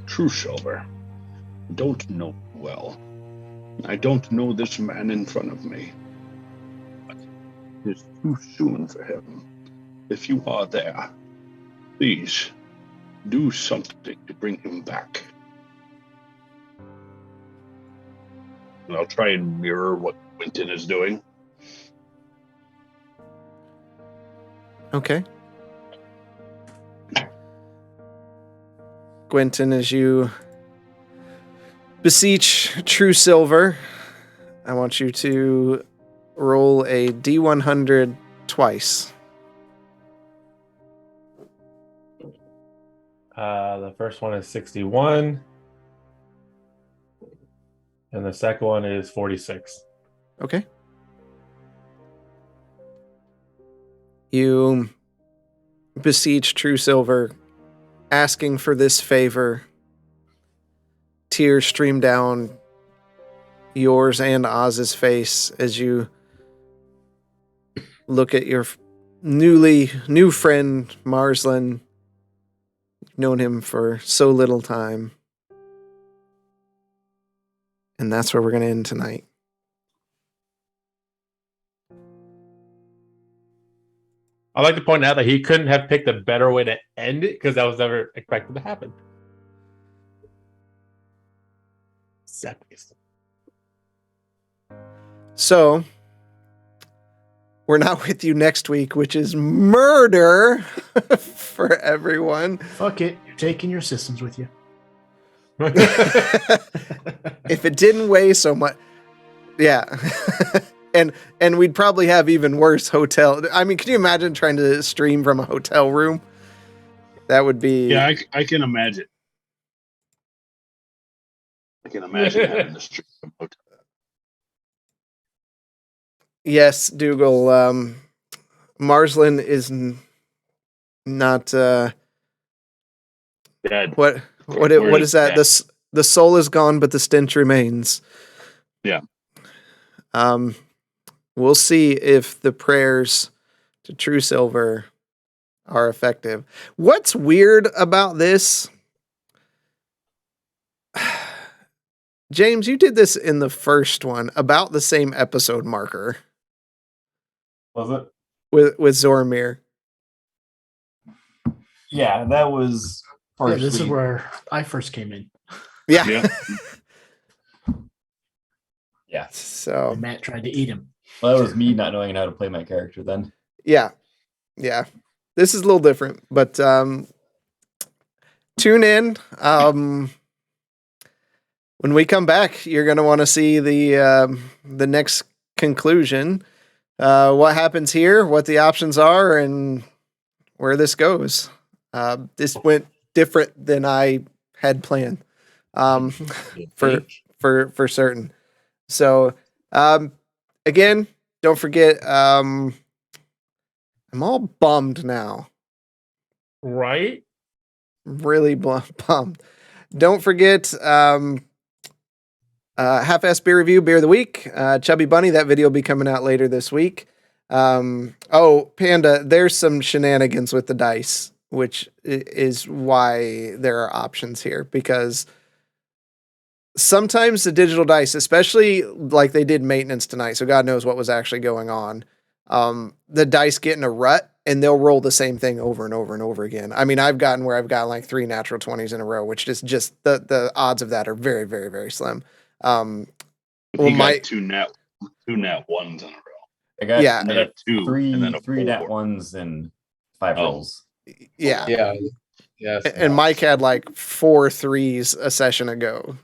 True Silver, don't know well. I don't know this man in front of me. But it's too soon for him. If you are there, please do something to bring him back. And I'll try and mirror what Quentin is doing. Okay. Gwenton, as you beseech True Silver, I want you to roll a D100 twice. The first one is 61, and the second one is 46. Okay. You beseech True Silver, asking for this favor. Tears stream down yours and Oz's face as you look at your new friend, Marsland. You've known him for so little time. And that's where we're going to end tonight. I'd like to point out that he couldn't have picked a better way to end it because that was never expected to happen. So, we're not with you next week, which is murder for everyone. Fuck it. You're taking your systems with you. If it didn't weigh so much, yeah. and we'd probably have even worse hotel. I mean, can you imagine trying to stream from a hotel room? That would be. Yeah, I can imagine. I can imagine having to stream from a hotel. Yes, Dougal. Marsland is not. Dead. What is that? Dead. The soul is gone, but the stench remains. Yeah. We'll see if the prayers to True Silver are effective. What's weird about this? James, you did this in the first one, about the same episode marker. Was it? With Zormir. Yeah, that was Yeah, this is where I first came in. Yeah. Yeah. Yeah. So And Matt tried to eat him. Well, that was me not knowing how to play my character then. yeah. This is a little different, but tune in. When we come back, you're going to want to see the next conclusion, what happens here, what the options are, and where this goes. This went different than I had planned, for certain. So, again, don't forget. I'm all bummed now. Right? Really bummed. Don't forget. Half-ass beer review, beer of the week. Chubby Bunny, that video will be coming out later this week. Panda, there's some shenanigans with the dice, which is why there are options here, because sometimes the digital dice, especially like they did maintenance tonight, so God knows what was actually going on, the dice get in a rut and they'll roll the same thing over and over and over again. I mean, I've gotten where I've got like 3 natural 20s in a row, which is just the odds of that are very, very, very slim. Well, got two nat ones in a row. I got, Yeah. I got Two, three, and then a three nat 4. ones and 5 rolls. Yeah. Yeah. And Mike had like 4 3s a session ago.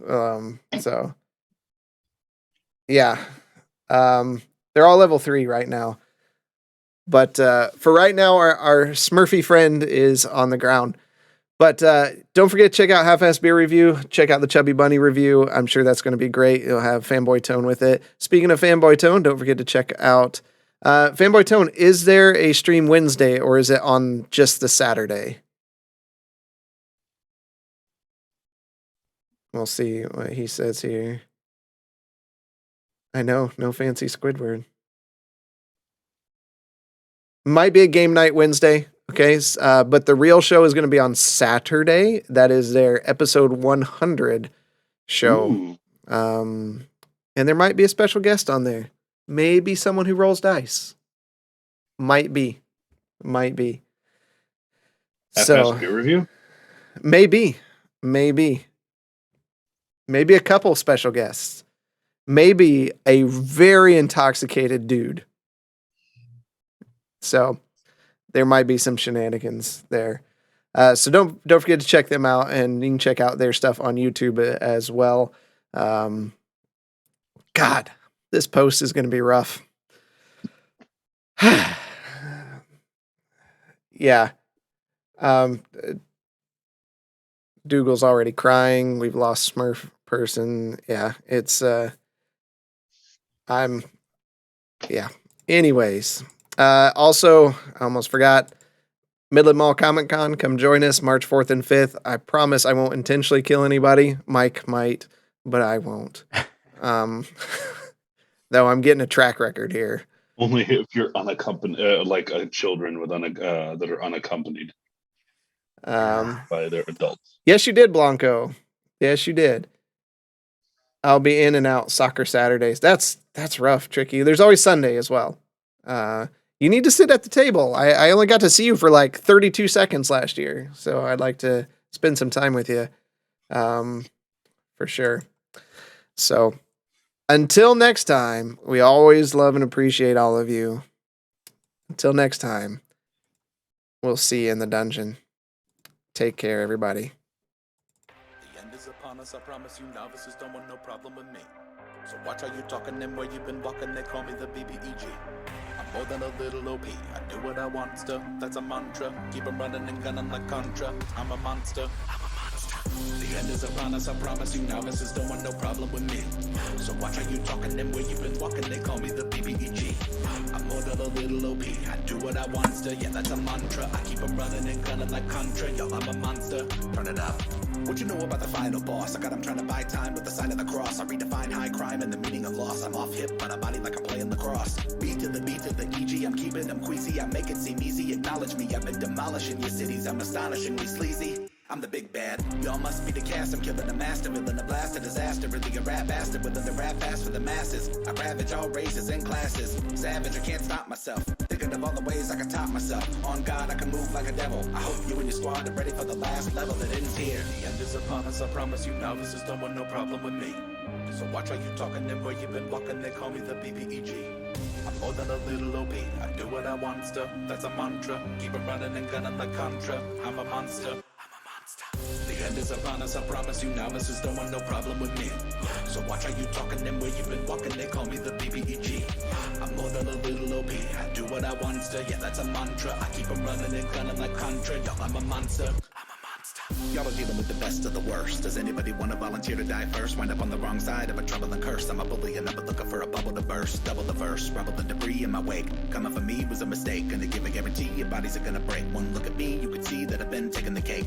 So yeah. They're all level 3 right now. But for right now, our Smurfy friend is on the ground. But don't forget to check out Half-Ass Beer Review. Check out the Chubby Bunny review. I'm sure that's going to be great. It'll have Fanboy Tone with it. Speaking of Fanboy Tone, don't forget to check out Fanboy Tone. Is there a stream Wednesday, or is it on just the Saturday? We'll see what he says here. I know, no fancy Squidward. Might be a game night Wednesday. Okay, but the real show is going to be on Saturday. That is their episode 100 show. Ooh. And there might be a special guest on there. Maybe someone who rolls dice. Might be. FS peer review? Maybe a couple special guests. Maybe a very intoxicated dude. So there might be some shenanigans there. So don't forget to check them out, and you can check out their stuff on YouTube as well. God, this post is going to be rough. Yeah. Dougal's already crying. We've lost Smurf person. Yeah, it's Anyways, also, I almost forgot, Midland Mall Comic Con, come join us March 4th and 5th. I promise I won't intentionally kill anybody. Mike might, but I won't. Though I'm getting a track record here. Only if you're unaccompanied, like children with that are unaccompanied by their adults. Yes, you did, Blanco. Yes, you did. I'll be in and out soccer Saturdays. That's rough, Tricky. There's always Sunday as well. You need to sit at the table. I only got to see you for like 32 seconds last year, so I'd like to spend some time with you, for sure. So until next time, we always love and appreciate all of you. Until next time, we'll see you in the dungeon. Take care, everybody. The end is upon us, I promise you novices don't want no problem with me. So watch how you talking and where you been walking, they call me the BBEG. I'm more than a little OP, I do what I want to, that's a mantra. Keep 'em running and gunning like Contra, I'm a monster. The end is upon us, I promise you novices don't want no problem with me. So watch how you talking and where you been walking, they call me the BBEG. I'm more than a little OP, I do what I want to, yeah that's a mantra. I keep 'em running and gunning like Contra, yo I'm a monster. Turn it up. What you know about the final boss? I got him trying to buy time with the sign of the cross. I redefine high crime and the meaning of loss. I'm off hip on a body like I'm playing lacrosse. Beat to the EG, I'm keeping them queasy. I make it seem easy, acknowledge me. I've been demolishing your cities, I'm astonishingly sleazy. I'm the big bad, y'all must be the cast. I'm killing a master, villain, a blast, a disaster. Really a rap bastard, within the rap fast for the masses. I ravage all races and classes. Savage, I can't stop myself. Thinking of all the ways I can top myself. On God, I can move like a devil. I hope you and your squad are ready for the last level. It ends here. The end is upon us, I promise you. Novices don't want no problem with me. So watch how you talking and where you been walking. They call me the BBEG. I'm more than a little OP. I do what I want to. That's a mantra. Keep it running and gunning like Contra. I'm a monster. I'm a monster. The end is upon us, I promise you. Novices don't want no problem with me. So watch how you talking and where you been walking. They call me the BBEG. I'm more than a little OP. I do what I want to. Yeah, that's a mantra. I keep them running and gunning like Contra. Yo, I'm a monster. I'm a monster. Y'all are dealing with the best of the worst. Does anybody want to volunteer to die first? Wind up on the wrong side of a troubling curse. I'm a bully and I'm looking for a bubble to burst. Double the verse, rubble the debris in my wake. Coming for me was a mistake. Gonna give a guarantee your bodies are gonna break. One look at me, you can see that I've been taking the cake.